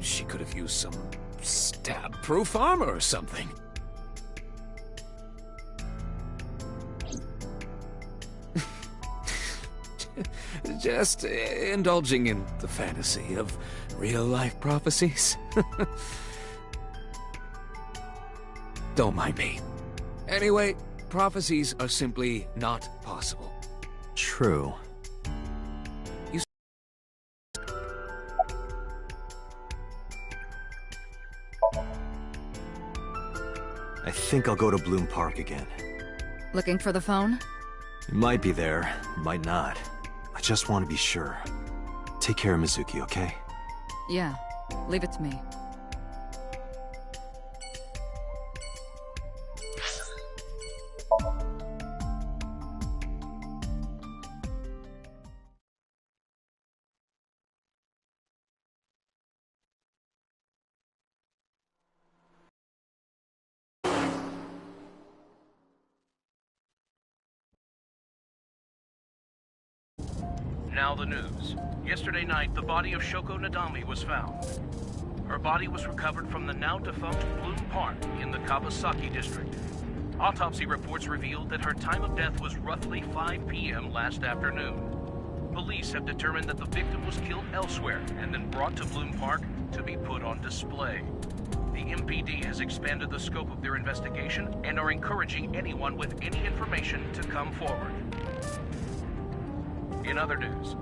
She could have used some stab-proof armor or something. Just indulging in the fantasy of real-life prophecies. Don't mind me. Anyway, prophecies are simply not possible. True. I think I'll go to Bloom Park again. Looking for the phone? It might be there, might not. I just want to be sure. Take care of Mizuki, okay? Yeah, leave it to me. Now the news. Yesterday night, the body of Shoko Nadami was found. Her body was recovered from the now-defunct Bloom Park in the Kawasaki district. Autopsy reports revealed that her time of death was roughly 5 p.m. last afternoon. Police have determined that the victim was killed elsewhere and then brought to Bloom Park to be put on display. The MPD has expanded the scope of their investigation and are encouraging anyone with any information to come forward. In other news,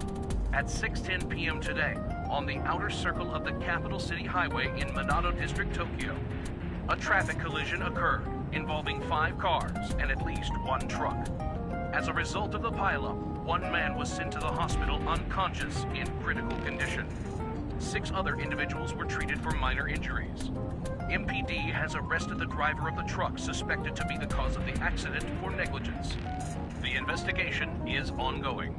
at 6:10 p.m. today, on the outer circle of the Capital City Highway in Minato District, Tokyo, a traffic collision occurred involving 5 cars and at least 1 truck. As a result of the pileup, 1 man was sent to the hospital unconscious in critical condition. 6 other individuals were treated for minor injuries. MPD has arrested the driver of the truck suspected to be the cause of the accident for negligence. The investigation is ongoing.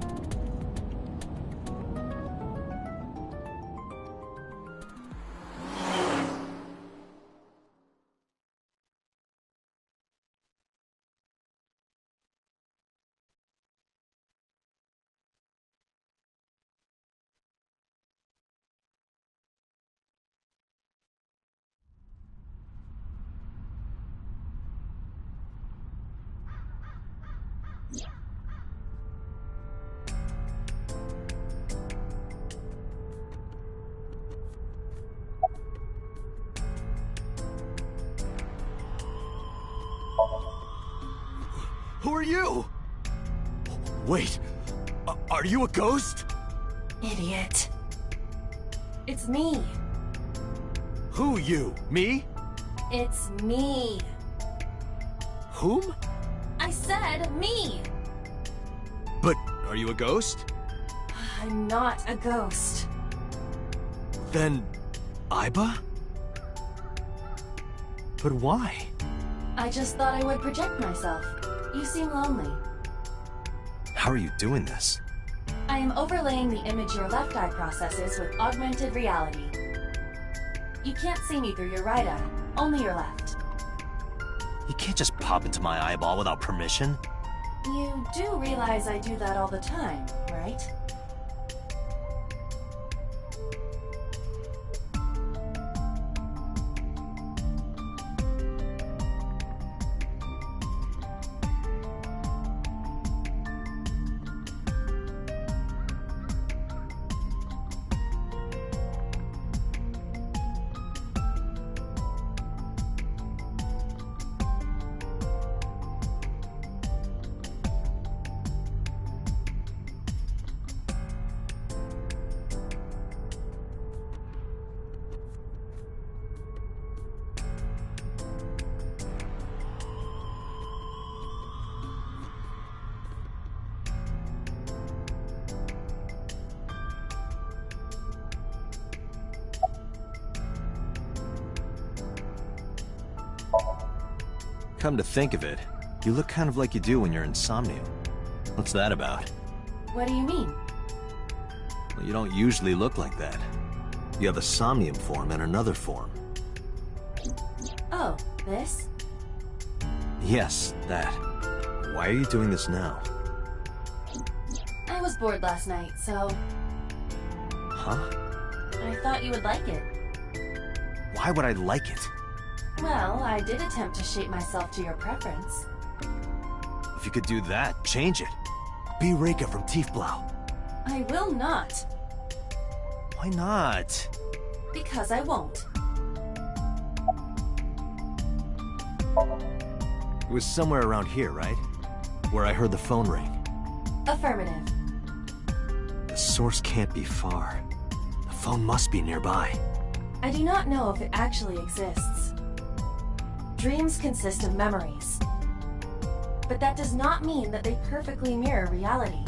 Who are you? Wait, are you a ghost? Idiot. It's me. Who you? Me? It's me. Whom? I said me. But Are you a ghost? I'm not a ghost. Then... Aiba? But why? I just thought I would project myself. You seem lonely. How are you doing this? I am overlaying the image your left eye processes with augmented reality. You can't see me through your right eye, only your left. You can't just pop into my eyeball without permission. You do realize I do that all the time, right? Come to think of it, you look kind of like you do when you're in Somnium. What's that about? What do you mean? Well, you don't usually look like that. You have a Somnium form and another form. Oh, this? Yes, that. Why are you doing this now? I was bored last night, so... Huh? I thought you would like it. Why would I like it? Well, I did attempt to shape myself to your preference. If you could do that, change it. Be Reika from Tiefblau. I will not. Why not? Because I won't. It was somewhere around here, right? Where I heard the phone ring. Affirmative. The source can't be far. The phone must be nearby. I do not know if it actually exists. Dreams consist of memories. But that does not mean that they perfectly mirror reality.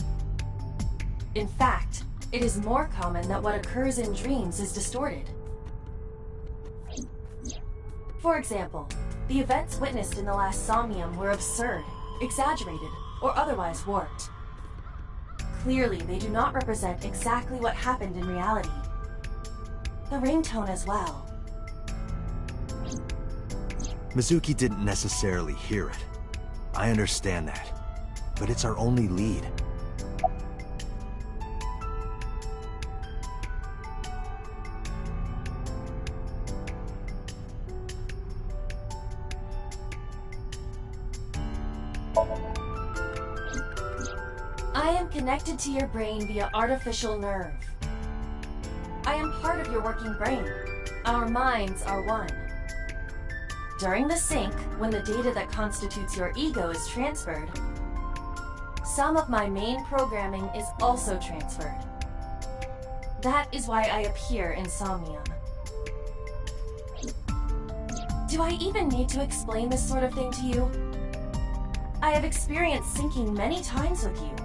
In fact, it is more common that what occurs in dreams is distorted. For example, the events witnessed in the last Somnium were absurd, exaggerated, or otherwise warped. Clearly, they do not represent exactly what happened in reality. The ringtone as well. Mizuki didn't necessarily hear it. I understand that. But it's our only lead. I am connected to your brain via artificial nerve. I am part of your working brain. Our minds are one. During the sync, when the data that constitutes your ego is transferred, some of my main programming is also transferred. That is why I appear in Somnium. Do I even need to explain this sort of thing to you? I have experienced syncing many times with you.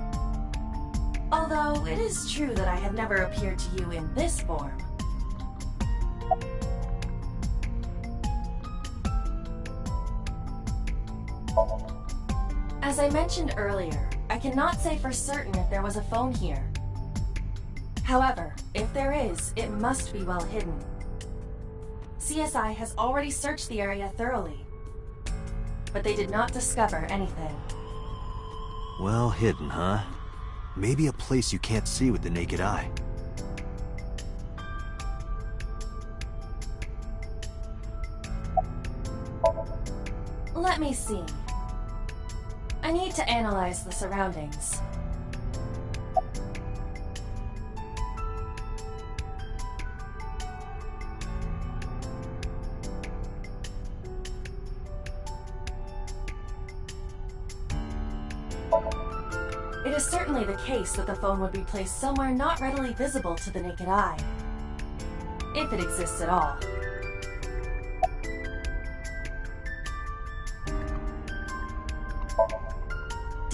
Although it is true that I have never appeared to you in this form. As I mentioned earlier, I cannot say for certain if there was a phone here. However, if there is, it must be well hidden. CSI has already searched the area thoroughly, but they did not discover anything. Well hidden, huh? Maybe a place you can't see with the naked eye. Let me see. I need to analyze the surroundings. It is certainly the case that the phone would be placed somewhere not readily visible to the naked eye. If it exists at all.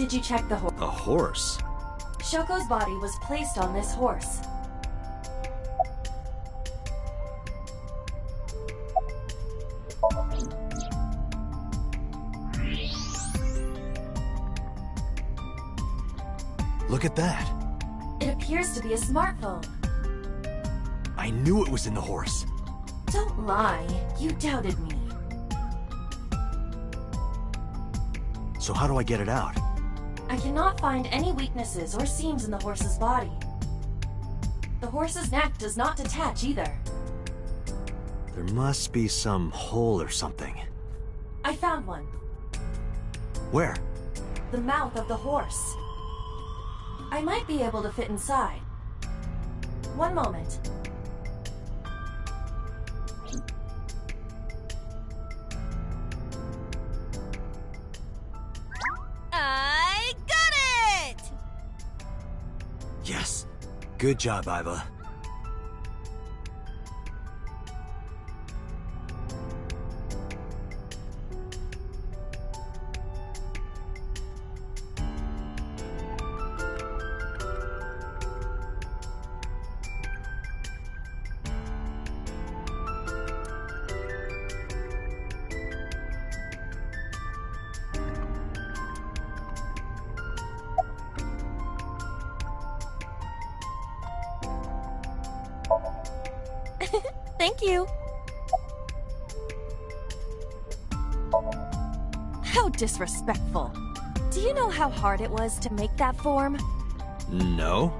Did you check the horse? A horse? Shoko's body was placed on this horse. Look at that. It appears to be a smartphone. I knew it was in the horse. Don't lie. You doubted me. So how do I get it out? I cannot find any weaknesses or seams in the horse's body. The horse's neck does not detach either. There must be some hole or something. I found one. Where? The mouth of the horse. I might be able to fit inside. One moment. I got it! Yes. Good job, Iva. Thank you. How disrespectful. Do you know how hard it was to make that form? No.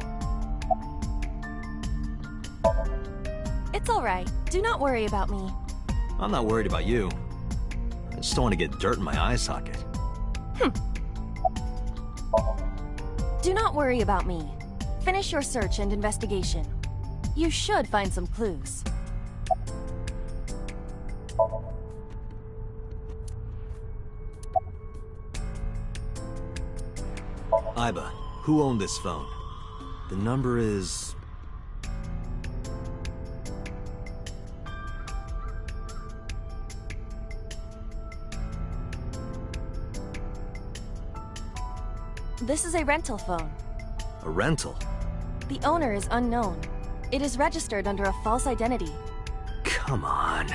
It's alright. Do not worry about me. I'm not worried about you. I just don't want to get dirt in my eye socket. Do not worry about me. Finish your search and investigation. You should find some clues. Iba, who owned this phone? The number is... This is a rental phone. A rental? The owner is unknown. It is registered under a false identity. Come on.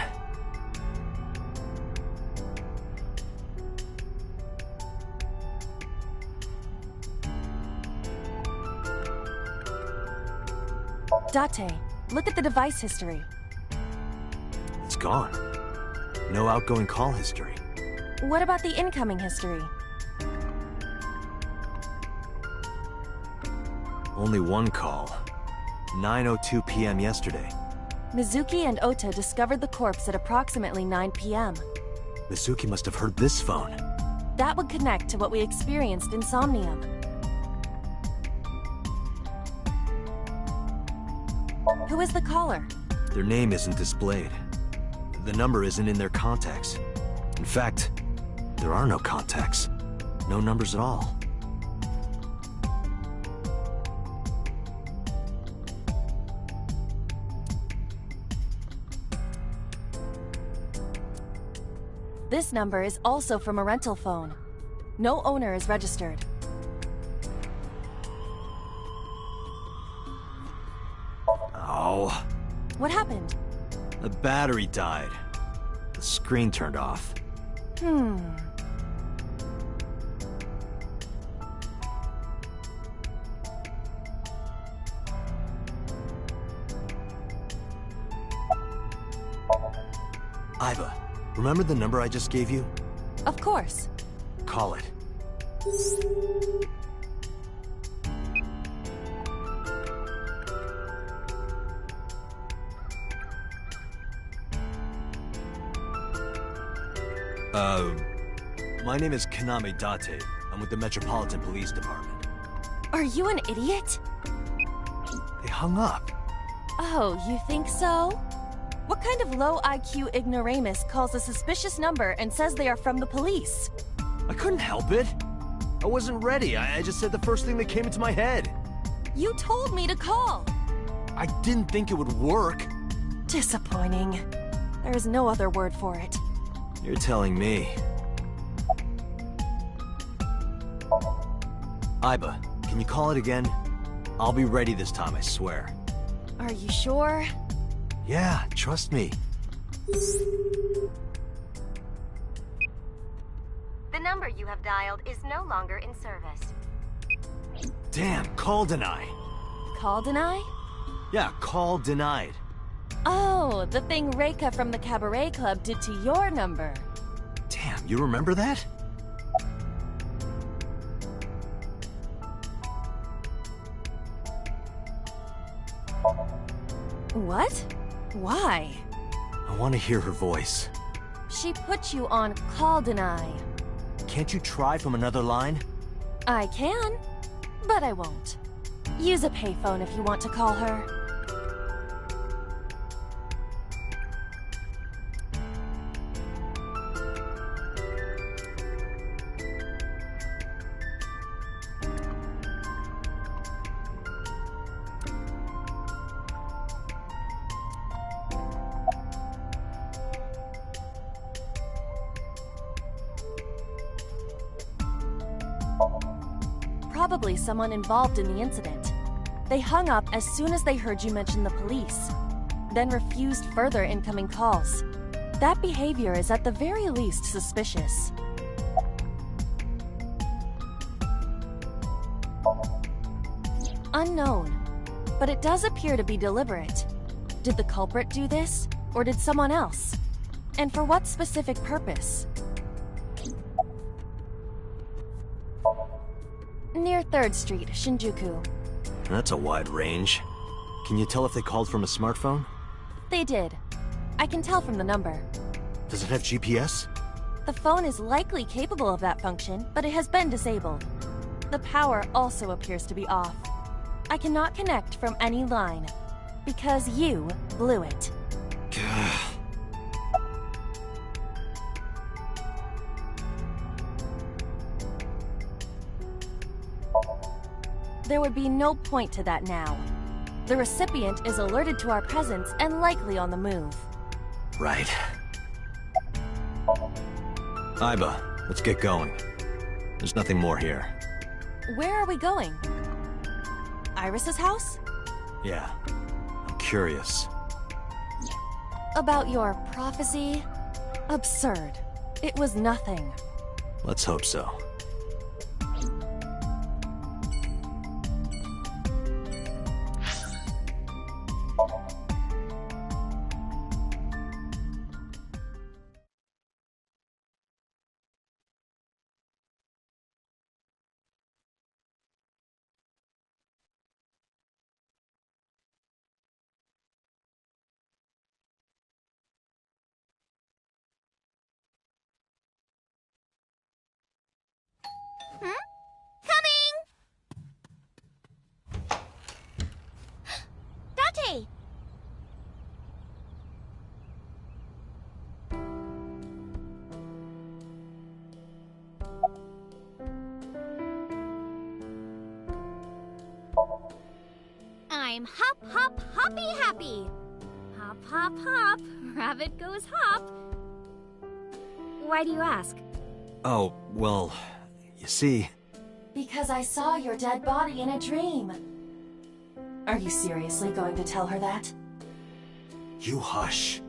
Date, look at the device history. It's gone. No outgoing call history. What about the incoming history? Only one call. 9:02 p.m. yesterday. Mizuki and Ota discovered the corpse at approximately 9 p.m. Mizuki must have heard this phone. That would connect to what we experienced in Somnium. Who is the caller? Their name isn't displayed. The number isn't in their contacts. In fact, there are no contacts. No numbers at all. This number is also from a rental phone. No owner is registered. Oh. What happened? The battery died. The screen turned off. Iva, remember the number I just gave you? Of course. Call it. My name is Kaname Date. I'm with the Metropolitan Police Department. Are you an idiot? They hung up. Oh, you think so? What kind of low IQ ignoramus calls a suspicious number and says they are from the police? I couldn't help it. I wasn't ready. I just said the first thing that came into my head. You told me to call. I didn't think it would work. Disappointing. There is no other word for it. You're telling me. Iba, can you call it again? I'll be ready this time, I swear. Are you sure? Yeah, trust me. The number you have dialed is no longer in service. Damn, call deny. Call deny? Yeah, call denied. Oh, the thing Reika from the Cabaret Club did to your number. Damn, you remember that? What? Why? I want to hear her voice. She put you on call deny. Can't you try from another line? I can, but I won't. Use a payphone if you want to call her. Probably someone involved in the incident. They hung up as soon as they heard you mention the police, then refused further incoming calls. That behavior is at the very least suspicious. Unknown, but it does appear to be deliberate. Did the culprit do this, or did someone else? And for what specific purpose? Near 3rd Street, Shinjuku. That's a wide range. Can you tell if they called from a smartphone? They did. I can tell from the number. Does it have GPS? The phone is likely capable of that function, but it has been disabled. The power also appears to be off. I cannot connect from any line, because you blew it. There would be no point to that now. The recipient is alerted to our presence and likely on the move. Right. Aiba, let's get going. There's nothing more here. Where are we going? Iris's house? Yeah, I'm curious. About your prophecy? Absurd. It was nothing. Let's hope so. Date! I'm hop, hop, hoppy happy. Hop, hop, hop. Rabbit goes hop. Why do you ask? Oh, well, you see... Because I saw your dead body in a dream. Are you seriously going to tell her that? You hush.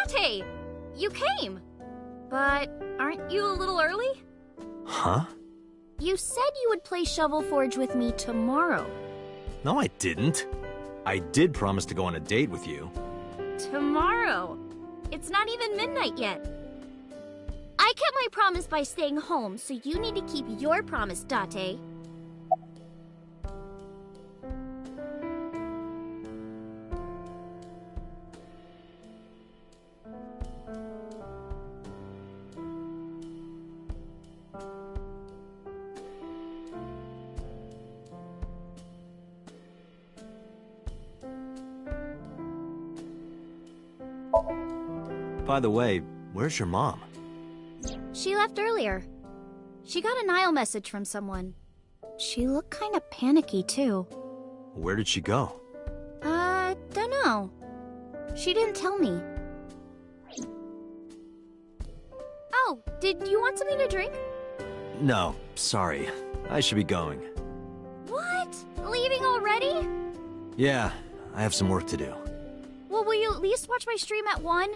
Date! You came! But aren't you a little early? Huh? You said you would play Shovel Forge with me tomorrow. No, I didn't. I did promise to go on a date with you. Tomorrow? It's not even midnight yet. I kept my promise by staying home, so you need to keep your promise, Date. By the way, where's your mom? She left earlier. She got a Nile message from someone. She looked kind of panicky, too. Where did she go? Dunno. She didn't tell me. Oh, did you want something to drink? No, sorry. I should be going. What? Leaving already? Yeah, I have some work to do. Well, will you at least watch my stream at 1?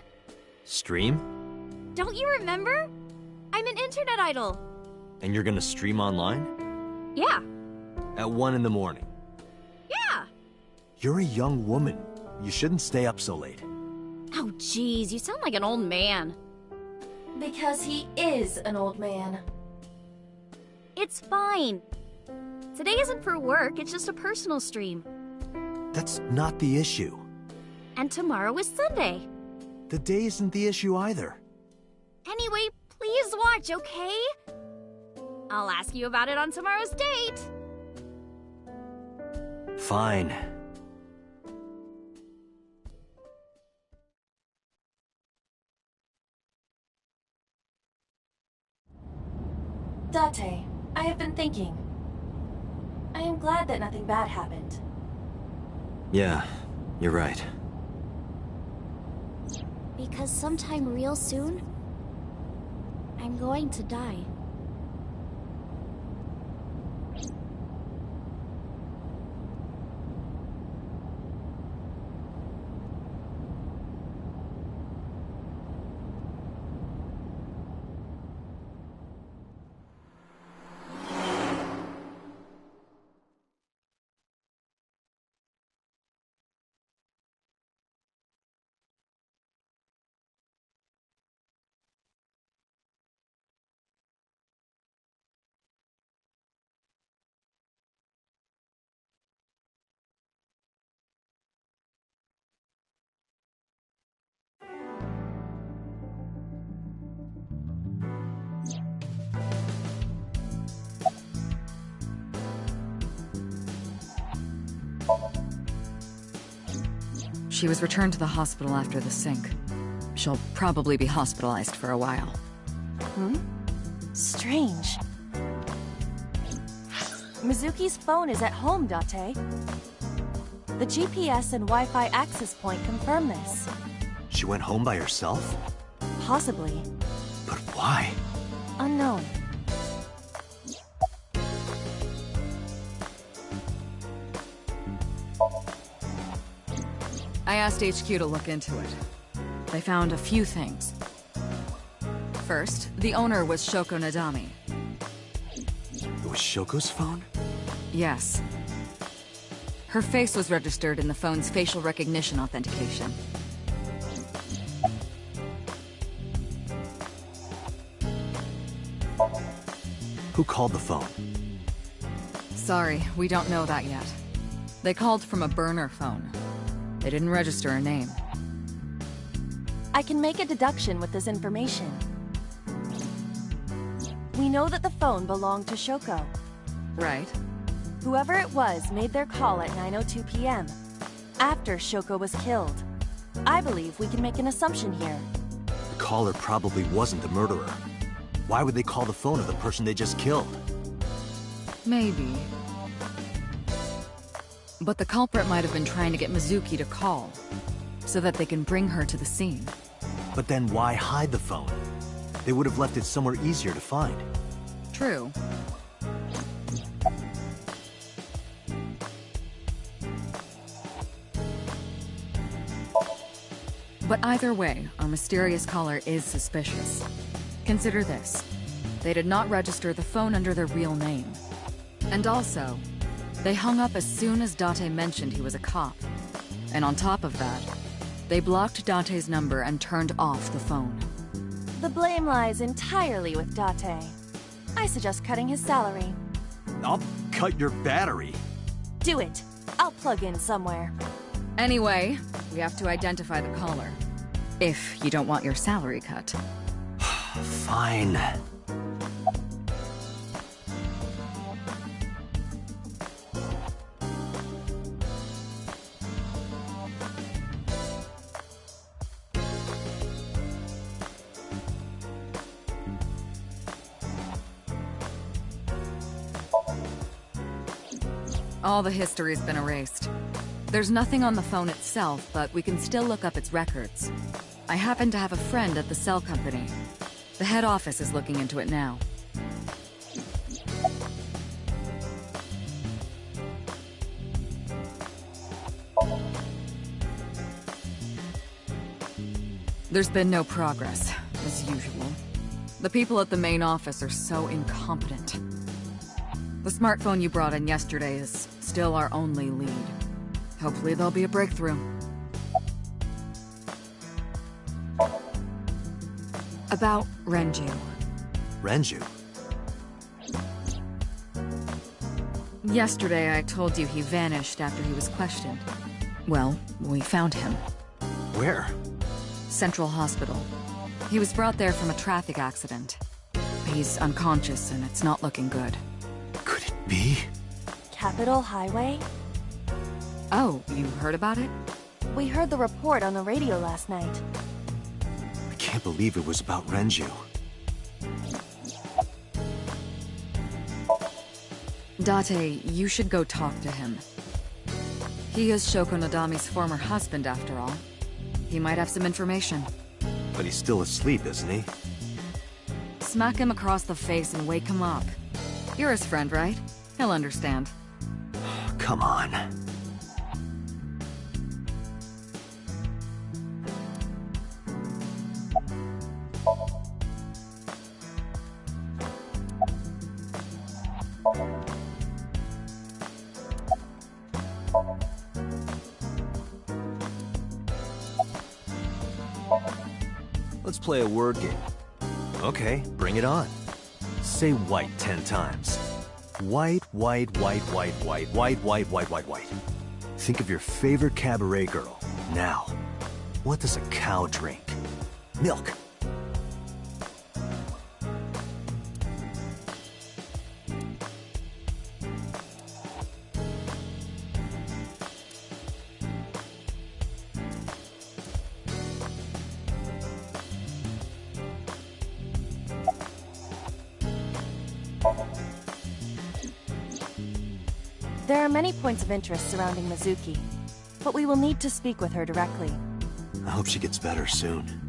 Stream? Don't you remember? I'm an internet idol. And you're gonna stream online? Yeah. At 1 in the morning? Yeah. You're a young woman. You shouldn't stay up so late. Oh, jeez, you sound like an old man. Because he is an old man. It's fine. Today isn't for work, it's just a personal stream. That's not the issue. And tomorrow is Sunday. The day isn't the issue either. Anyway, please watch, okay? I'll ask you about it on tomorrow's date. Fine. Date, I have been thinking. I am glad that nothing bad happened. Yeah, you're right. Because sometime real soon, I'm going to die. She was returned to the hospital after the sync. She'll probably be hospitalized for a while. Hmm? Strange. Mizuki's phone is at home, Date. The GPS and Wi-Fi access point confirm this. She went home by herself? Possibly. But why? Unknown. I asked HQ to look into it. They found a few things. First, the owner was Shoko Nadami. It was Shoko's phone? Yes. Her face was registered in the phone's facial recognition authentication. Who called the phone? Sorry, we don't know that yet. They called from a burner phone. They didn't register a name. I can make a deduction with this information. We know that the phone belonged to Shoko. Right. Whoever it was made their call at 9:02 p.m. after Shoko was killed. I believe we can make an assumption here. The caller probably wasn't the murderer. Why would they call the phone of the person they just killed? Maybe. But the culprit might have been trying to get Mizuki to call, so that they can bring her to the scene. But then why hide the phone? They would have left it somewhere easier to find. True. But either way, our mysterious caller is suspicious. Consider this. They did not register the phone under their real name. And also, they hung up as soon as Date mentioned he was a cop. And on top of that, they blocked Date's number and turned off the phone. The blame lies entirely with Date. I suggest cutting his salary. I'll cut your battery. Do it. I'll plug in somewhere. Anyway, we have to identify the caller. If you don't want your salary cut. Fine. All the history's been erased. There's nothing on the phone itself, but we can still look up its records. I happen to have a friend at the cell company. The head office is looking into it now. There's been no progress, as usual. The people at the main office are so incompetent. The smartphone you brought in yesterday is still our only lead. Hopefully there'll be a breakthrough. About Renju. Renju? Yesterday I told you he vanished after he was questioned. Well, we found him. Where? Central Hospital. He was brought there from a traffic accident. He's unconscious and it's not looking good. Could it be? Capitol Highway? Oh, you heard about it? We heard the report on the radio last night. I can't believe it was about Renju. Date, you should go talk to him. He is Shoko Nadami's former husband, after all. He might have some information. But he's still asleep, isn't he? Smack him across the face and wake him up. You're his friend, right? He'll understand. Come on. Let's play a word game. Okay, bring it on. Say white 10 times. White, white, white, white, white, white, white, white, white, white. Think of your favorite cabaret girl. Now, what does a cow drink? Milk. There are many points of interest surrounding Mizuki, but we will need to speak with her directly. I hope she gets better soon.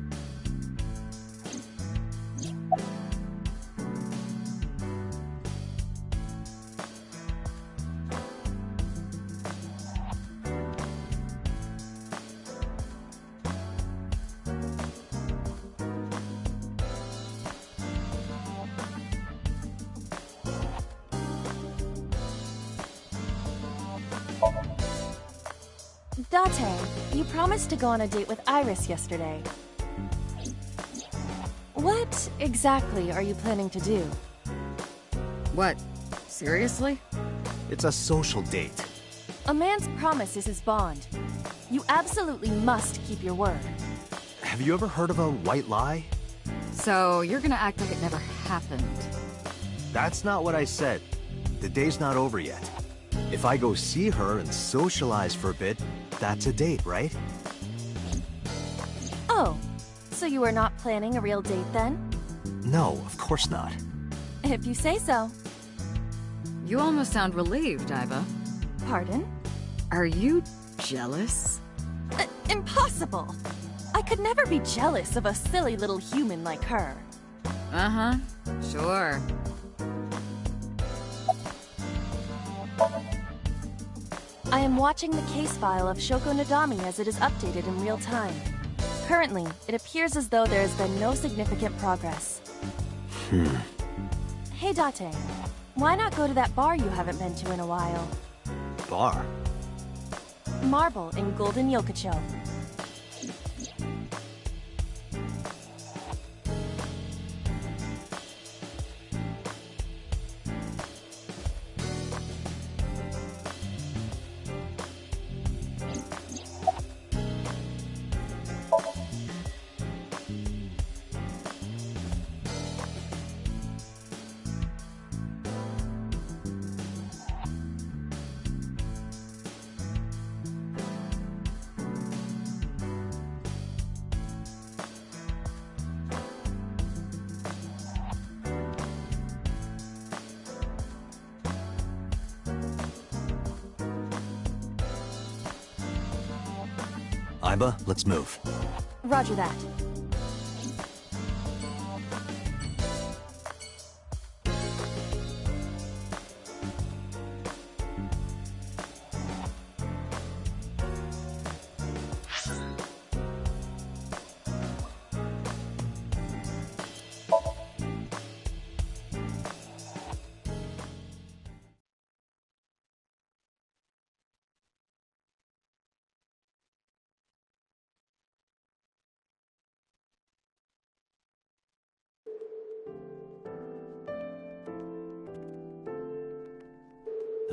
Date, you promised to go on a date with Iris yesterday. What exactly are you planning to do? What? Seriously? It's a social date. A man's promise is his bond. You absolutely must keep your word. Have you ever heard of a white lie? So, you're gonna act like it never happened. That's not what I said. The day's not over yet. If I go see her and socialize for a bit, that's a date, right? Oh, so you are not planning a real date then? No, of course not. If you say so. You almost sound relieved, Iva. Pardon? Are you jealous? Impossible! I could never be jealous of a silly little human like her. Uh-huh, sure. I am watching the case file of Shoko Nadami as it is updated in real time. Currently, it appears as though there has been no significant progress. Hey Date, why not go to that bar you haven't been to in a while? Bar? Marble in Golden Yokocho. Iba, let's move. Roger that.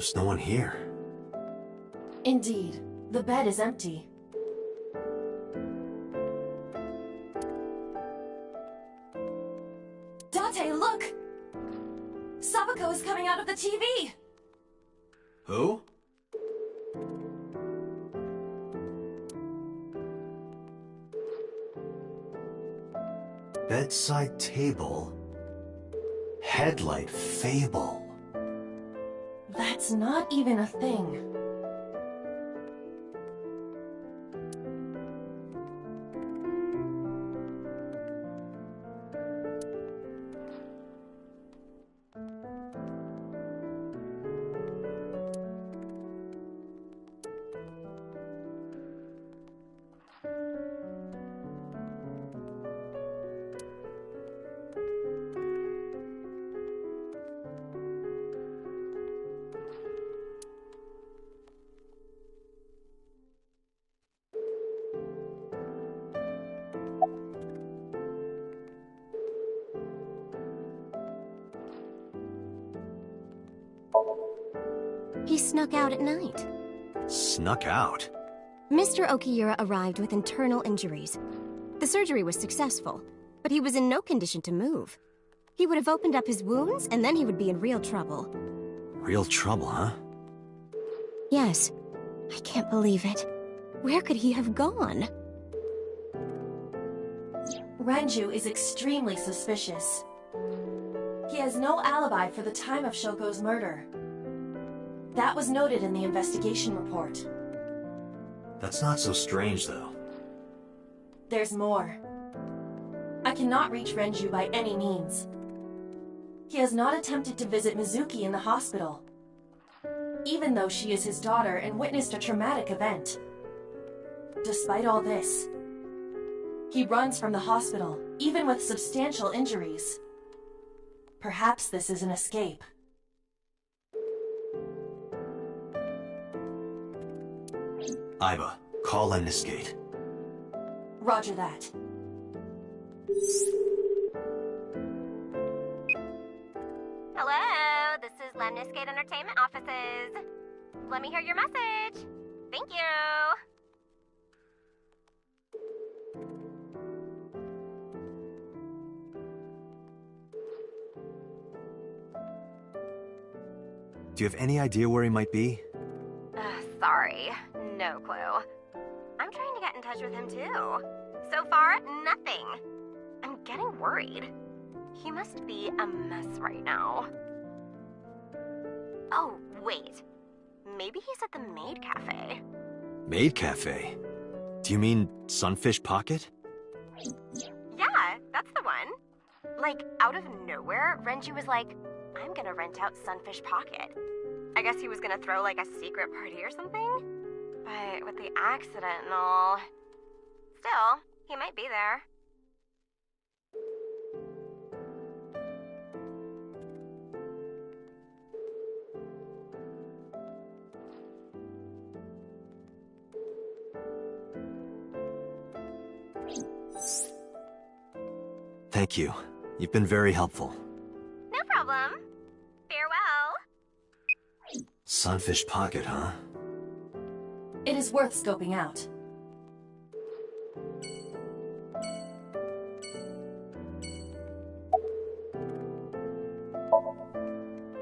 There's no one here. Indeed. The bed is empty. Date, look! Sabako is coming out of the TV! Who? Bedside table. Headlight fable. That's not even a thing. He snuck out at night. Snuck out? Mr. Okiura arrived with internal injuries. The surgery was successful, but he was in no condition to move. He would have opened up his wounds, and then he would be in real trouble. Real trouble, huh? Yes. I can't believe it. Where could he have gone? Renju is extremely suspicious. He has no alibi for the time of Shoko's murder. That was noted in the investigation report. That's not so strange, though. There's more. I cannot reach Renju by any means. He has not attempted to visit Mizuki in the hospital, even though she is his daughter and witnessed a traumatic event. Despite all this, he runs from the hospital, even with substantial injuries. Perhaps this is an escape. Aiba, call Lemniscate. Roger that. Hello, this is Lemniscate Entertainment Offices. Let me hear your message. Thank you. Do you have any idea where he might be? Sorry, no clue. I'm trying to get in touch with him too. So far, nothing. I'm getting worried. He must be a mess right now. Oh, wait. Maybe he's at the Maid Cafe. Maid Cafe? Do you mean Sunfish Pocket? Yeah, that's the one. Like, out of nowhere, Renju was like, I'm gonna rent out Sunfish Pocket. I guess he was gonna throw like a secret party or something? But with the accident and all... Still, he might be there. Thank you. You've been very helpful. No problem. Farewell. Sunfish Pocket, huh? It is worth scoping out.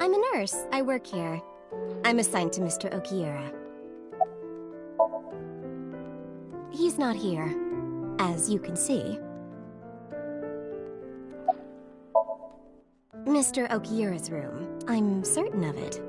I'm a nurse. I work here. I'm assigned to Mr. Okiura. He's not here, as you can see. Mr. Okiura's room. I'm certain of it.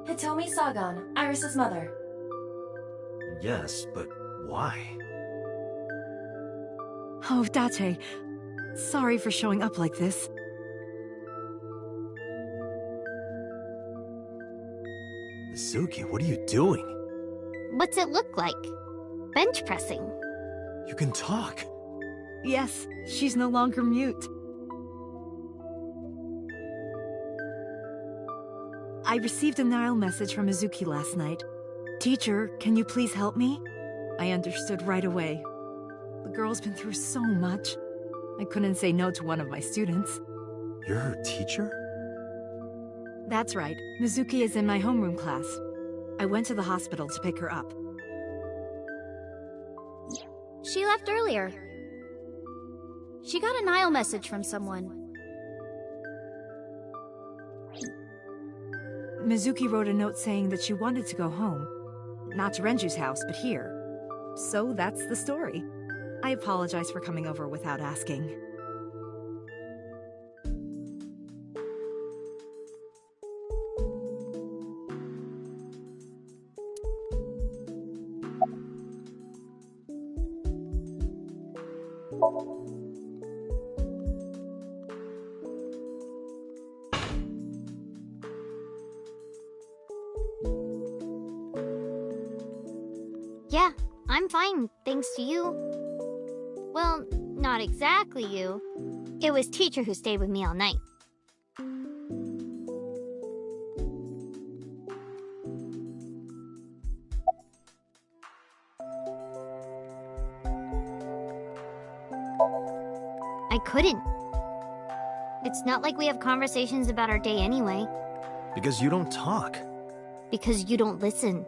Hitomi Sagan, Iris's mother. Yes, but why? Oh, Date. Sorry for showing up like this. Mizuki, what are you doing? What's it look like? Bench pressing. You can talk. Yes, she's no longer mute. I received a Nile message from Mizuki last night. Teacher, can you please help me? I understood right away. The girl's been through so much. I couldn't say no to one of my students. You're her teacher? That's right. Mizuki is in my homeroom class. I went to the hospital to pick her up. She left earlier. She got a Nile message from someone. Mizuki wrote a note saying that she wanted to go home. Not to Renju's house, but here. So that's the story. I apologize for coming over without asking. Yeah, I'm fine, thanks to you. Well, not exactly you. It was teacher who stayed with me all night. I couldn't. It's not like we have conversations about our day anyway. Because you don't talk. Because you don't listen.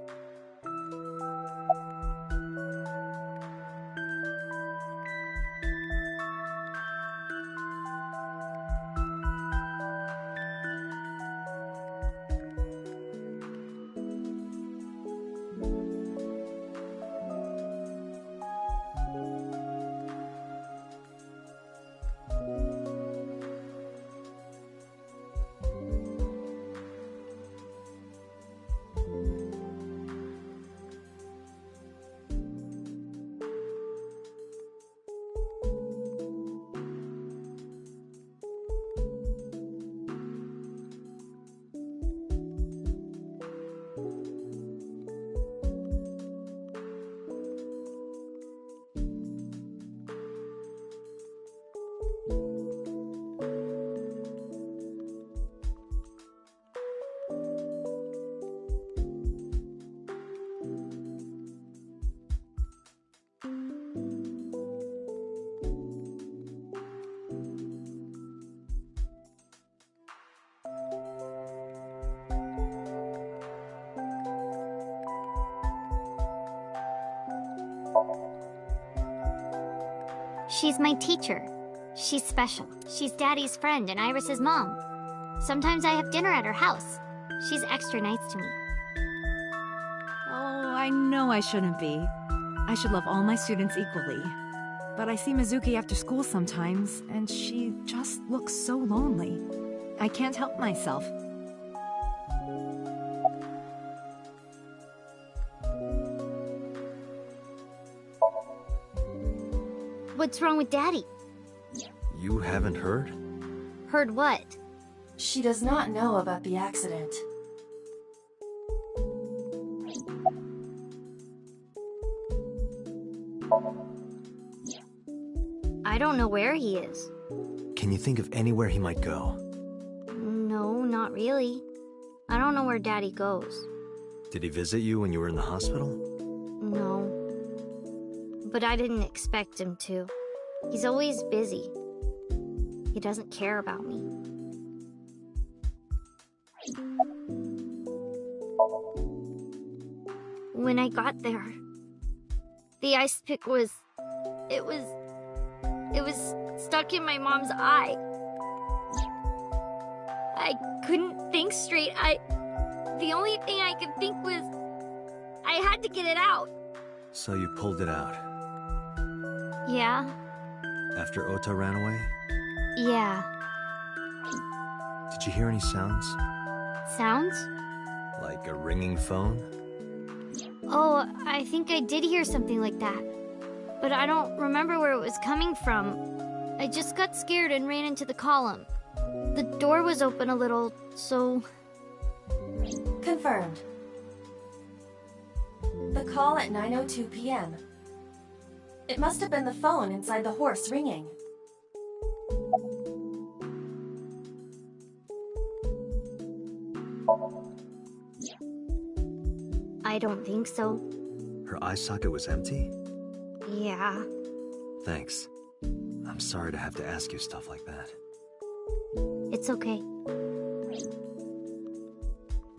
She's my teacher. She's special. She's Daddy's friend and Iris's mom. Sometimes I have dinner at her house. She's extra nice to me. Oh, I know I shouldn't be. I should love all my students equally. But I see Mizuki after school sometimes, and she just looks so lonely. I can't help myself. What's wrong with Daddy? You haven't heard? Heard what? She does not know about the accident. I don't know where he is. Can you think of anywhere he might go? No, not really. I don't know where Daddy goes. Did he visit you when you were in the hospital? No. But I didn't expect him to. He's always busy. He doesn't care about me. When I got there, the ice pick was stuck in my mom's eye. I couldn't think straight. The only thing I could think was I had to get it out. So you pulled it out? Yeah. After Ota ran away? Yeah. Did you hear any sounds? Sounds? Like a ringing phone? Oh, I think I did hear something like that. But I don't remember where it was coming from. I just got scared and ran into the column. The door was open a little, so... Confirmed. The call at 9:02 p.m. It must have been the phone inside the horse ringing. I don't think so. Her eye socket was empty? Yeah. Thanks. I'm sorry to have to ask you stuff like that. It's okay.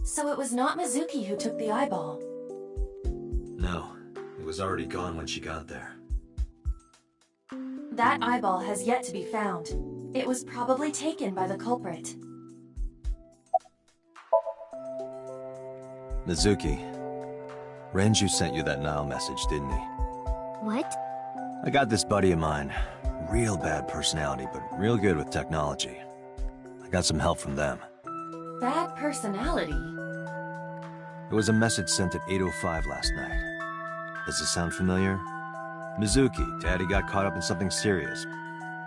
So it was not Mizuki who took the eyeball. No, it was already gone when she got there. That eyeball has yet to be found. It was probably taken by the culprit. Mizuki, Renju sent you that Nile message, didn't he? What? I got this buddy of mine. Real bad personality, but real good with technology. I got some help from them. Bad personality? It was a message sent at 8:05 last night. Does it sound familiar? Mizuki, Daddy got caught up in something serious.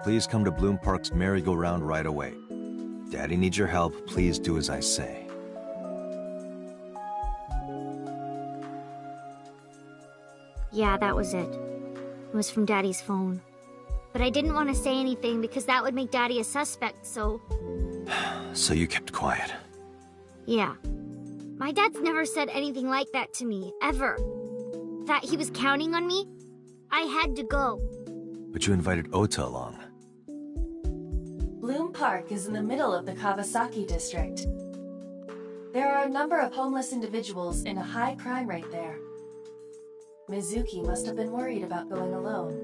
Please come to Bloom Park's merry-go-round right away. Daddy needs your help. Please do as I say. Yeah, that was it. It was from Daddy's phone. But I didn't want to say anything because that would make Daddy a suspect, so... So you kept quiet. Yeah. My dad's never said anything like that to me, ever. That he was counting on me, I had to go. But you invited Ota along. Bloom Park is in the middle of the Kawasaki district. There are a number of homeless individuals in a high crime rate there. Mizuki must have been worried about going alone.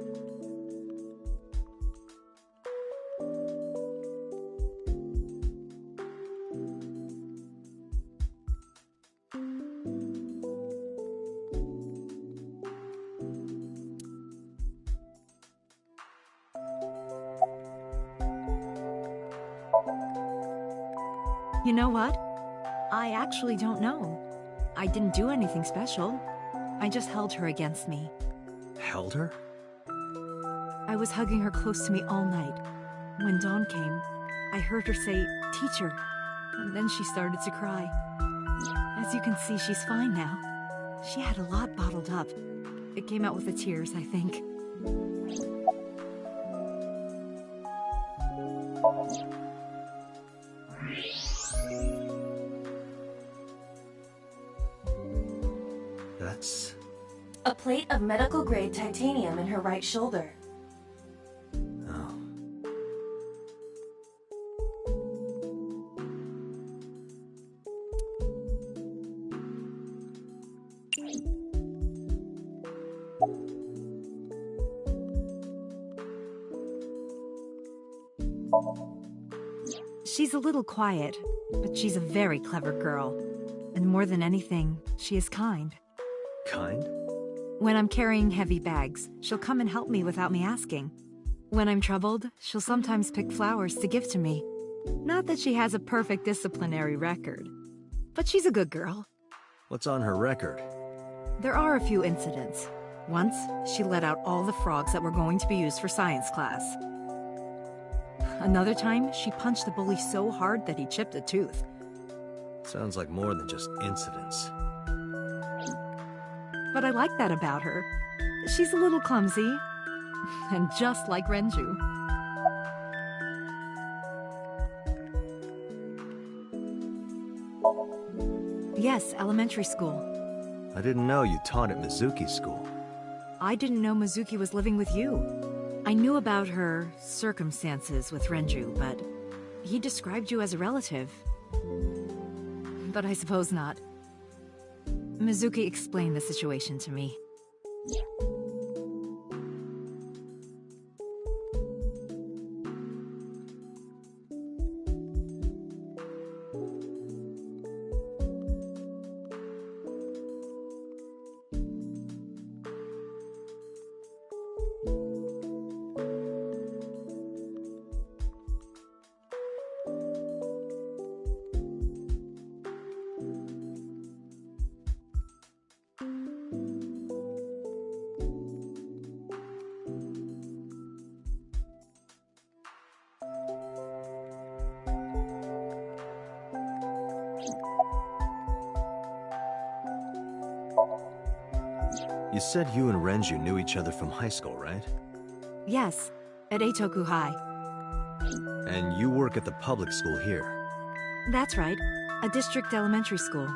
You know what? I actually don't know. I didn't do anything special. I just held her against me. Held her? I was hugging her close to me all night. When dawn came, I heard her say, "Teacher," and then she started to cry. As you can see, she's fine now. She had a lot bottled up. It came out with the tears, I think. That's... A plate of medical-grade titanium in her right shoulder. Oh. She's a little quiet, but she's a very clever girl. And more than anything, she is kind. Kind? When I'm carrying heavy bags, she'll come and help me without me asking. When I'm troubled, she'll sometimes pick flowers to give to me. Not that she has a perfect disciplinary record, but she's a good girl. What's on her record? There are a few incidents. Once, she let out all the frogs that were going to be used for science class. Another time, she punched the bully so hard that he chipped a tooth. Sounds like more than just incidents. But I like that about her. She's a little clumsy, and just like Renju. Yes, elementary school. I didn't know you taught at Mizuki's school. I didn't know Mizuki was living with you. I knew about her circumstances with Renju, but he described you as a relative. But I suppose not. Mizuki explained the situation to me. You said you and Renju knew each other from high school, right? Yes, at Eitoku High. And you work at the public school here. That's right, a district elementary school.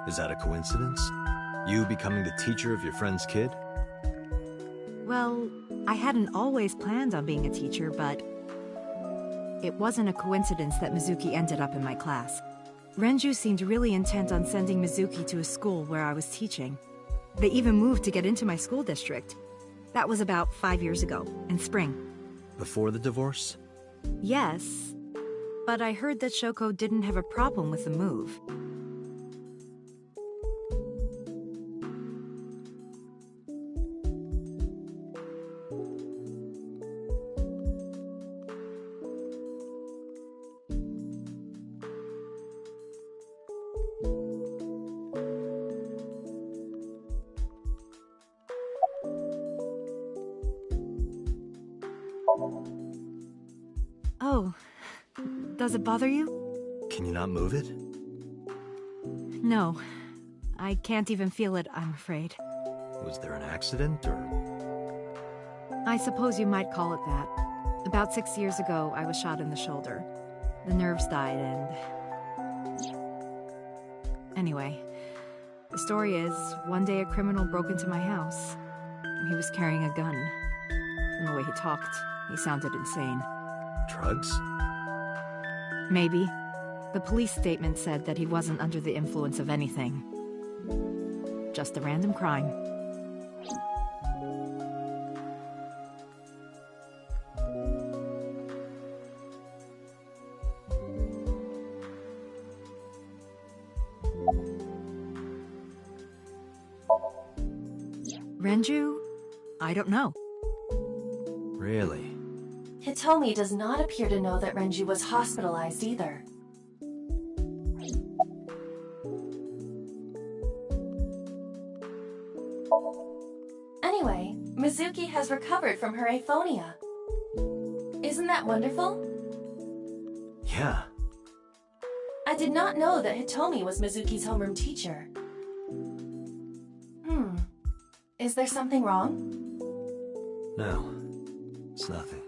Is that a coincidence? You becoming the teacher of your friend's kid? Well, I hadn't always planned on being a teacher, but it wasn't a coincidence that Mizuki ended up in my class. Renju seemed really intent on sending Mizuki to a school where I was teaching. They even moved to get into my school district. That was about 5 years ago, in spring. Before the divorce? Yes, but I heard that Shoko didn't have a problem with the move. Oh, does it bother you? Can you not move it? No, I can't even feel it, I'm afraid. Was there an accident, or...? I suppose you might call it that. About 6 years ago, I was shot in the shoulder. The nerves died and... Anyway, the story is, one day a criminal broke into my house. He was carrying a gun. From the way he talked, he sounded insane. Drugs? Maybe. The police statement said that he wasn't under the influence of anything. Just a random crime. Renju? I don't know. Really? Hitomi does not appear to know that Renju was hospitalized either. Anyway, Mizuki has recovered from her aphonia. Isn't that wonderful? Yeah. I did not know that Hitomi was Mizuki's homeroom teacher. Is there something wrong? No, it's nothing.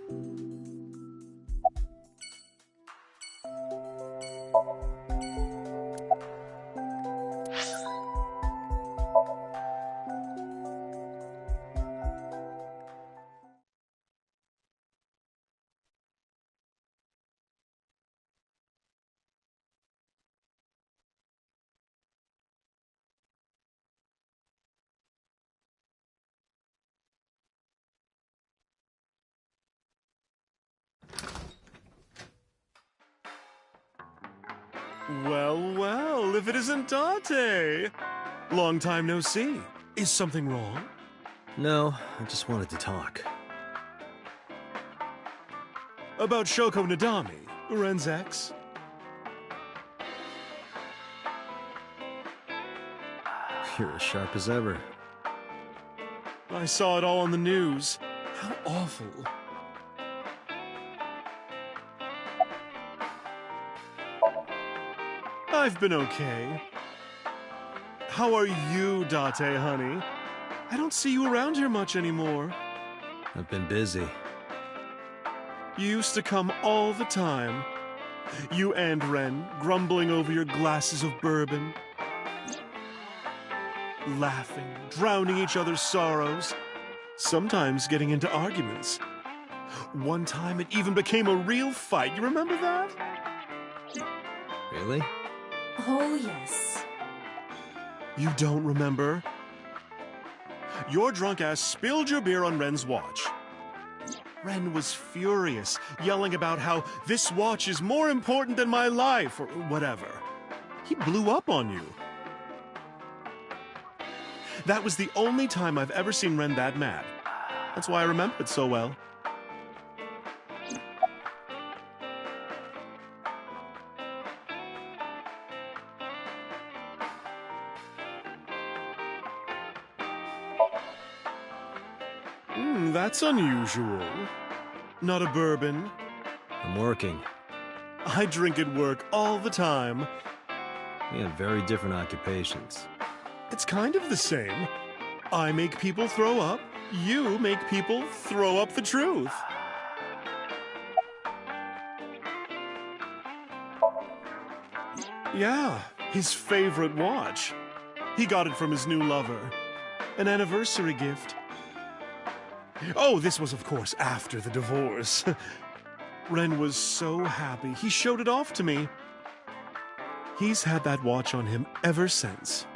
Well, well, if it isn't Date! Long time no see. Is something wrong? No, I just wanted to talk. About Shoko Nadami, Ren's ex? You're as sharp as ever. I saw it all on the news. How awful. I've been okay. How are you, Date, honey? I don't see you around here much anymore. I've been busy. You used to come all the time. You and Ren, grumbling over your glasses of bourbon. Laughing, drowning each other's sorrows. Sometimes getting into arguments. One time it even became a real fight. You remember that? Really? Oh, yes. You don't remember? Your drunk ass spilled your beer on Ren's watch. Ren was furious, yelling about how this watch is more important than my life, or whatever. He blew up on you. That was the only time I've ever seen Ren that mad. That's why I remember it so well. That's unusual. Not a bourbon. I'm working. I drink at work all the time. We have very different occupations. It's kind of the same. I make people throw up. You make people throw up the truth. Yeah, his favorite watch. He got it from his new lover. An anniversary gift. Oh, this was, of course, after the divorce. Ren was so happy. He showed it off to me. He's had that watch on him ever since.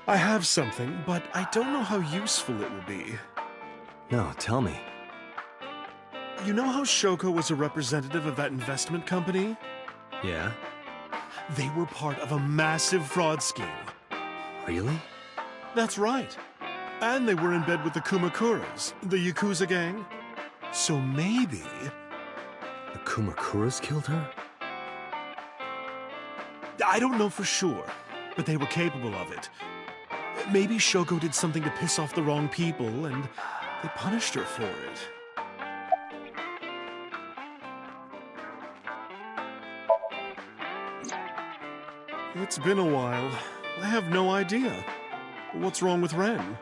I have something, but I don't know how useful it will be. No, tell me. You know how Shoko was a representative of that investment company? Yeah? They were part of a massive fraud scheme. Really? That's right. And they were in bed with the Kumakuras, the Yakuza gang. So maybe... The Kumakuras killed her? I don't know for sure, but they were capable of it. Maybe Shoko did something to piss off the wrong people, and they punished her for it. It's been a while. I have no idea. What's wrong with Ren?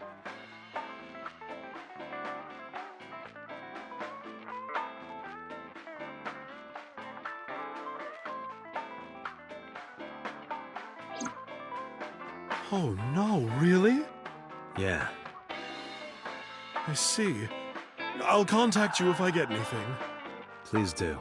Oh no, really? Yeah. I see. I'll contact you if I get anything. Please do.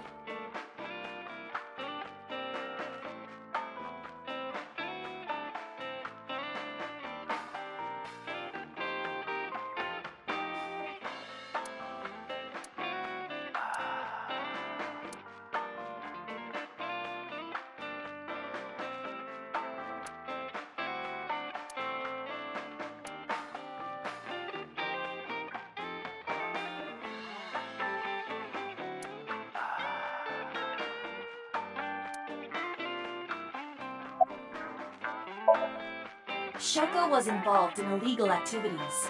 Shoko was involved in illegal activities.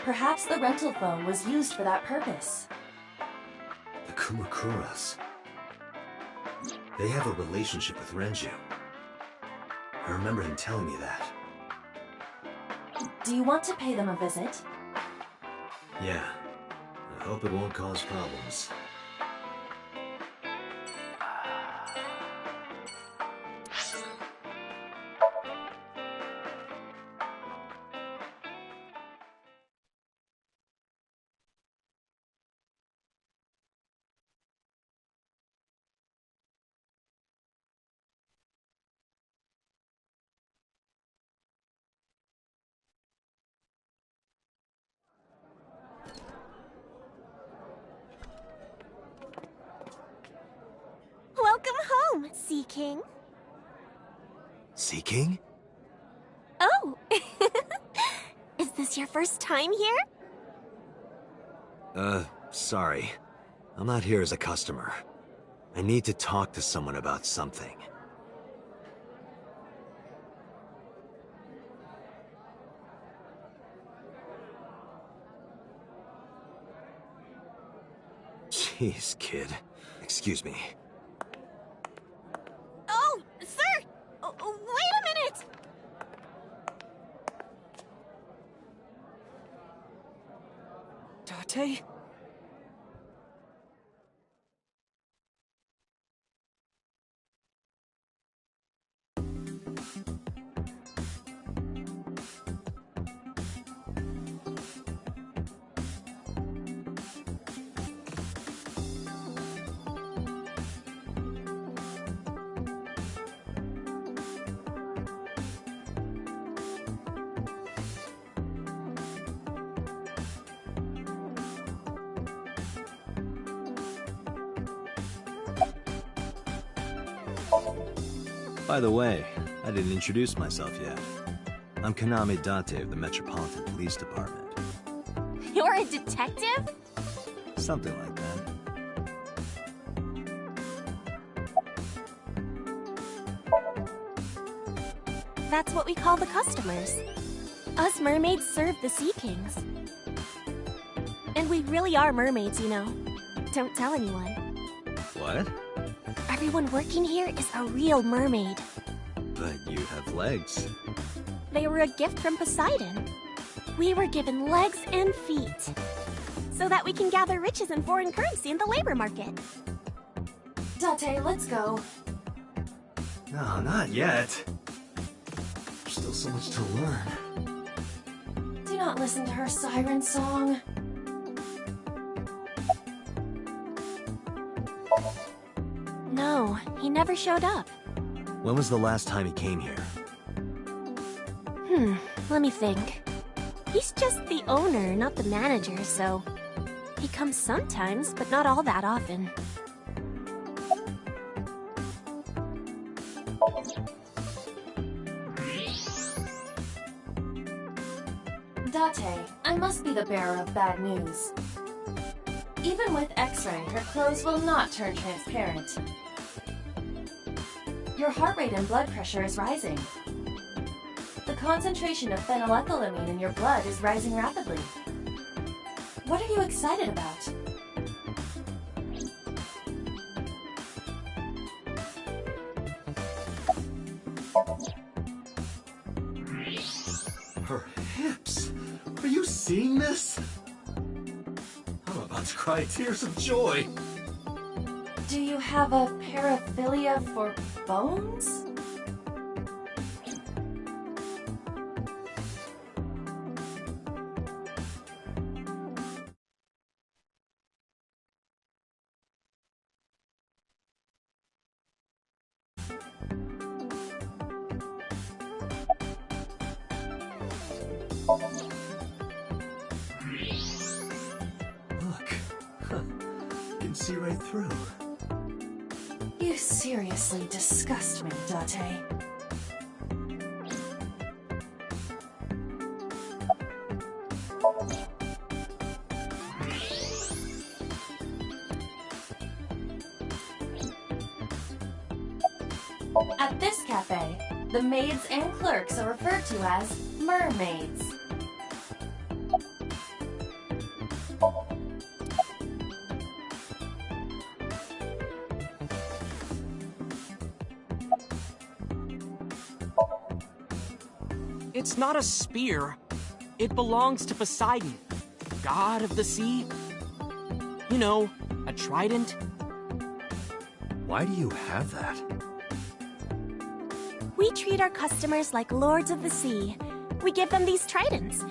Perhaps the rental phone was used for that purpose. The Kumakuras. They have a relationship with Renju. I remember him telling me that. Do you want to pay them a visit? Yeah. I hope it won't cause problems. Welcome home, Sea King. Sea King? Oh! Is this your first time here? Sorry. I'm not here as a customer. I need to talk to someone about something. Jeez, kid. Excuse me. Oh, sir! Wait a minute! Tate? By the way, I didn't introduce myself yet. I'm Kaname Date of the Metropolitan Police Department. You're a detective? Something like that. That's what we call the customers. Us mermaids serve the Sea Kings. And we really are mermaids, you know. Don't tell anyone. What? everyone working here is a real mermaid. But you have legs. They were a gift from Poseidon. We were given legs and feet, so that we can gather riches and foreign currency in the labor market. Date, let's go. No, not yet. There's still so much to learn. Do not listen to her siren song. No, he never showed up. When was the last time he came here? Let me think. He's just the owner, not the manager, so... He comes sometimes, but not all that often. Date, I must be the bearer of bad news. Even with X-ray, her clothes will not turn transparent. Your heart rate and blood pressure is rising. The concentration of phenylethylamine in your blood is rising rapidly. What are you excited about? Her hips! Are you seeing this? I'm about to cry tears of joy. Do you have a paraphilia for bones? Look. You can see right through. You seriously disgust me, Date. At this cafe, the maids and clerks are referred to as mermaids. It's not a spear. It belongs to Poseidon, god of the sea. You know, a trident. Why do you have that? We treat our customers like lords of the sea. We give them these tridents.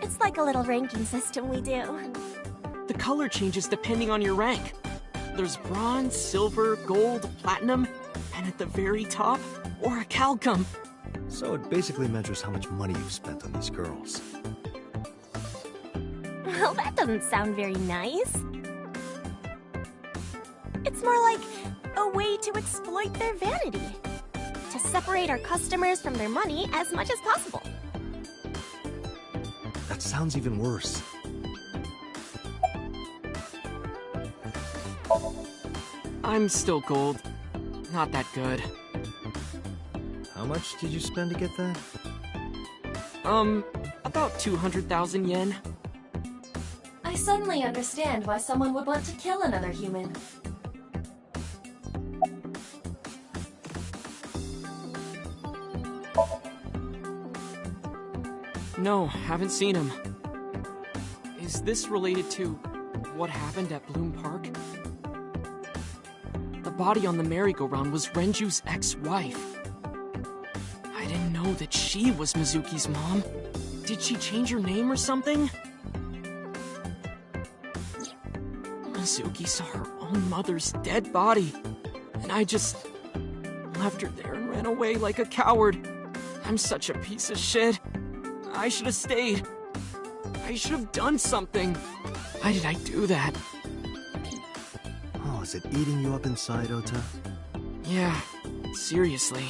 It's like a little ranking system we do. The color changes depending on your rank. There's bronze, silver, gold, platinum, and at the very top, orichalcum. So it basically measures how much money you've spent on these girls. Well, that doesn't sound very nice. It's more like a way to exploit their vanity. To separate our customers from their money as much as possible. That sounds even worse. I'm still gold. Not that good. How much did you spend to get that? About 200,000 yen. I suddenly understand why someone would want to kill another human. No, haven't seen him. Is this related to what happened at Bloom Park? The body on the merry-go-round was Renju's ex-wife. I didn't know that she was Mizuki's mom. Did she change her name or something? Mizuki saw her own mother's dead body, and I just left her there and ran away like a coward. I'm such a piece of shit. I should have stayed. I should have done something. Why did I do that? Oh, is it eating you up inside, Ota? Yeah, seriously.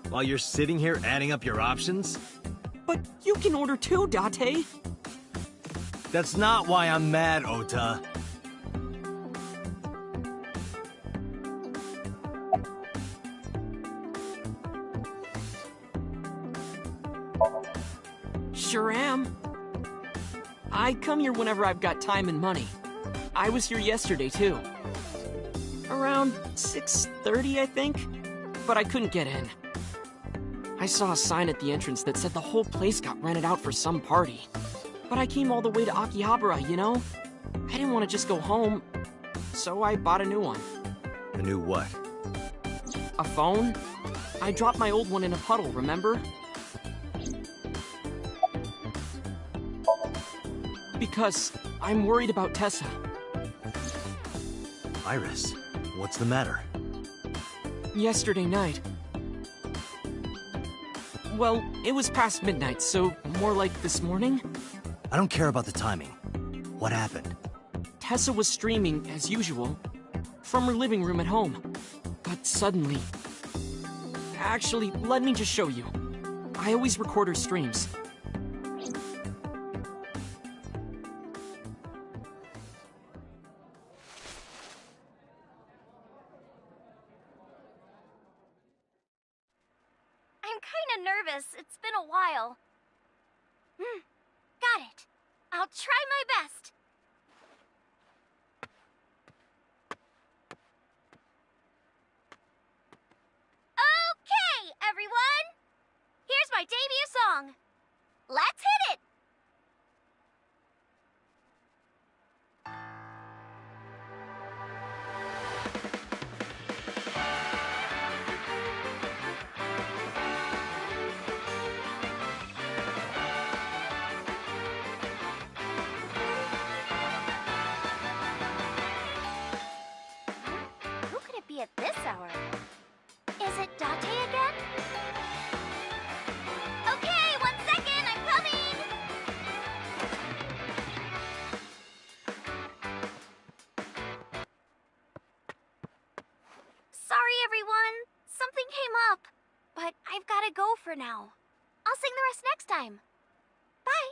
While you're sitting here adding up your options? But you can order too, Date. That's not why I'm mad, Ota. I come here whenever I've got time and money. I was here yesterday, too. Around 6:30, I think? But I couldn't get in. I saw a sign at the entrance that said the whole place got rented out for some party. But I came all the way to Akihabara, you know? I didn't want to just go home, so I bought a new one. A new what? A phone? I dropped my old one in a puddle, remember? Because I'm worried about Tessa. Iris, what's the matter? Yesterday night. Well, it was past midnight, so more like this morning? I don't care about the timing. What happened? Tessa was streaming, as usual, from her living room at home. But suddenly... Actually, let me just show you. I always record her streams. I'm kinda nervous. It's been a while. Got it. I'll try my best. Okay, everyone! Here's my debut song. Let's hit it! Who could it be at this hour? Is it Date again? Okay, 1 second, I'm coming! Sorry, everyone. Something came up. But I've gotta go for now. I'll sing the rest next time. Bye!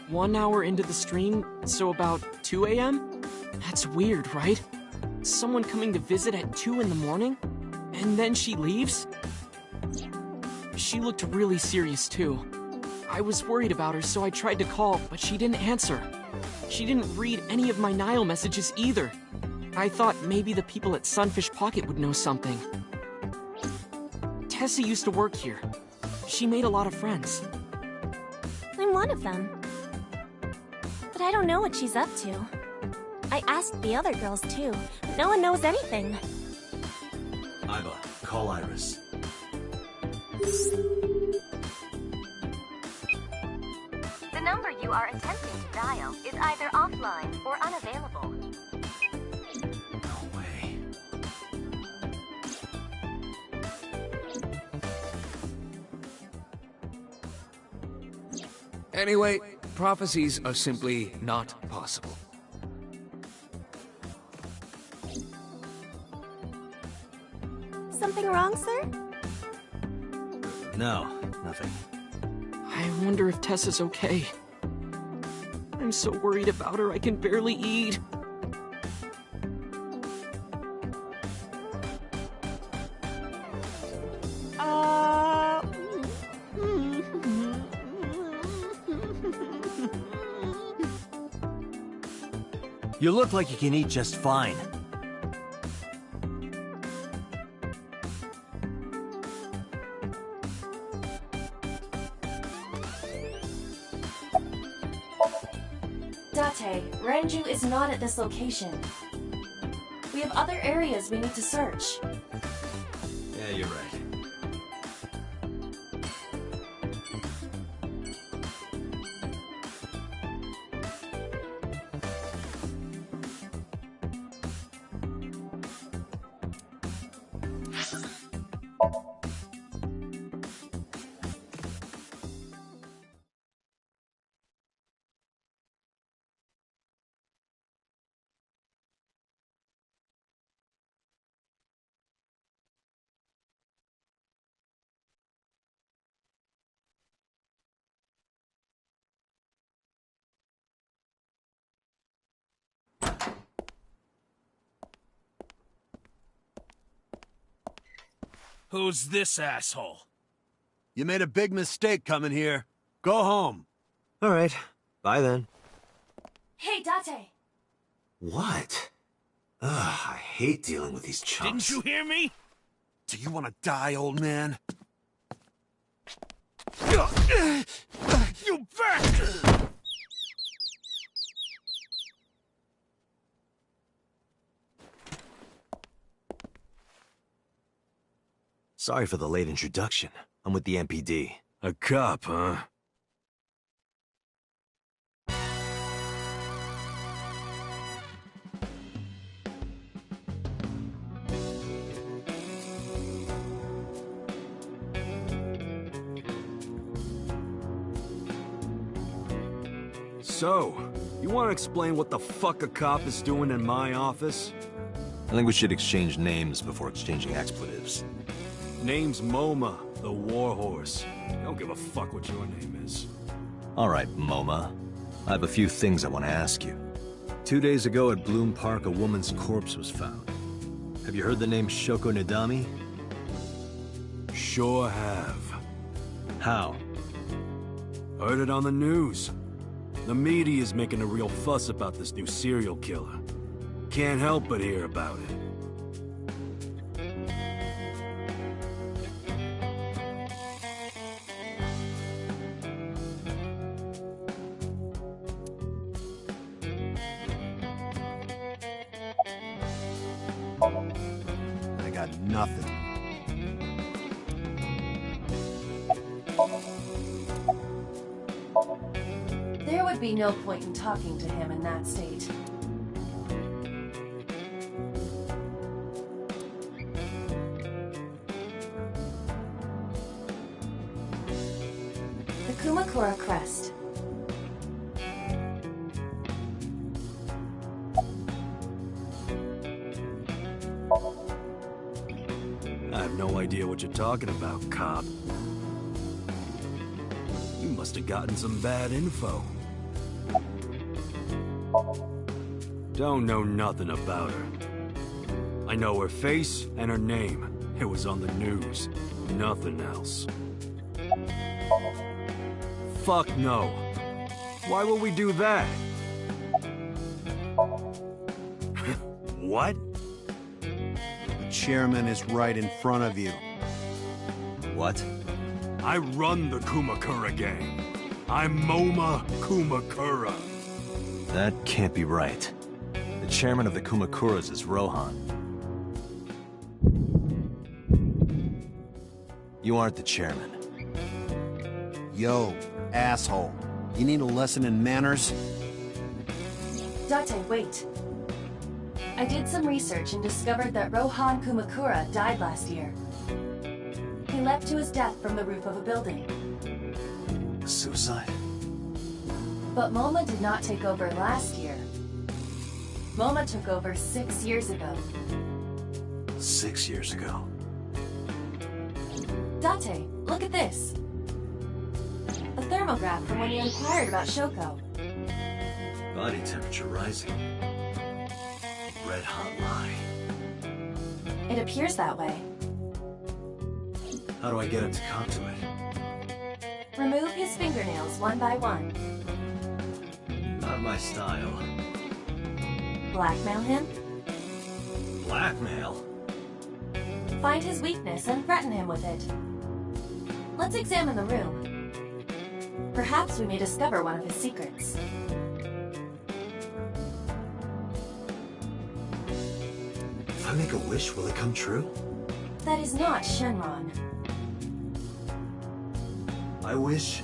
One hour into the stream, so about 2 a.m.? That's weird, right? Someone coming to visit at 2 in the morning? And then she leaves? She looked really serious, too. I was worried about her, so I tried to call, but she didn't answer. She didn't read any of my Nile messages either. I thought maybe the people at Sunfish Pocket would know something. Tessa used to work here. She made a lot of friends. I'm one of them. But I don't know what she's up to. I asked the other girls too, but no one knows anything. Iva, call Iris. The number you are attempting to dial is either offline or unavailable. No way. Anyway, prophecies are simply not possible. Something wrong, sir? No, nothing. I wonder if Tessa's okay. I'm so worried about her I can barely eat. You look like you can eat just fine. Date, Renju is not at this location. We have other areas we need to search. Yeah, you're right. Who's this asshole? You made a big mistake coming here. Go home. All right. Bye then. Hey, Date! What? Ugh, I hate dealing with these chumps. Didn't you hear me? Do you want to die, old man? You bastard! Sorry for the late introduction. I'm with the MPD. A cop, huh? So, you want to explain what the fuck a cop is doing in my office? I think we should exchange names before exchanging expletives. Name's MoMA, the Warhorse. I don't give a fuck what your name is. All right, MoMA. I have a few things I want to ask you. 2 days ago at Bloom Park, a woman's corpse was found. Have you heard the name Shoko Nadami? Sure have. How? Heard it on the news. The media is making a real fuss about this new serial killer. Can't help but hear about it. I got nothing. There would be no point in talking to him in that state. The Kumakura crest. I have no idea what you're talking about, cop. You must have gotten some bad info. Don't know nothing about her. I know her face and her name. It was on the news. Nothing else. Fuck no. Why would we do that? What? The chairman is right in front of you. What? I run the Kumakura gang. I'm MoMA Kumakura. That can't be right. The chairman of the Kumakuras is Rohan. You aren't the chairman. Yo, asshole. You need a lesson in manners? Date, wait. I did some research and discovered that Rohan Kumakura died last year. He leapt to his death from the roof of a building. Suicide? But MoMA did not take over last year. MoMA took over 6 years ago. 6 years ago. Date, look at this. A thermograph from when you inquired about Shoko. Body temperature rising. Red hot lie. It appears that way. How do I get him to cop to it? Remove his fingernails one by one. Not my style. Blackmail him? Blackmail? Find his weakness and threaten him with it. Let's examine the room. Perhaps we may discover one of his secrets. If I make a wish, will it come true? That is not Shenron. I wish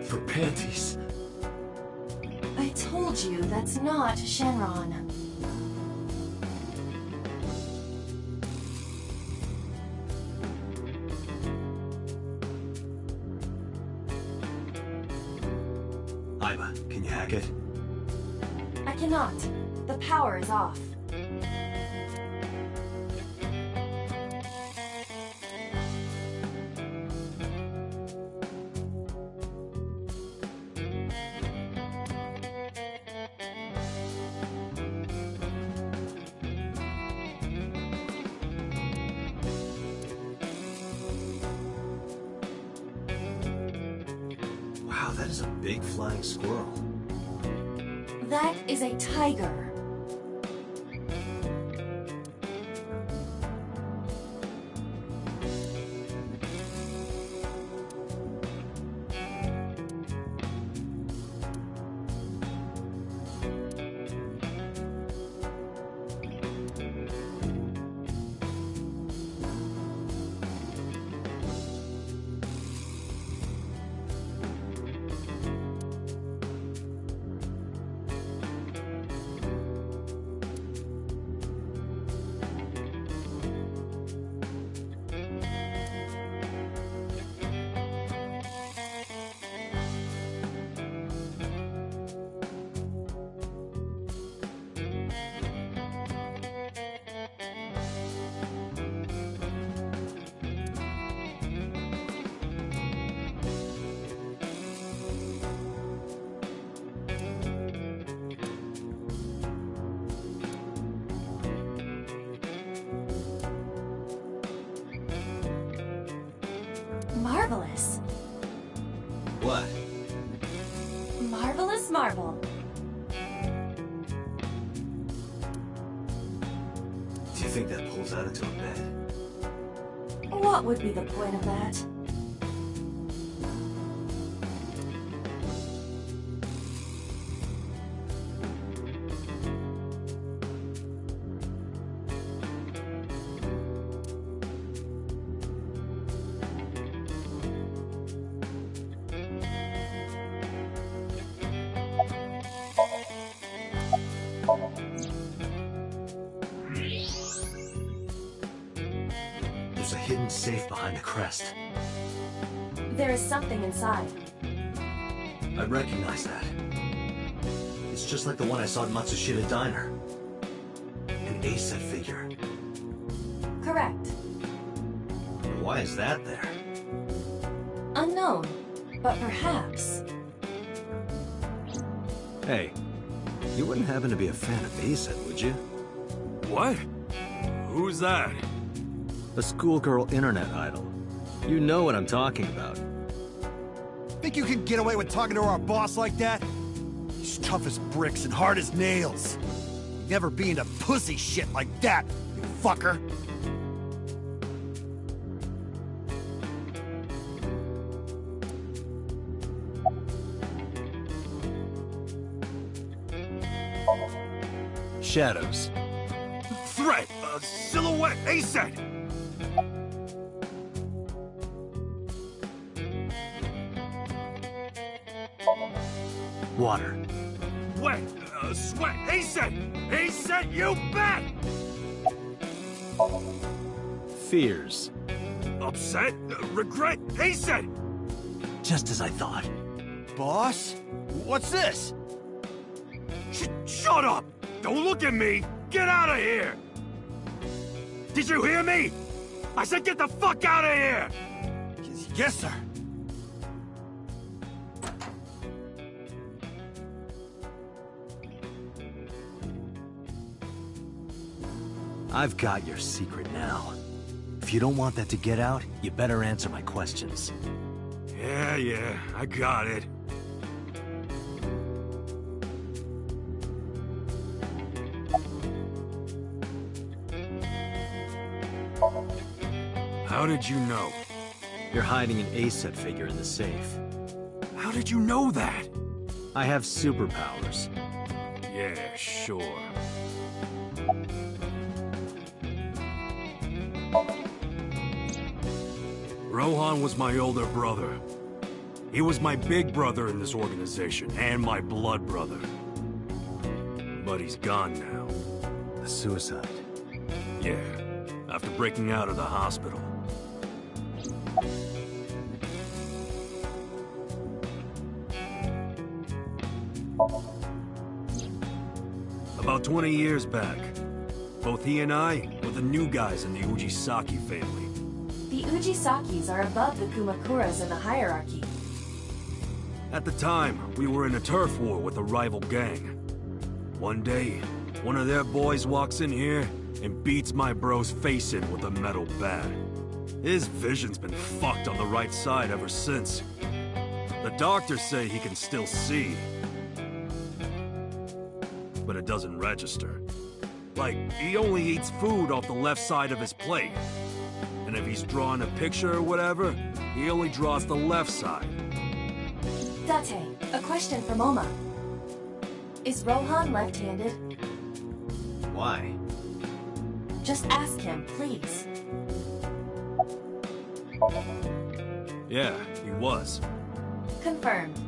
for panties. I told you that's not Shenron. Aiba, can you hack it? I cannot. The power is off. Wow, that is a big flying squirrel. That is a tiger. Marvelous. What? Marvelous marvel. Do you think that pulls out into a bed? What would be the point of that? There's a hidden safe behind the crest. There is something inside. I recognize that. It's just like the one I saw at Matsushita Diner. An A-set figure. Correct. Why is that there? Unknown, but perhaps. Hey, you wouldn't happen to be a fan of A-set, would you? What? Who's that? A schoolgirl internet idol. You know what I'm talking about. Think you can get away with talking to our boss like that? He's tough as bricks and hard as nails. You'd never be into pussy shit like that, you fucker. Shadows. Threat! Silhouette! A-set! Water. Wet! Sweat! A-set! A-set, you bet! Fears. Upset? Regret? A-set! Just as I thought. Boss? What's this? Shut up! Don't look at me! Get out of here! Did you hear me? I said get the fuck out of here! Yes, sir. I've got your secret now. If you don't want that to get out, you better answer my questions. Yeah, I got it. How did you know? You're hiding an A-set figure in the safe. How did you know that? I have superpowers. Yeah, sure. Rohan was my older brother. He was my big brother in this organization, and my blood brother. But he's gone now. A suicide? Yeah, after breaking out of the hospital. About 20 years back, both he and I were the new guys in the Ujisaki family. The Ujisakis are above the Kumakuras in the hierarchy. At the time, we were in a turf war with a rival gang. One day, one of their boys walks in here and beats my bro's face in with a metal bat. His vision's been fucked on the right side ever since. The doctors say he can still see, but it doesn't register. Like, he only eats food off the left side of his plate. And if he's drawing a picture or whatever, he only draws the left side. Date, a question for Moma. Is Rohan left-handed? Why? Just ask him, please. Yeah, he was. Confirmed.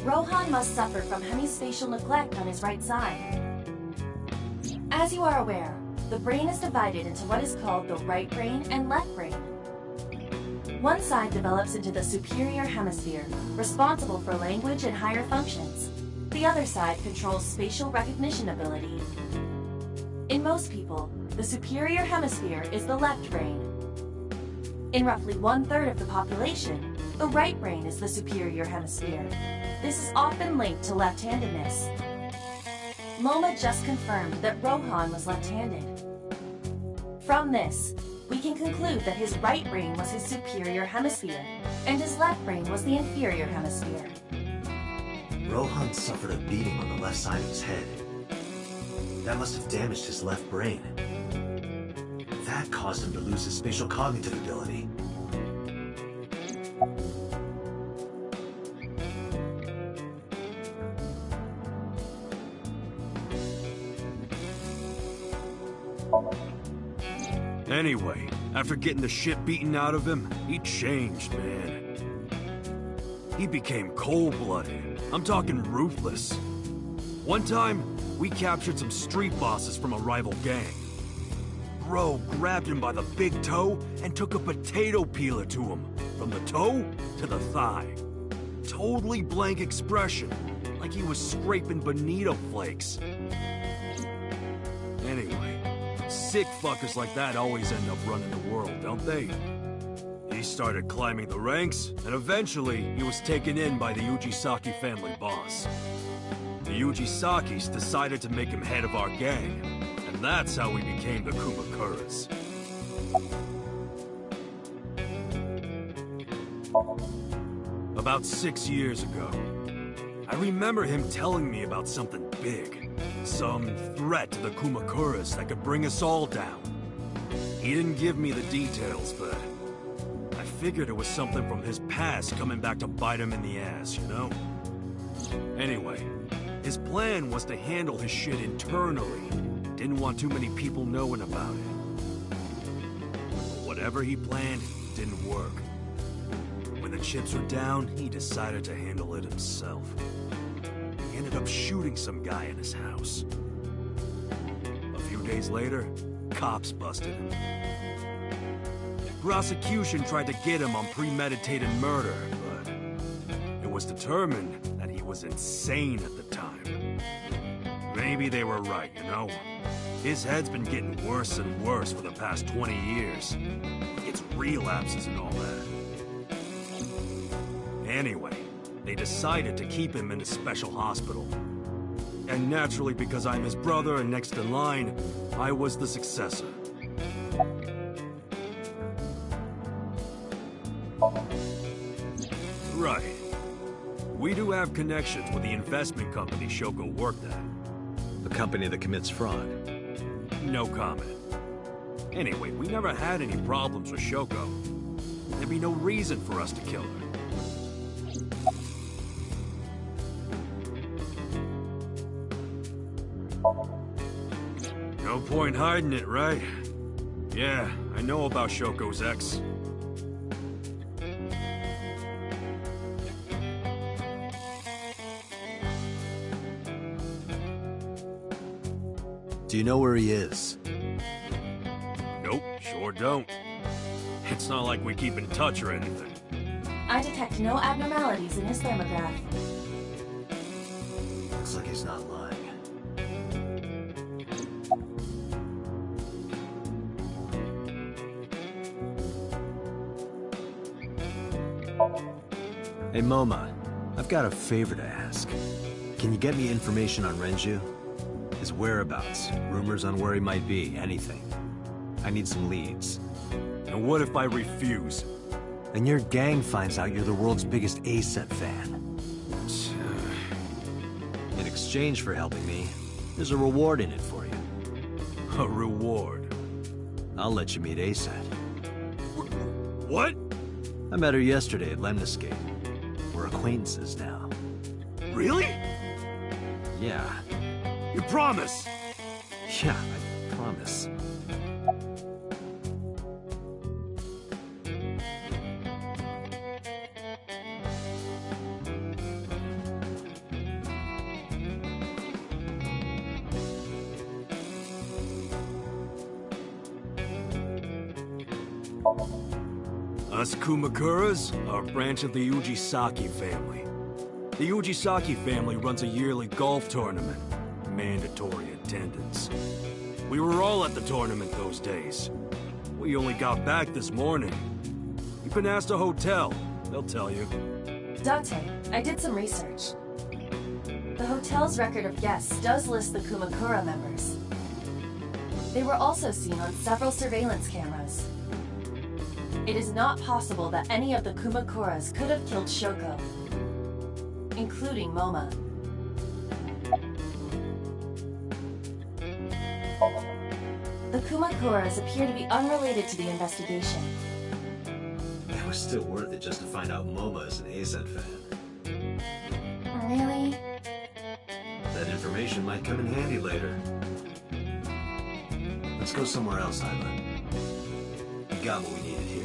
Rohan must suffer from hemispatial neglect on his right side. As you are aware, the brain is divided into what is called the right brain and left brain. One side develops into the superior hemisphere, responsible for language and higher functions. The other side controls spatial recognition ability. In most people, the superior hemisphere is the left brain. In roughly 1/3 of the population, the right brain is the superior hemisphere. This is often linked to left-handedness. Moma just confirmed that Rohan was left-handed. From this, we can conclude that his right brain was his superior hemisphere, and his left brain was the inferior hemisphere. Rohan suffered a beating on the left side of his head. That must have damaged his left brain. That caused him to lose his spatial cognitive ability. Anyway, after getting the shit beaten out of him, he changed, man. He became cold-blooded. I'm talking ruthless. One time, we captured some street bosses from a rival gang. Bro grabbed him by the big toe and took a potato peeler to him, from the toe to the thigh. Totally blank expression, like he was scraping bonito flakes. Anyway, sick fuckers like that always end up running the world, don't they? He started climbing the ranks, and eventually he was taken in by the Ujisaki family boss. The Ujisakis decided to make him head of our gang, and that's how we became the Kumakuras. About 6 years ago, I remember him telling me about something big. Some threat to the Kumakuras that could bring us all down. He didn't give me the details, but I figured it was something from his past coming back to bite him in the ass, you know? Anyway, his plan was to handle his shit internally. Didn't want too many people knowing about it. But whatever he planned didn't work. When the chips were down, he decided to handle it himself. He ended up shooting some guy in his house. A few days later, cops busted him. Prosecution tried to get him on premeditated murder, but it was determined that he was insane at the time. Maybe they were right, you know? His head's been getting worse and worse for the past 20 years. It's relapses and all that. Anyway, they decided to keep him in a special hospital. And naturally, because I'm his brother and next in line, I was the successor. Right. We do have connections with the investment company Shoko worked at. The company that commits fraud. No comment. Anyway, we never had any problems with Shoko. There'd be no reason for us to kill her. No point hiding it, right? Yeah, I know about Shoko's ex. Do you know where he is? Nope, sure don't. It's not like we keep in touch or anything. I detect no abnormalities in his thermograph. Looks like he's not lying. Hey, Moma, I've got a favor to ask. Can you get me information on Renju? His whereabouts, rumors on where he might be, anything. I need some leads. And what if I refuse? And your gang finds out you're the world's biggest A-set fan. In exchange for helping me, there's a reward in it for you. A reward? I'll let you meet A-set. What? I met her yesterday at Lemniscate. We're acquaintances now. Really? Yeah. You promise? Yeah, I promise. Us Kumakuras are a branch of the Ujisaki family. The Ujisaki family runs a yearly golf tournament. Mandatory attendance. We were all at the tournament those days. We only got back this morning. You can ask the hotel. They'll tell you. Dante, I did some research. The hotel's record of guests does list the Kumakura members. They were also seen on several surveillance cameras. It is not possible that any of the Kumakuras could have killed Shoko, including Moma. The Kumakuras appear to be unrelated to the investigation. It was still worth it just to find out Moma is an A-set fan. Really? That information might come in handy later. Let's go somewhere else, Iva. We got what we needed here.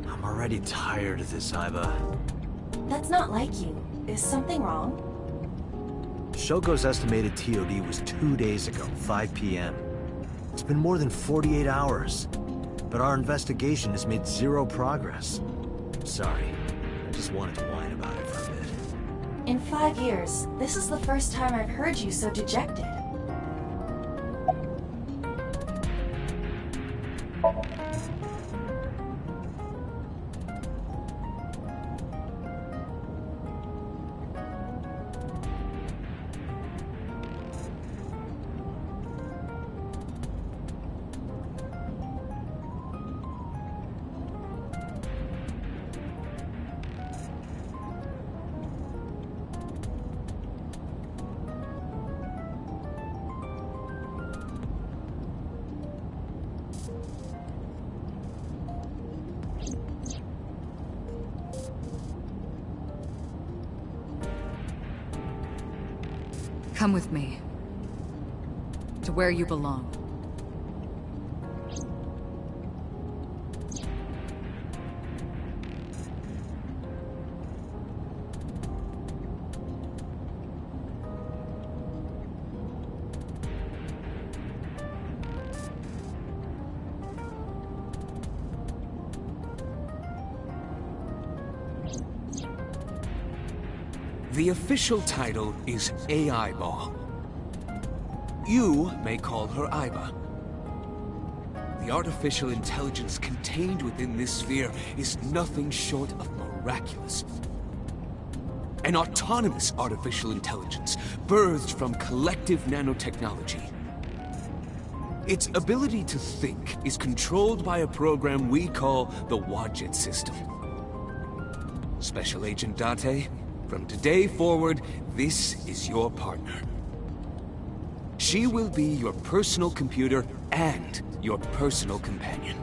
I'm already tired of this, Iva. That's not like you. Is something wrong? Shoko's estimated TOD was 2 days ago, 5 p.m. It's been more than 48 hours. But our investigation has made zero progress. Sorry, I just wanted to whine about it for a bit. In 5 years, this is the first time I've heard you so dejected. Come with me. To where you belong. The official title is AI Ball. You may call her Aiba. The artificial intelligence contained within this sphere is nothing short of miraculous. An autonomous artificial intelligence birthed from collective nanotechnology. Its ability to think is controlled by a program we call the Wadjet system. Special Agent Date, from today forward, this is your partner. She will be your personal computer and your personal companion.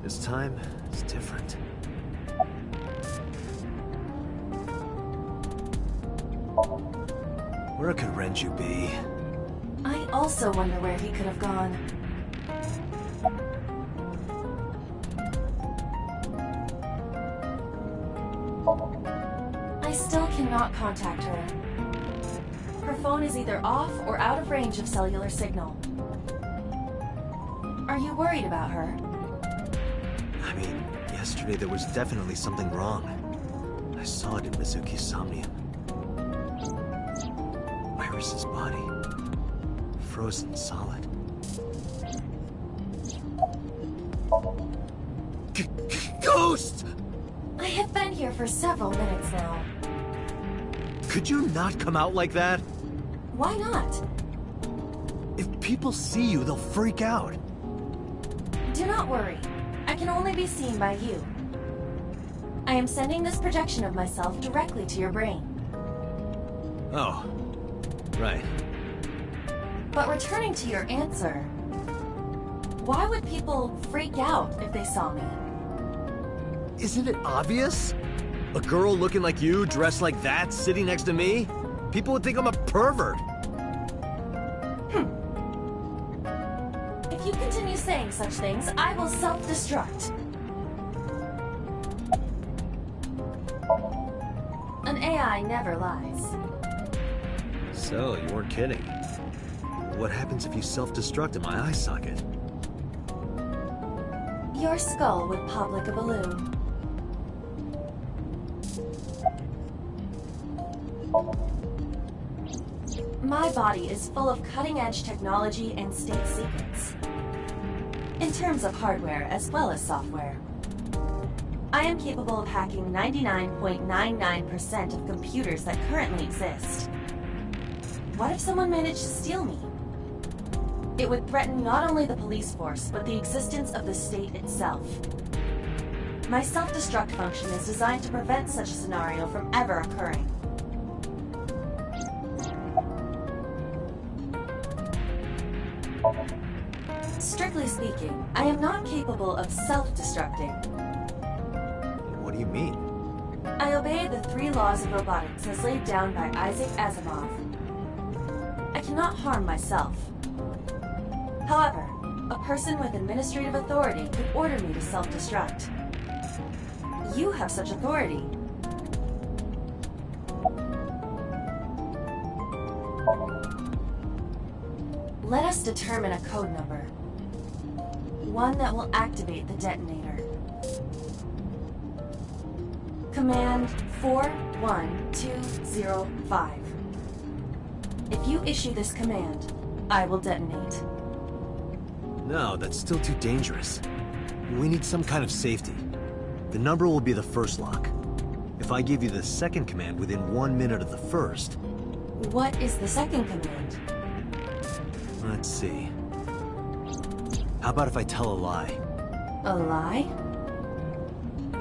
This time, it's different. Where could Renju be? I also wonder where he could have gone. I still cannot contact her. Her phone is either off or out of range of cellular signal. Are you worried about her? I mean, yesterday there was definitely something wrong. I saw it in Mizuki's Somnium. Iris's body. Frozen solid. Ghost! I have been here for several minutes now. Could you not come out like that? Why not? If people see you, they'll freak out. Do not worry. I can only be seen by you. I am sending this projection of myself directly to your brain. Oh. Right. But returning to your answer, why would people freak out if they saw me? Isn't it obvious? A girl looking like you, dressed like that, sitting next to me? People would think I'm a pervert. If you continue saying such things, I will self-destruct. An AI never lies. So, you weren't kidding. What happens if you self-destruct in my eye socket? Your skull would pop like a balloon. My body is full of cutting-edge technology and state secrets. In terms of hardware as well as software. I am capable of hacking 99.99% of computers that currently exist. What if someone managed to steal me? It would threaten not only the police force, but the existence of the state itself. My self-destruct function is designed to prevent such a scenario from ever occurring. Strictly speaking, I am not capable of self-destructing. What do you mean? I obey the 3 laws of robotics as laid down by Isaac Asimov. I cannot harm myself. However, a person with administrative authority could order me to self-destruct. You have such authority. Let us determine a code number. One that will activate the detonator. Command 41205. If you issue this command, I will detonate. No, that's still too dangerous. We need some kind of safety. The number will be the first lock. If I give you the second command within 1 minute of the first... What is the second command? Let's see. How about if I tell a lie? A lie?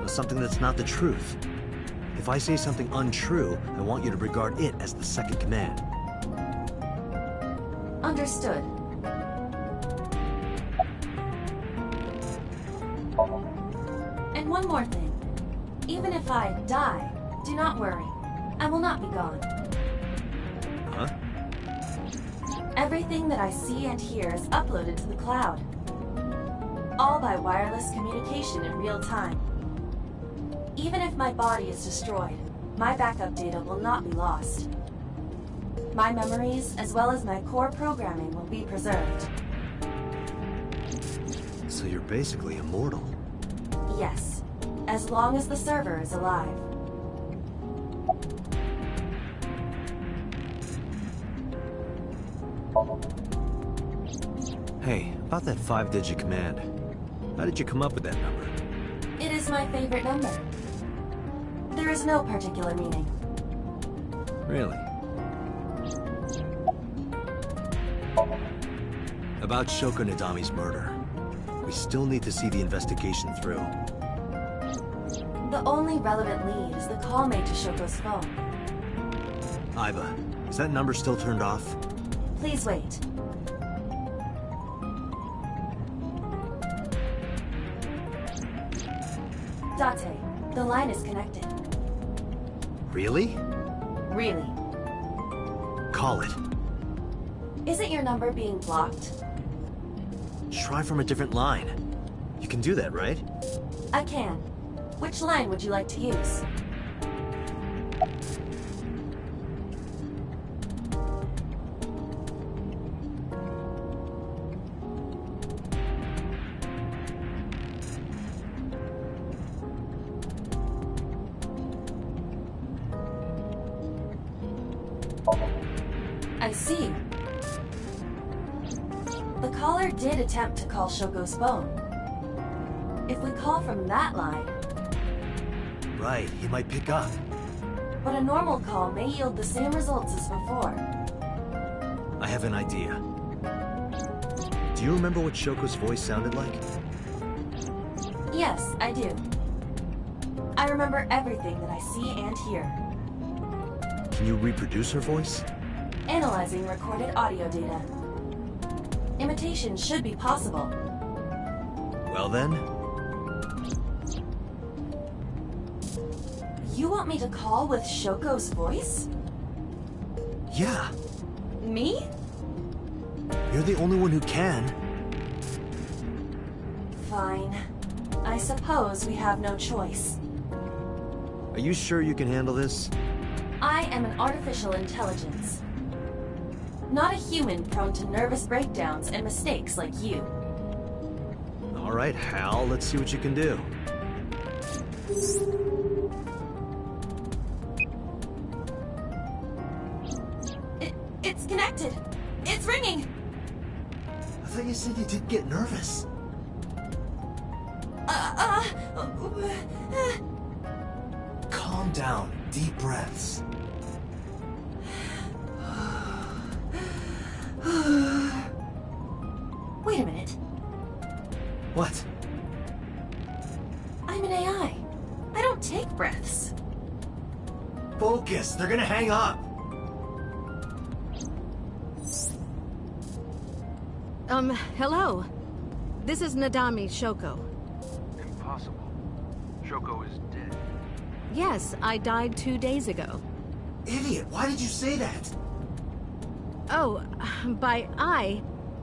Something that's not the truth. If I say something untrue, I want you to regard it as the second command. Understood. And one more thing. Even if I die, do not worry. I will not be gone. Huh? Everything that I see and hear is uploaded to the cloud. All by wireless communication in real time. Even if my body is destroyed, my backup data will not be lost. My memories, as well as my core programming, will be preserved. So you're basically immortal. Yes, as long as the server is alive. Hey, about that 5-digit command. How did you come up with that number? It is my favorite number. There is no particular meaning. Really? About Shoko Nadami's murder. We still need to see the investigation through. The only relevant lead is the call made to Shoko's phone. Aiba, is that number still turned off? Please wait. Date, the line is connected. Really? Really. Call it. Isn't your number being blocked? Try from a different line. You can do that, right? I can. Which line would you like to use? I see. The caller did attempt to call Shoko's phone. If we call from that line... Right, he might pick up. But a normal call may yield the same results as before. I have an idea. Do you remember what Shoko's voice sounded like? Yes, I do. I remember everything that I see and hear. Can you reproduce her voice? Analyzing recorded audio data. Imitation should be possible. Well then... You want me to call with Shoko's voice? Yeah. Me? You're the only one who can. Fine. I suppose we have no choice. Are you sure you can handle this? I am an artificial intelligence. Not a human prone to nervous breakdowns and mistakes like you. All right, Hal, let's see what you can do. It's connected. It's ringing. I thought you said you didn't get nervous. Calm down. Deep breaths. Wait a minute. What? I'm an AI. I don't take breaths. Focus. They're gonna hang up. Hello. This is Nadami Shoko. Impossible. Shoko is dead. Yes, I died 2 days ago. Idiot, why did you say that? Oh, by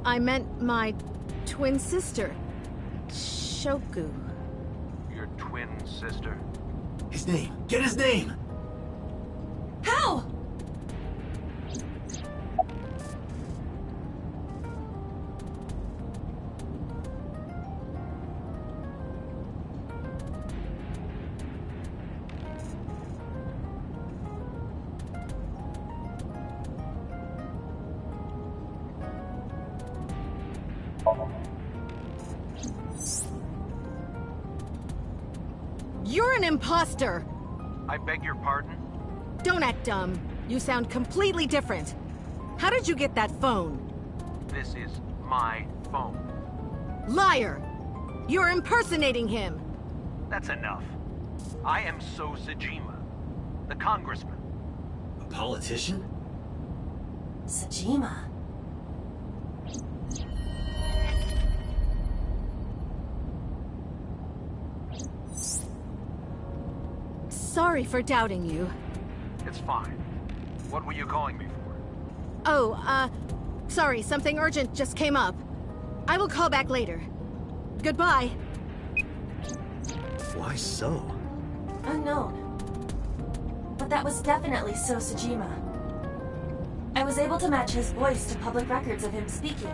I meant my twin sister, Shoku. Your twin sister? His name. Get his name! How? You're an imposter! I beg your pardon? Don't act dumb. You sound completely different. How did you get that phone? This is my phone. Liar! You're impersonating him! That's enough. I am So Sajima, the congressman. A politician? Sajima. Sorry for doubting you. It's fine. What were you calling me for? Oh, sorry, something urgent just came up. I will call back later. Goodbye. Why so? Unknown. But but that was definitely So Sejima. I was able to match his voice to public records of him speaking.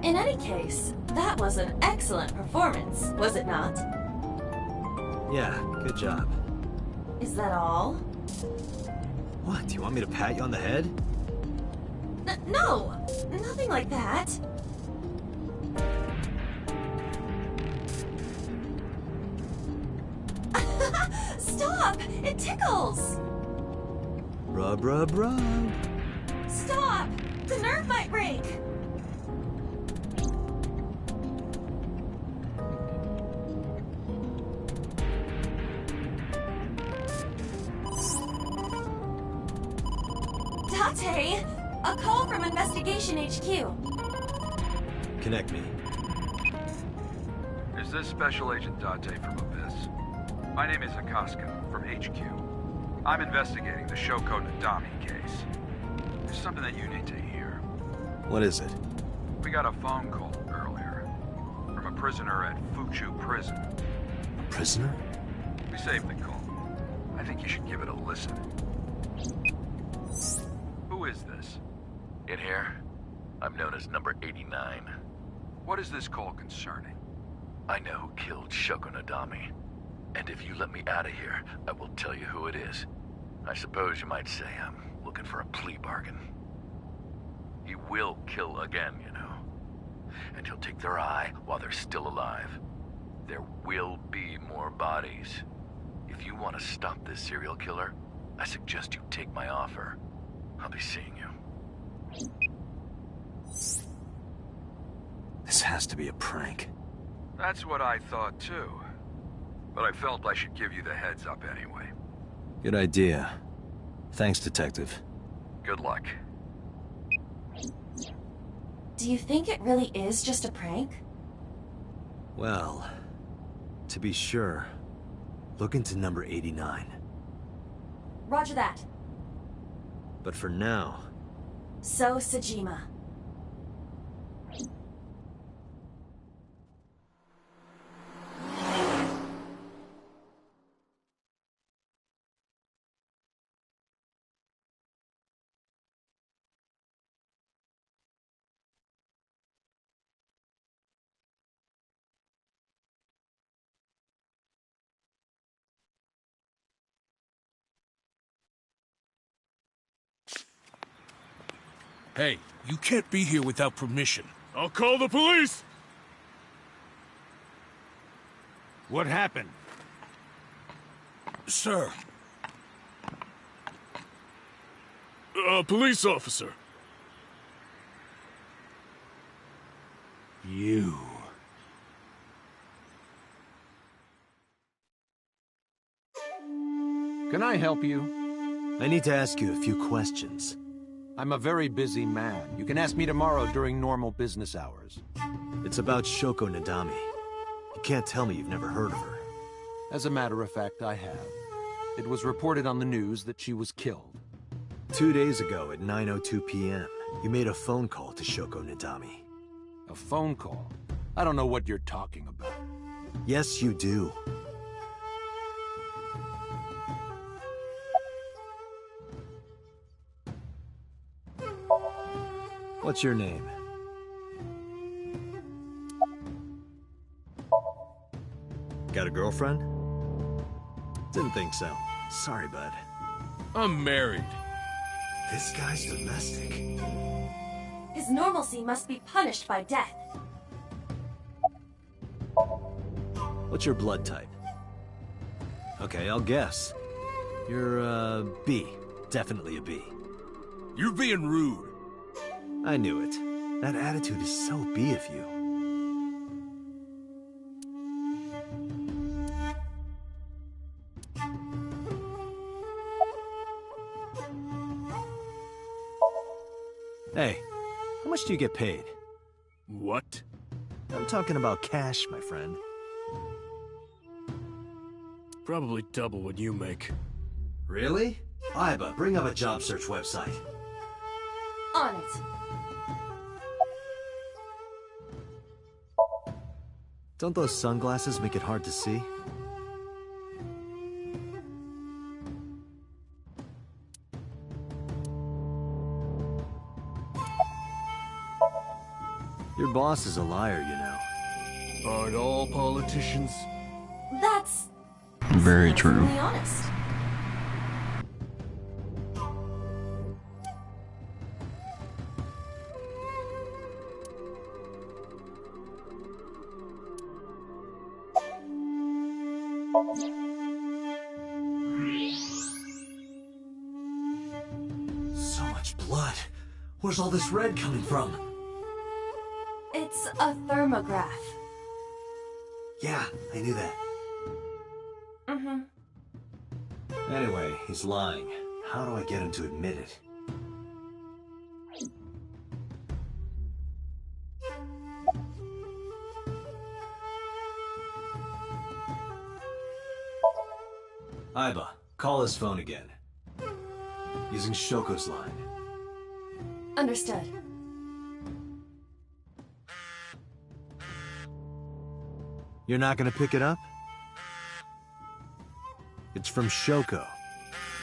In any case, that was an excellent performance, was it not? Yeah, good job. Is that all? What, do you want me to pat you on the head? No, nothing like that. Stop! It tickles! Rub, rub, rub. Stop! The nerve might break! Date! A call from Investigation HQ. Connect me. Is this Special Agent Date from Abyss? My name is Akaska, from HQ. I'm investigating the Shoko Nadami case. There's something that you need to hear. What is it? We got a phone call earlier from a prisoner at Fuchu Prison. A prisoner? We saved the call. I think you should give it a listen. Who is this? In here, I'm known as number 89. What is this call concerning? I know who killed Shoko Nadami. And if you let me out of here, I will tell you who it is. I suppose you might say I'm looking for a plea bargain. He will kill again, you know. And he'll take their eye while they're still alive. There will be more bodies. If you want to stop this serial killer, I suggest you take my offer. I'll be seeing you. This has to be a prank. That's what I thought too. But I felt I should give you the heads up anyway. Good idea. Thanks, Detective. Good luck. Do you think it really is just a prank? Well, to be sure, look into number 89. Roger that. But for now... So Sejima. Hey, you can't be here without permission. I'll call the police! What happened? Sir. A police officer. You. Can I help you? I need to ask you a few questions. I'm a very busy man. You can ask me tomorrow during normal business hours. It's about Shoko Nadami. You can't tell me you've never heard of her. As a matter of fact, I have. It was reported on the news that she was killed. 2 days ago at 9:02 p.m., you made a phone call to Shoko Nadami. A phone call? I don't know what you're talking about. Yes, you do. What's your name? Got a girlfriend? Didn't think so. Sorry, bud. I'm married. This guy's domestic. His normalcy must be punished by death. What's your blood type? Okay, I'll guess. You're, B. Definitely a B. You're being rude. I knew it. That attitude is so B of you. Hey, how much do you get paid? What? I'm talking about cash, my friend. Probably double what you make. Really? Iba, bring up a job search website. On it. Don't those sunglasses make it hard to see? Your boss is a liar, you know. Aren't all politicians? That's Very true. brutally honest. So much blood. Where's all this red coming from? It's a thermograph. Yeah, I knew that. Mm-hmm. Anyway, he's lying. How do I get him to admit it? Iba, call his phone again. Using Shoko's line. Understood. You're not gonna pick it up? It's from Shoko.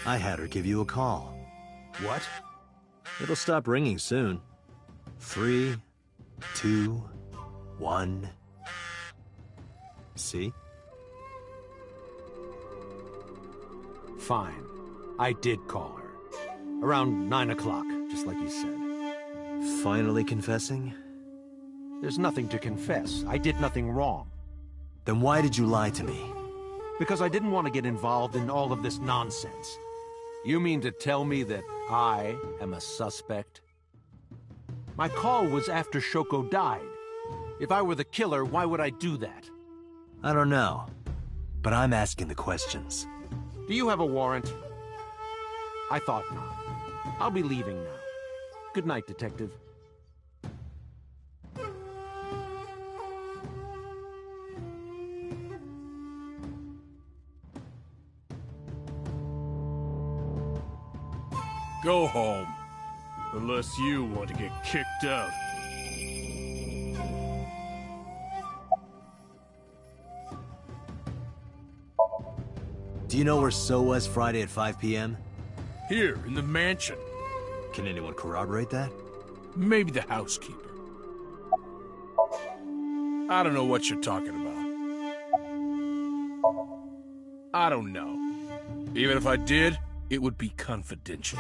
I had her give you a call. What? It'll stop ringing soon. 3, 2, 1. See? Fine. I did call her. Around 9 o'clock, just like you said. Finally confessing? There's nothing to confess. I did nothing wrong. Then why did you lie to me? Because I didn't want to get involved in all of this nonsense. You mean to tell me that I am a suspect? My call was after Shoko died. If I were the killer, why would I do that? I don't know. But I'm asking the questions. Do you have a warrant? I thought not. I'll be leaving now. Good night, Detective. Go home. Unless you want to get kicked out. Do you know where So was Friday at 5 p.m.? Here, in the mansion. Can anyone corroborate that? Maybe the housekeeper. I don't know what you're talking about. I don't know. Even if I did, it would be confidential.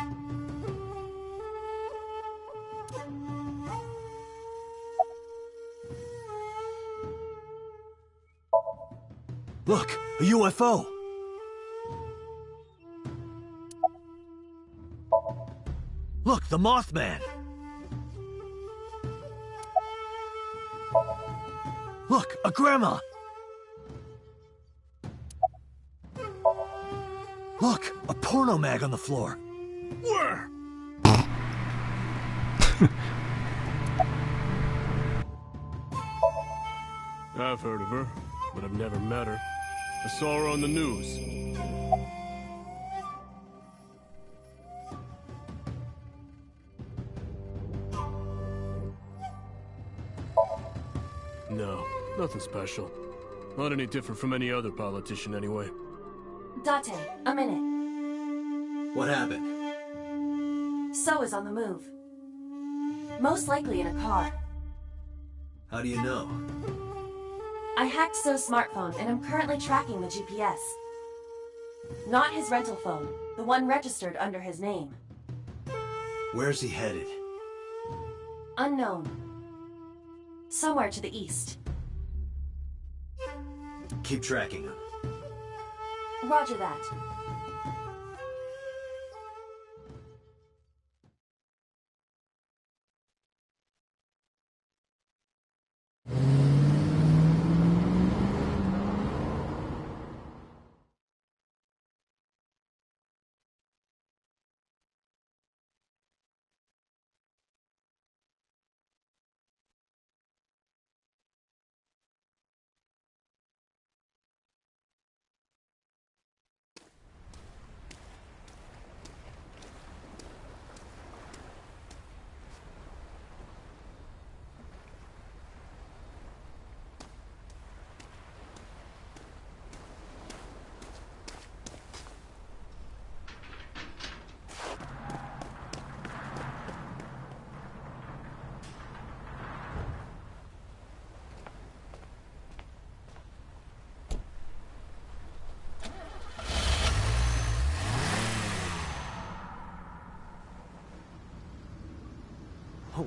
Look, a UFO! Look, the Mothman! Look, a grandma! Look, a porno mag on the floor. Where? I've heard of her, but I've never met her. I saw her on the news. No, nothing special. Not any different from any other politician, anyway. Date, a minute. What happened? So is on the move. Most likely in a car. How do you know? I hacked So's smartphone and I'm currently tracking the GPS. Not his rental phone, the one registered under his name. Where's he headed? Unknown. Somewhere to the east. Keep tracking him. Roger that.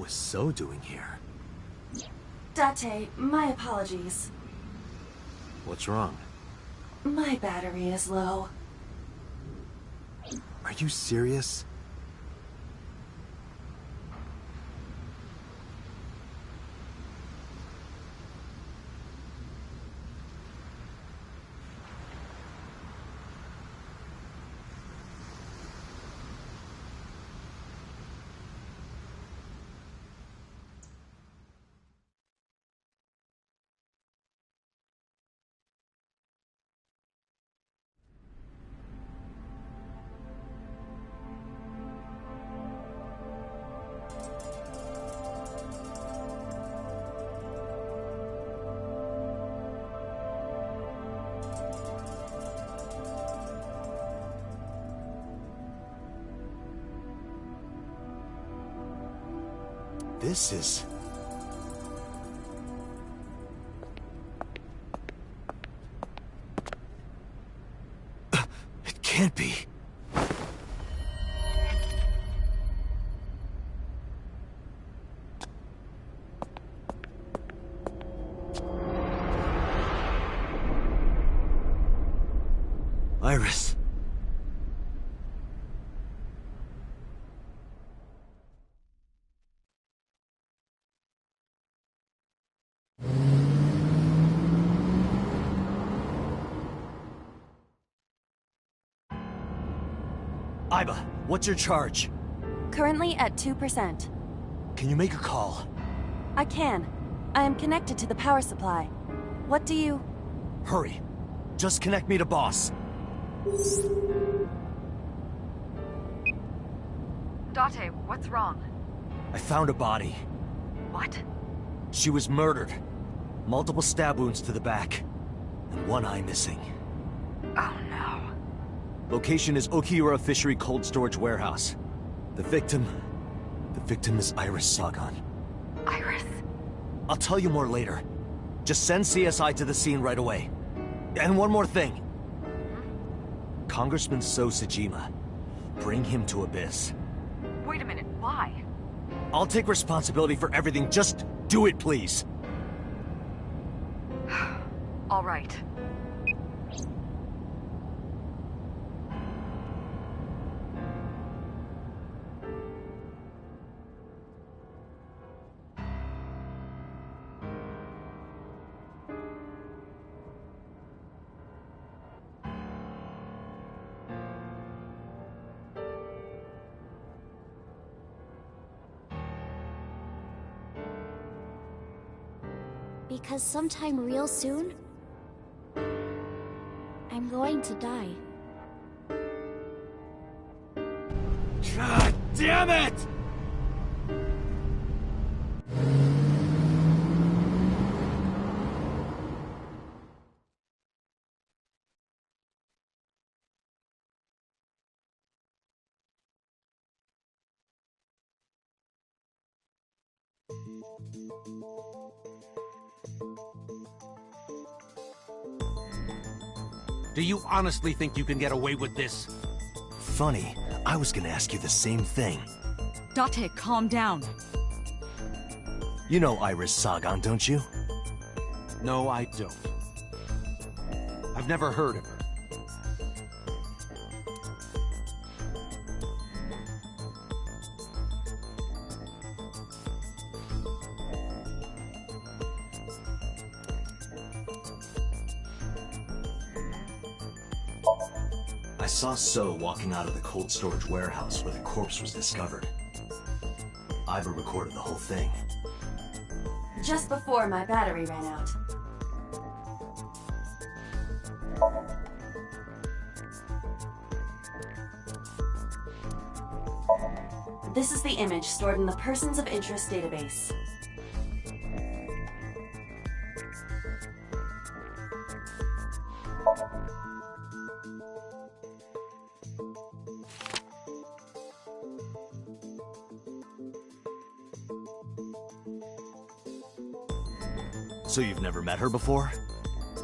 is So doing here? Date, my apologies. What's wrong? My battery is low. Are you serious? This is... It can't be. Iris. Iba, what's your charge? Currently at 2%. Can you make a call? I can. I am connected to the power supply. What do you... Hurry. Just connect me to boss. Date, what's wrong? I found a body. What? She was murdered. Multiple stab wounds to the back. And one eye missing. Oh no. Location is Okiura Fishery Cold Storage Warehouse. The victim is Iris Sagan. Iris? I'll tell you more later. Just send CSI to the scene right away. And one more thing. Congressman So Sajima. Bring him to Abyss. Wait a minute, why? I'll take responsibility for everything. Just do it, please. All right. Because sometime real soon, I'm going to die. God damn it! Do you honestly think you can get away with this? Funny, I was gonna ask you the same thing. Date, calm down. You know Iris Sagan, don't you? No, I don't. I've never heard of her. I saw So walking out of the cold storage warehouse where the corpse was discovered. Iva recorded the whole thing. Just before my battery ran out. This is the image stored in the Persons of Interest database. So you've never met her before?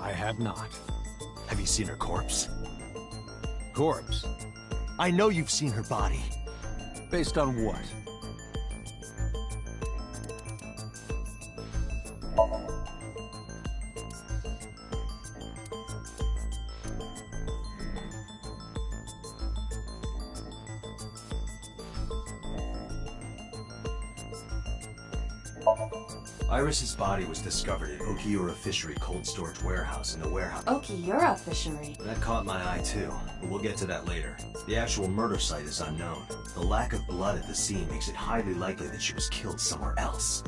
I have not. Have you seen her corpse? Corpse? I know you've seen her body. Based on what? Iris's body was discovered at Okiura Fishery cold storage warehouse in the warehouse. Okiura Fishery? That caught my eye too, but we'll get to that later. The actual murder site is unknown. The lack of blood at the scene makes it highly likely that she was killed somewhere else.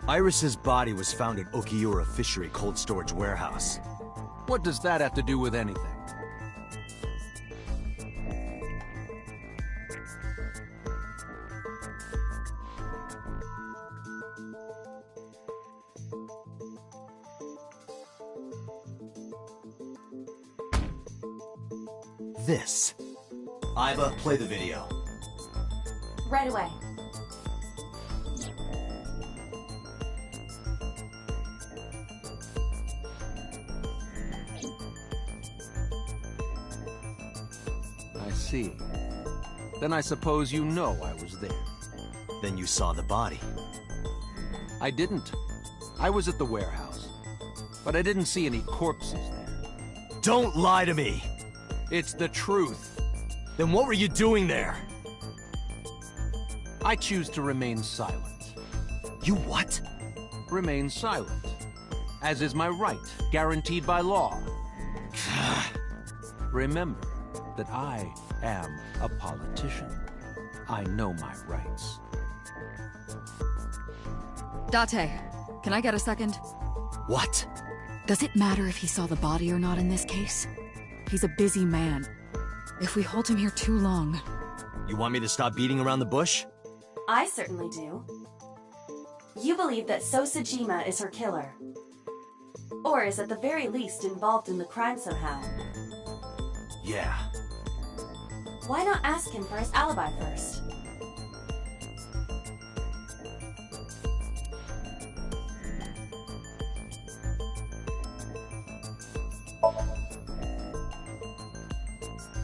Iris's body was found at Okiura Fishery cold storage warehouse. What does that have to do with anything? This. Iva, play the video. Right away. I see. Then I suppose you know I was there. Then you saw the body. I didn't. I was at the warehouse. But I didn't see any corpses there. Don't lie to me! It's the truth. Then what were you doing there? I choose to remain silent. You what? Remain silent. As is my right, guaranteed by law. Remember that I am a politician. I know my rights. Date, can I get a second? What? Does it matter if he saw the body or not in this case? He's a busy man. If we hold him here too long... You want me to stop beating around the bush? I certainly do. You believe that Sosajima is her killer. Or is at the very least involved in the crime somehow. Yeah. Why not ask him for his alibi first?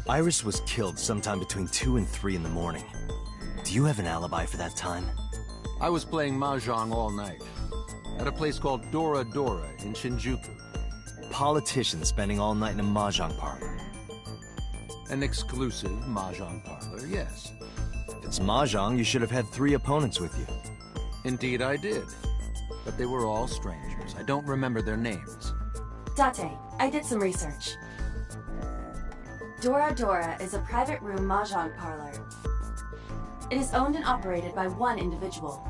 Iris was killed sometime between 2 and 3 in the morning. Do you have an alibi for that time? I was playing Mahjong all night. At a place called Dora Dora in Shinjuku. Politician spending all night in a Mahjong parlor. An exclusive Mahjong parlor, yes. If it's Mahjong, you should have had 3 opponents with you. Indeed I did. But they were all strangers. I don't remember their names. Date, I did some research. Dora Dora is a private room Mahjong parlor. It is owned and operated by one individual.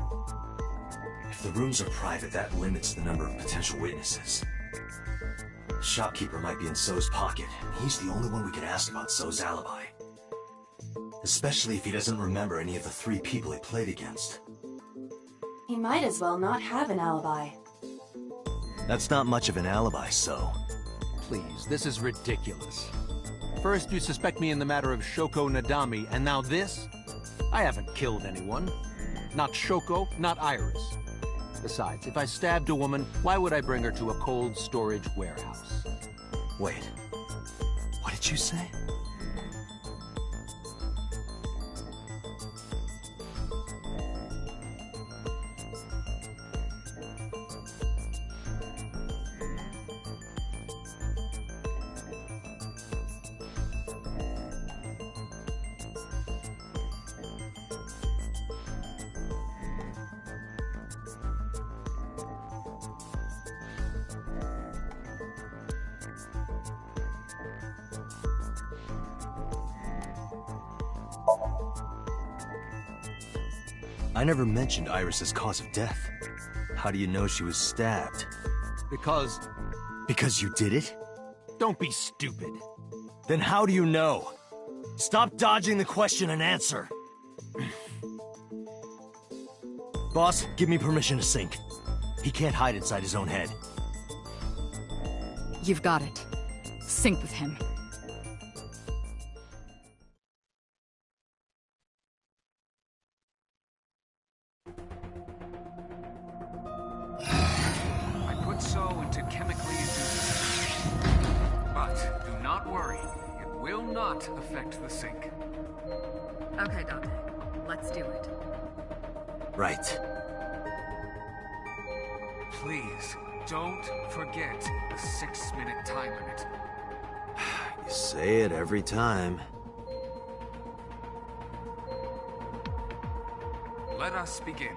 If the rooms are private, that limits the number of potential witnesses. The shopkeeper might be in So's pocket, and he's the only one we can ask about So's alibi. Especially if he doesn't remember any of the 3 people he played against. He might as well not have an alibi. That's not much of an alibi, So. Please, this is ridiculous. First you suspect me in the matter of Shoko Nadami, and now this? I haven't killed anyone. Not Shoko, not Iris. Besides, if I stabbed a woman, why would I bring her to a cold storage warehouse? Wait. What did you say? I never mentioned Iris's cause of death. How do you know she was stabbed? Because... Because you did it? Don't be stupid. Then how do you know? Stop dodging the question and answer. Boss, give me permission to sync. He can't hide inside his own head. You've got it. Sync with him. I put So into chemically induced. But do not worry. It will not affect the sync. Okay, Dante. Let's do it. Right. Please, don't forget the 6-minute time limit. You say it every time. Let us begin.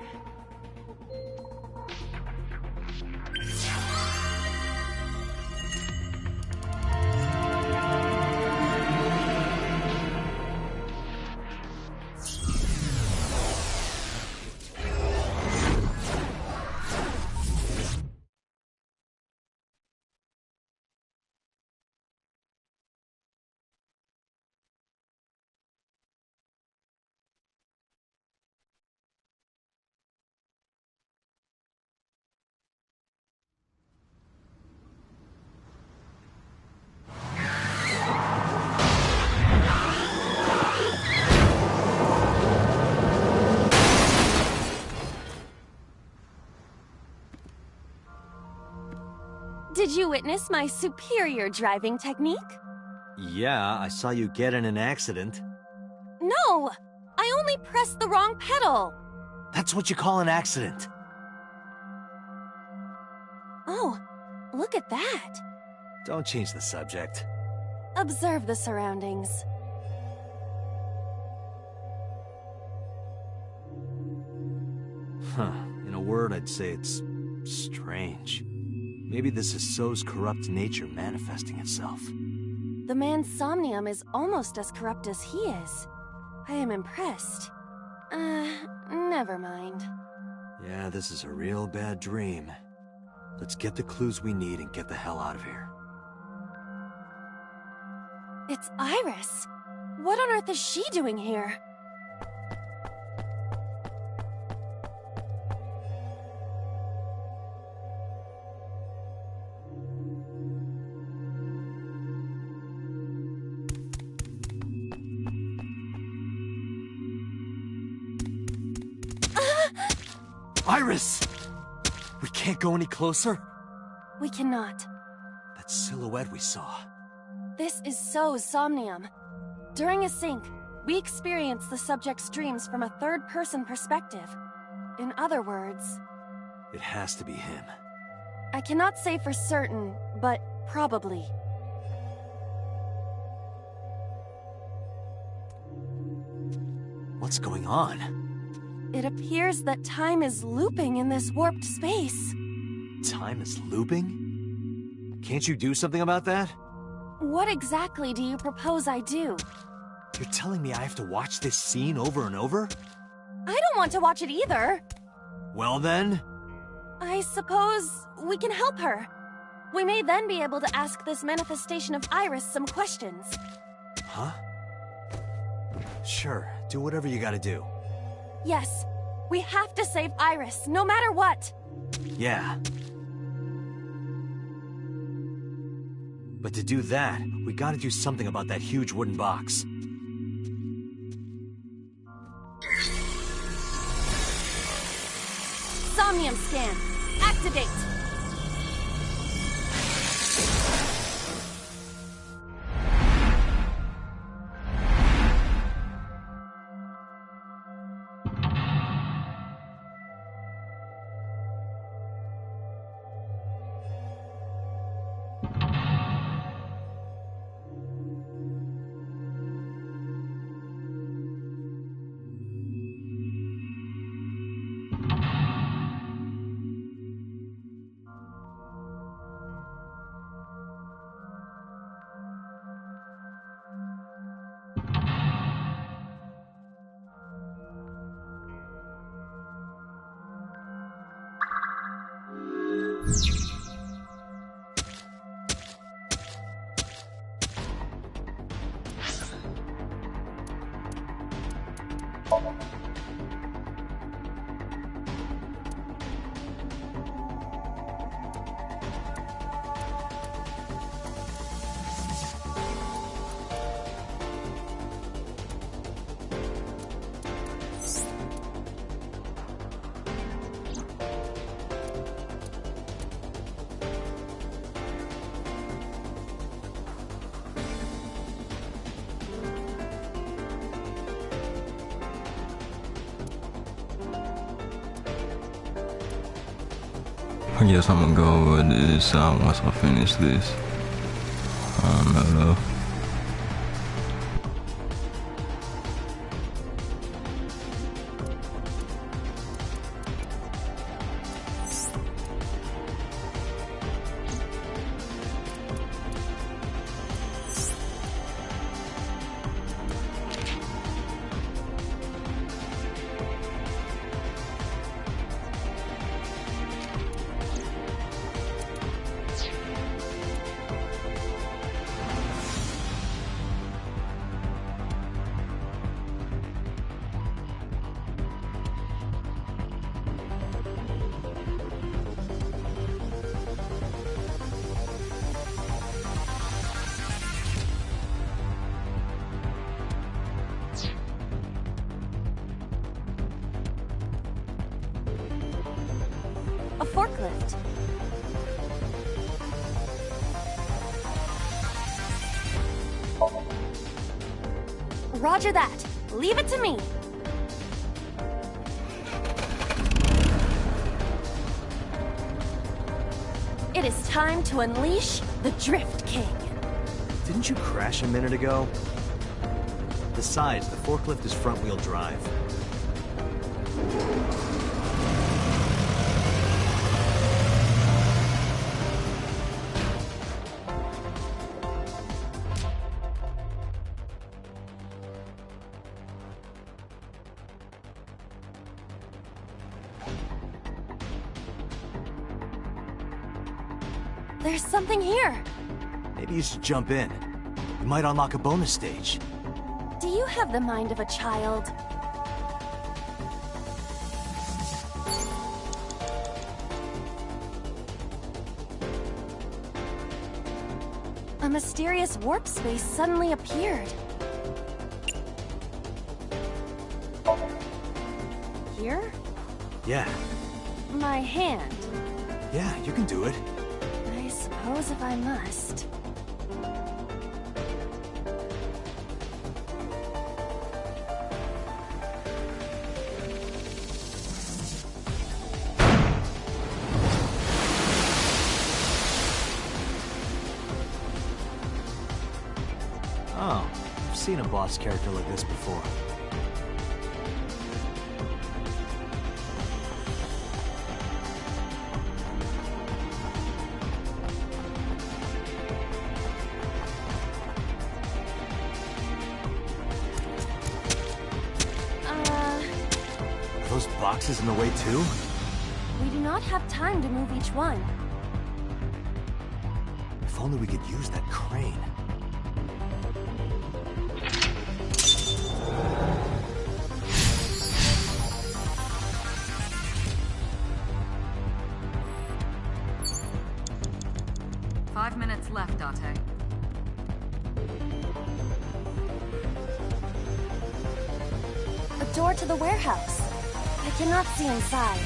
Did you witness my superior driving technique? Yeah, I saw you get in an accident. No! I only pressed the wrong pedal! That's what you call an accident. Oh, look at that! Don't change the subject. Observe the surroundings. Huh. In a word, I'd say it's strange. Maybe this is So's corrupt nature manifesting itself. The man Somnium is almost as corrupt as he is. I am impressed. Never mind. Yeah, this is a real bad dream. Let's get the clues we need and get the hell out of here. It's Iris. What on earth is she doing here? Iris! We can't go any closer? We cannot. That silhouette we saw. This is So's Somnium. During a sync, we experience the subject's dreams from a third-person perspective. In other words... It has to be him. I cannot say for certain, but probably. What's going on? It appears that time is looping in this warped space. Time is looping? Can't you do something about that? What exactly do you propose I do? You're telling me I have to watch this scene over and over? I don't want to watch it either. Well then? I suppose we can help her. We may then be able to ask this manifestation of Iris some questions. Huh? Sure, do whatever you gotta do. Yes, we have to save Iris, no matter what. Yeah. But to do that, we gotta do something about that huge wooden box. Somnium scan. Activate. I guess I'm gonna go over this side once I finish this. Mellow. a forklift. Roger that. Leave it to me. It is time to unleash the Drift King. Didn't you crash a minute ago? Besides, the forklift is front-wheel drive. There's something here. Maybe you should jump in. You might unlock a bonus stage. Do you have the mind of a child? A mysterious warp space suddenly appeared. Here? Yeah. My hand. Yeah, you can do it. I suppose if I must. Oh, I've seen a boss character like this before. Are those boxes in the way too? We do not have time to move each one. If only we could use that crane. Five minutes left, Date. A door to the warehouse. I cannot see inside.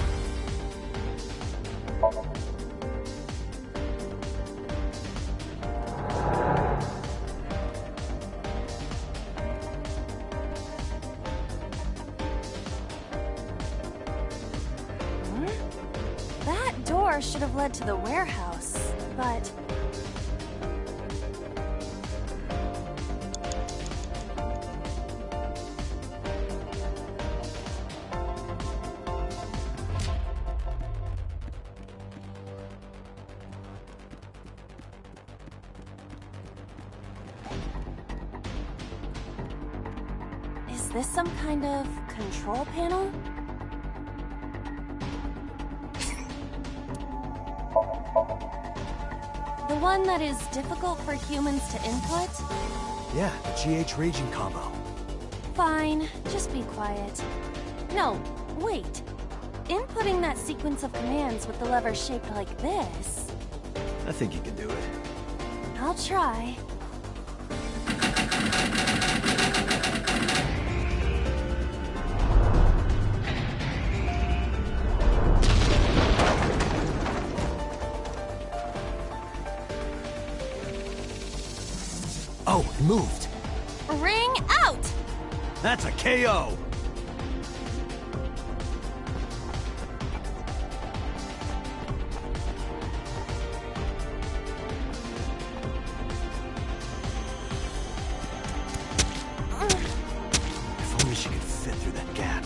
That door should have led to the warehouse, but... Is this some kind of control panel? The one that is difficult for humans to input? Yeah, the GH raging combo. Fine, just be quiet. No, wait. Inputting that sequence of commands with the lever shaped like this... I think you can do it. I'll try. Oh, it moved. Ring out! That's a KO! If only she could fit through that gap.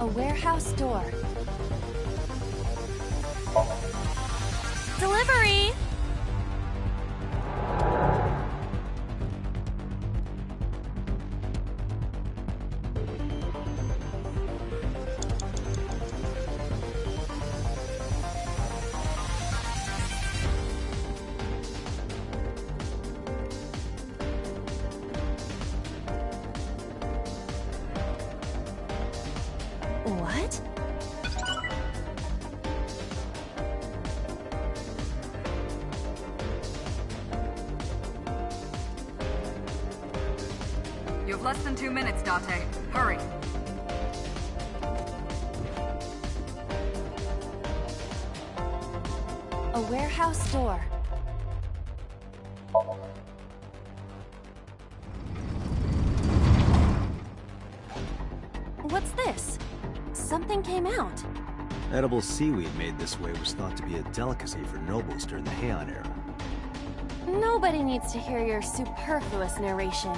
A warehouse door. Delivery! What? You have less than 2 minutes, Date. Hurry. A warehouse door. What's this? Something came out. Edible seaweed made this way was thought to be a delicacy for nobles during the Heian era. Nobody needs to hear your superfluous narration.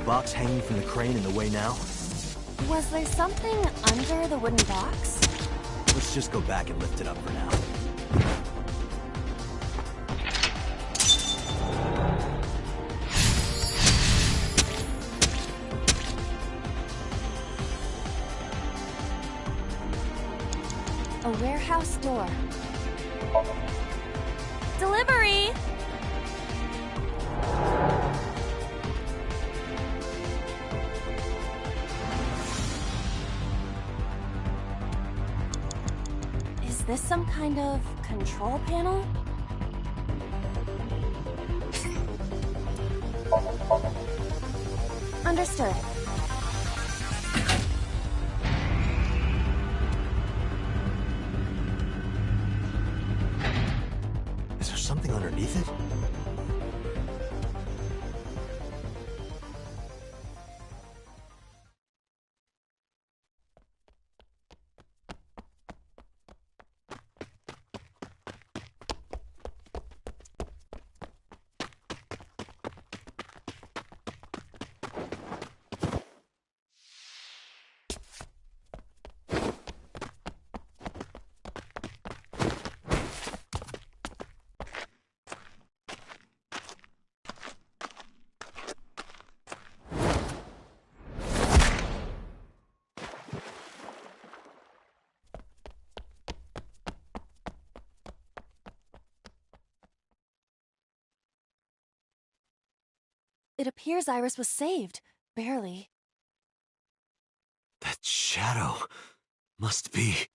Box hanging from the crane in the way now? Was there something under the wooden box? Let's just go back and lift it up for now. A warehouse door. Delivery! Is this some kind of control panel? Understood. Is there something underneath it? It appears Iris was saved. Barely. That shadow must be...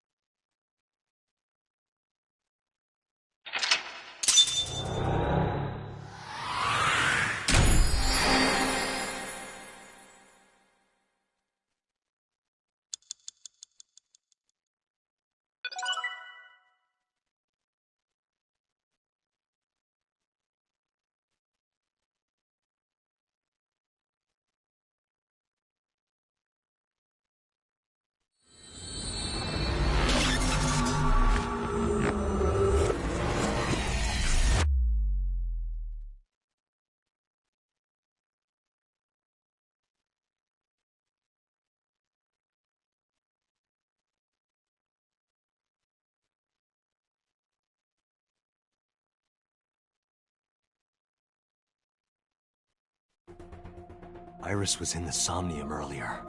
Iris was in the Somnium earlier.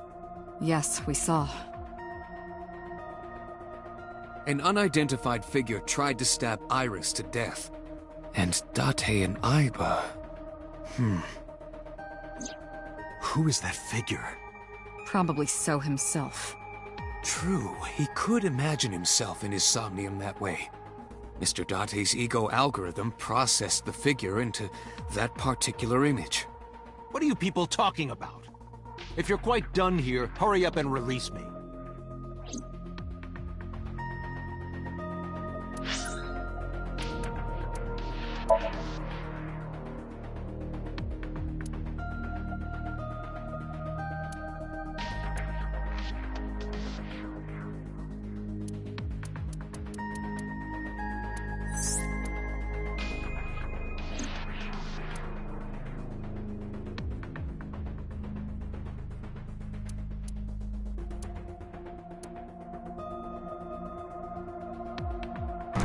Yes, we saw. An unidentified figure tried to stab Iris to death. And Date and Aiba... Who is that figure? Probably So himself. True, he could imagine himself in his Somnium that way. Mr. Date's ego algorithm processed the figure into that particular image. What are you people talking about? If you're quite done here, hurry up and release me.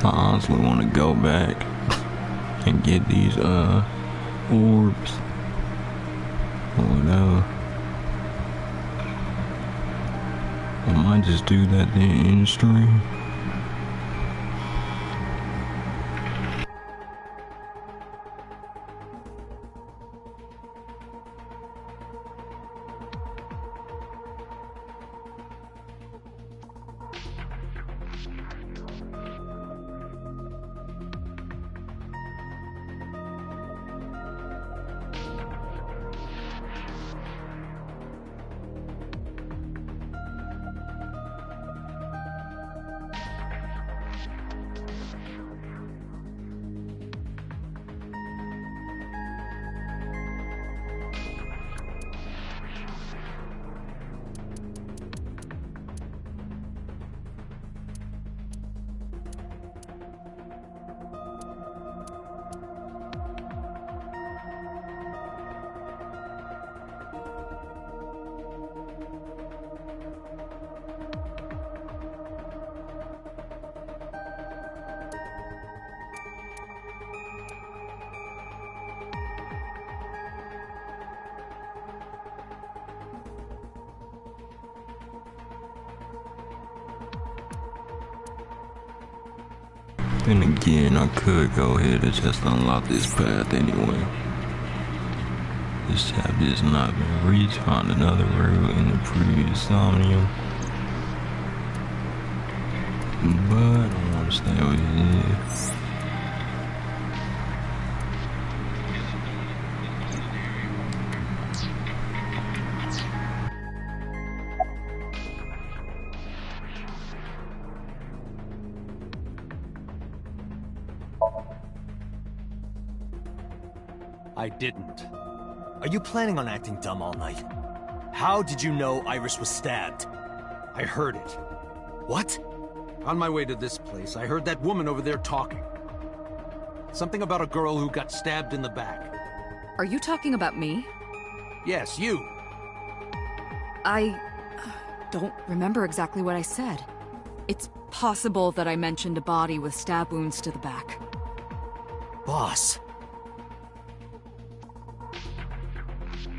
I honestly want to go back and get these orbs or whatever. I might just do that then in stream. Then again, I could go ahead and just unlock this path anyway. This chapter has not been reached. Found another route in the previous Somnium. But I want to stay over here. I didn't. Are you planning on acting dumb all night? How did you know Iris was stabbed? I heard it. What? On my way to this place, I heard that woman over there talking. Something about a girl who got stabbed in the back. Are you talking about me? Yes, you. I don't remember exactly what I said. It's possible that I mentioned a body with stab wounds to the back. Boss.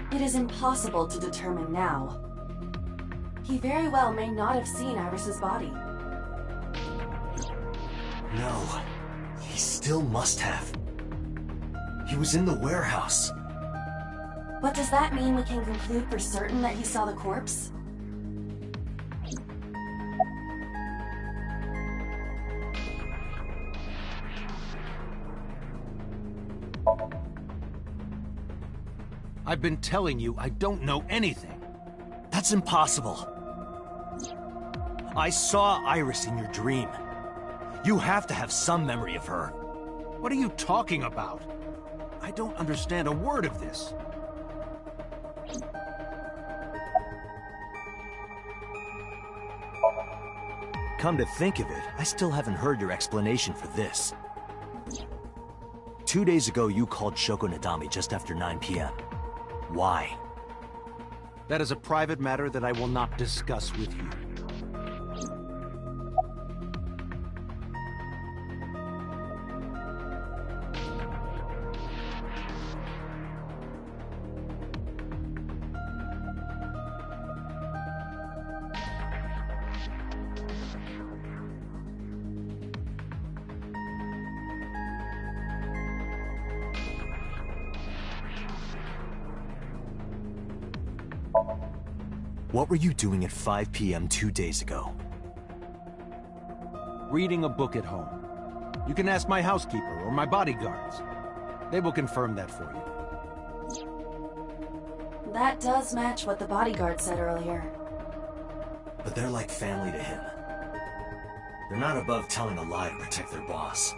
It is impossible to determine now. He very well may not have seen Iris's body. No. He still must have. He was in the warehouse. But does that mean we can conclude for certain that he saw the corpse? I've been telling you, I don't know anything. That's impossible. I saw Iris in your dream. You have to have some memory of her. What are you talking about? I don't understand a word of this. Come to think of it, I still haven't heard your explanation for this. 2 days ago, you called Shoko Nadami just after 9 p.m. Why? That is a private matter that I will not discuss with you. What were you doing at 5 p.m. 2 days ago? Reading a book at home. You can ask my housekeeper or my bodyguards. They will confirm that for you. That does match what the bodyguard said earlier. But they're like family to him. They're not above telling a lie to protect their boss.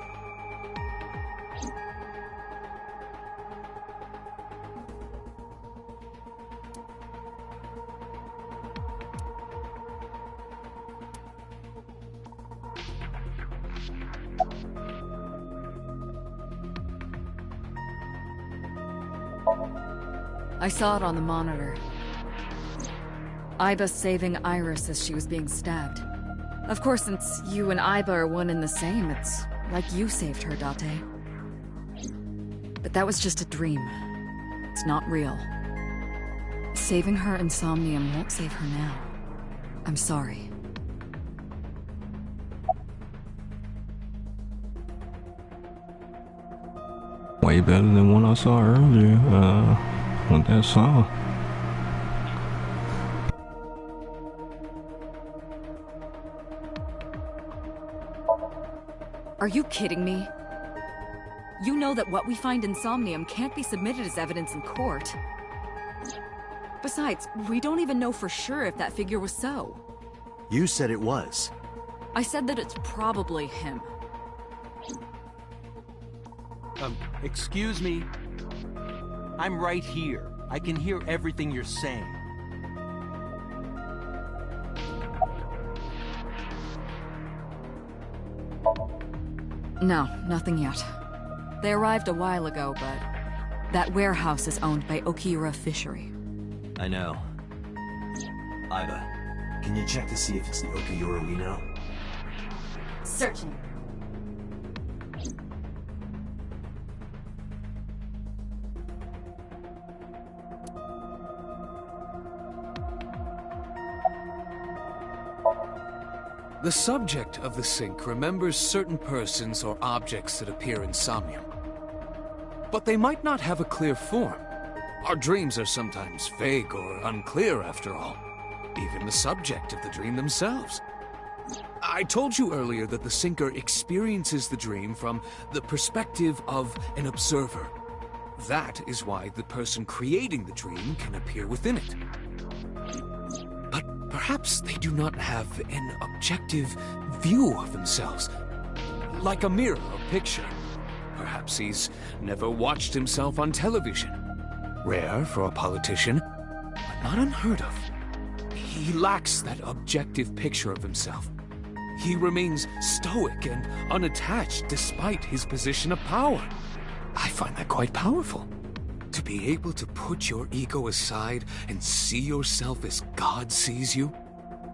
I saw it on the monitor. Iba saving Iris as she was being stabbed. Of course, since you and Iba are one and the same, it's like you saved her, Date. But that was just a dream. It's not real. Saving her in Somnium won't save her now. I'm sorry. Way better than one I saw earlier, with that song. Are you kidding me? You know that what we find in Somnium can't be submitted as evidence in court. Besides, we don't even know for sure if that figure was so. You said it was. I said that it's probably him. Excuse me? I'm right here. I can hear everything you're saying. No, nothing yet. They arrived a while ago, but that warehouse is owned by Okiura Fishery. I know. Iba, can you check to see if it's the Okiura we know? Searching. The subject of the sink remembers certain persons or objects that appear in Somnium. But they might not have a clear form. Our dreams are sometimes vague or unclear, after all. Even the subject of the dream themselves. I told you earlier that the sinker experiences the dream from the perspective of an observer. That is why the person creating the dream can appear within it. But perhaps they do not have an objective view of themselves, like a mirror or picture. Perhaps he's never watched himself on television. Rare for a politician, but not unheard of. He lacks that objective picture of himself. He remains stoic and unattached despite his position of power. I find that quite powerful. To be able to put your ego aside and see yourself as God sees you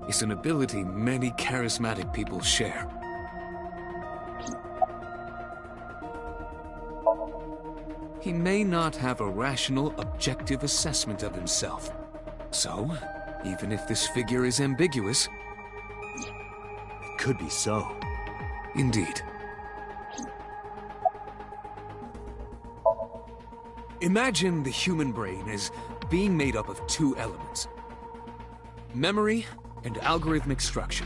is an ability many charismatic people share. He may not have a rational, objective assessment of himself. So, even if this figure is ambiguous, it could be so. Indeed. Imagine the human brain as being made up of two elements: memory and algorithmic structure.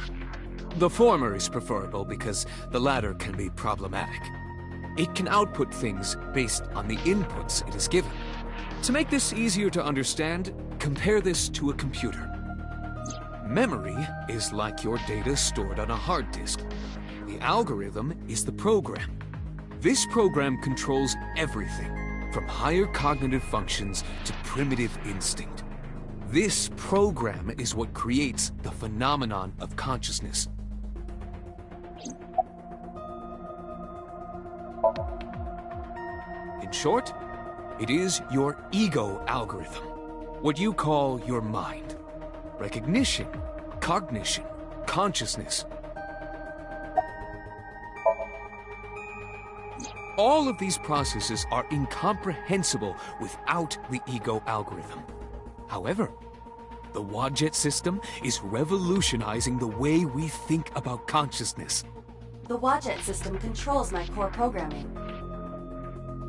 The former is preferable because the latter can be problematic. It can output things based on the inputs it is given. To make this easier to understand, compare this to a computer. Memory is like your data stored on a hard disk. The algorithm is the program. This program controls everything, from higher cognitive functions to primitive instinct. This program is what creates the phenomenon of consciousness. In short, it is your ego algorithm, what you call your mind. Recognition, cognition, consciousness. All of these processes are incomprehensible without the ego algorithm. However, the Wadjet system is revolutionizing the way we think about consciousness. The Wadjet system controls my core programming.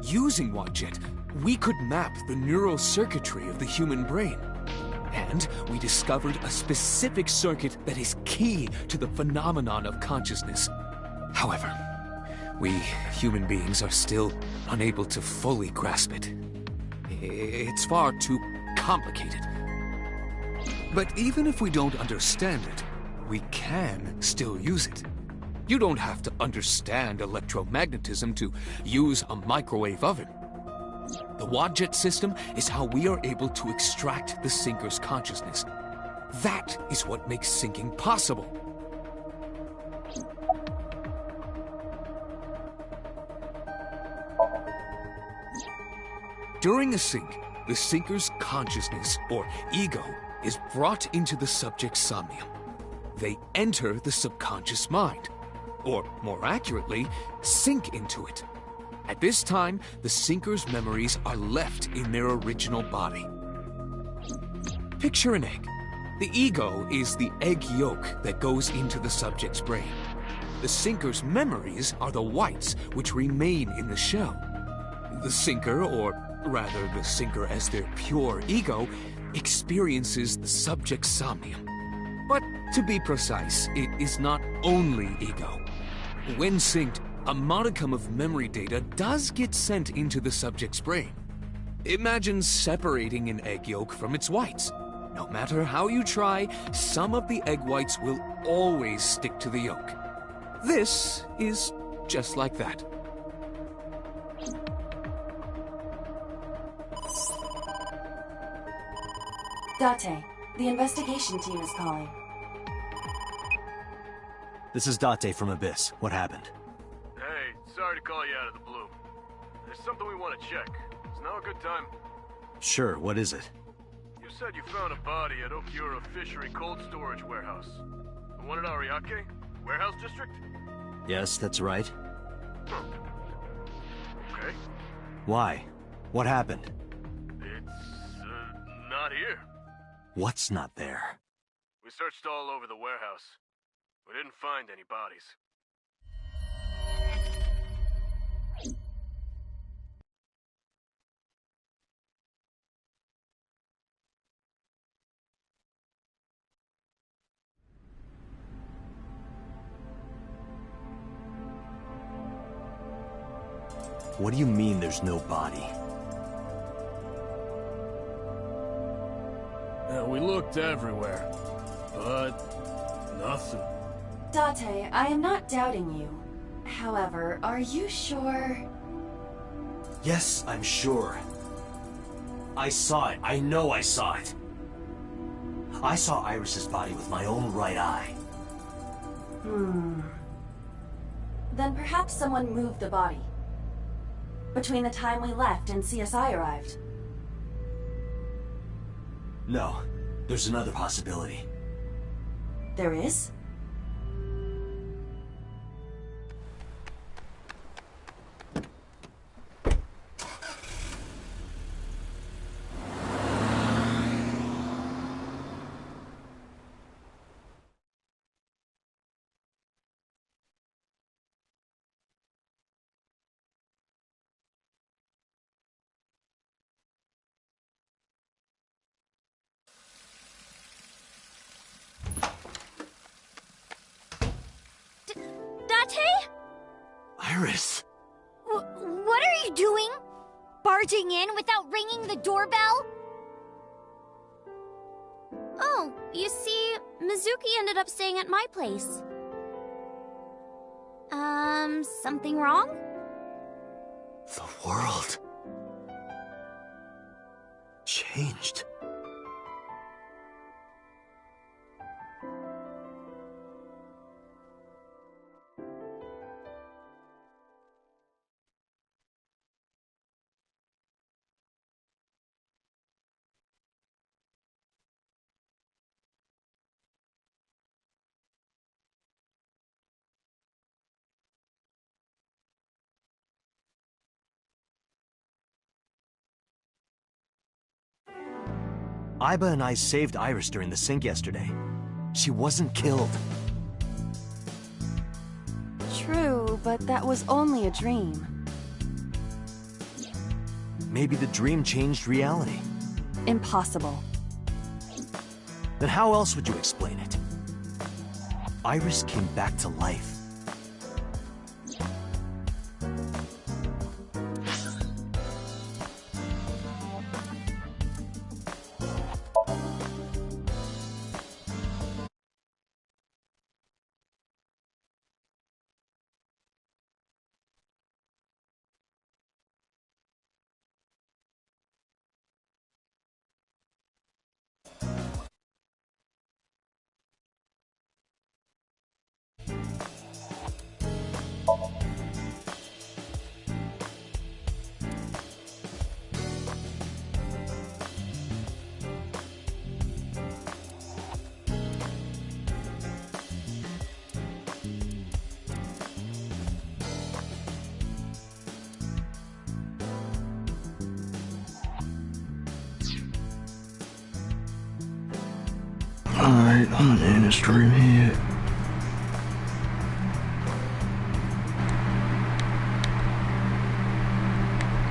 Using Wadjet, we could map the neural circuitry of the human brain. And we discovered a specific circuit that is key to the phenomenon of consciousness. However, we human beings are still unable to fully grasp it. It's far too complicated. But even if we don't understand it, we can still use it. You don't have to understand electromagnetism to use a microwave oven. The Wadjet system is how we are able to extract the sinker's consciousness. That is what makes sinking possible. During a sink, the sinker's consciousness, or ego, is brought into the subject's somnium. they enter the subconscious mind. Or, more accurately, sink into it. At this time, the sinker's memories are left in their original body. Picture an egg. The ego is the egg yolk that goes into the subject's brain. The sinker's memories are the whites which remain in the shell. The sinker, or rather the sinker as their pure ego, experiences the subject's somnium. But to be precise, it is not only ego. When synced, a modicum of memory data does get sent into the subject's brain. Imagine separating an egg yolk from its whites. No matter how you try, some of the egg whites will always stick to the yolk. This is just like that. Date, the investigation team is calling. This is Date from Abyss. What happened? Hey, sorry to call you out of the blue. There's something we want to check. Is now a good time? Sure, what is it? You said you found a body at Okiura Fishery Cold Storage Warehouse. The one at Ariake? Warehouse District? Yes, that's right. Huh. Okay. Why? What happened? It's, not here. What's not there? We searched all over the warehouse. We didn't find any bodies. What do you mean there's no body? We looked everywhere, but nothing. Date, I am not doubting you. However, are you sure? Yes, I'm sure. I saw it. I know I saw it. I saw Iris's body with my own right eye. Then perhaps someone moved the body. Between the time we left and CSI arrived. No, there's another possibility. There is? Iris! What are you doing? Barging in without ringing the doorbell? Oh, you see, Mizuki ended up staying at my place. Something wrong? The world changed. Iba and I saved Iris during the sink yesterday. She wasn't killed. True, but that was only a dream. Maybe the dream changed reality. Impossible. Then how else would you explain it? Iris came back to life. Alright, I'm gonna end the stream here.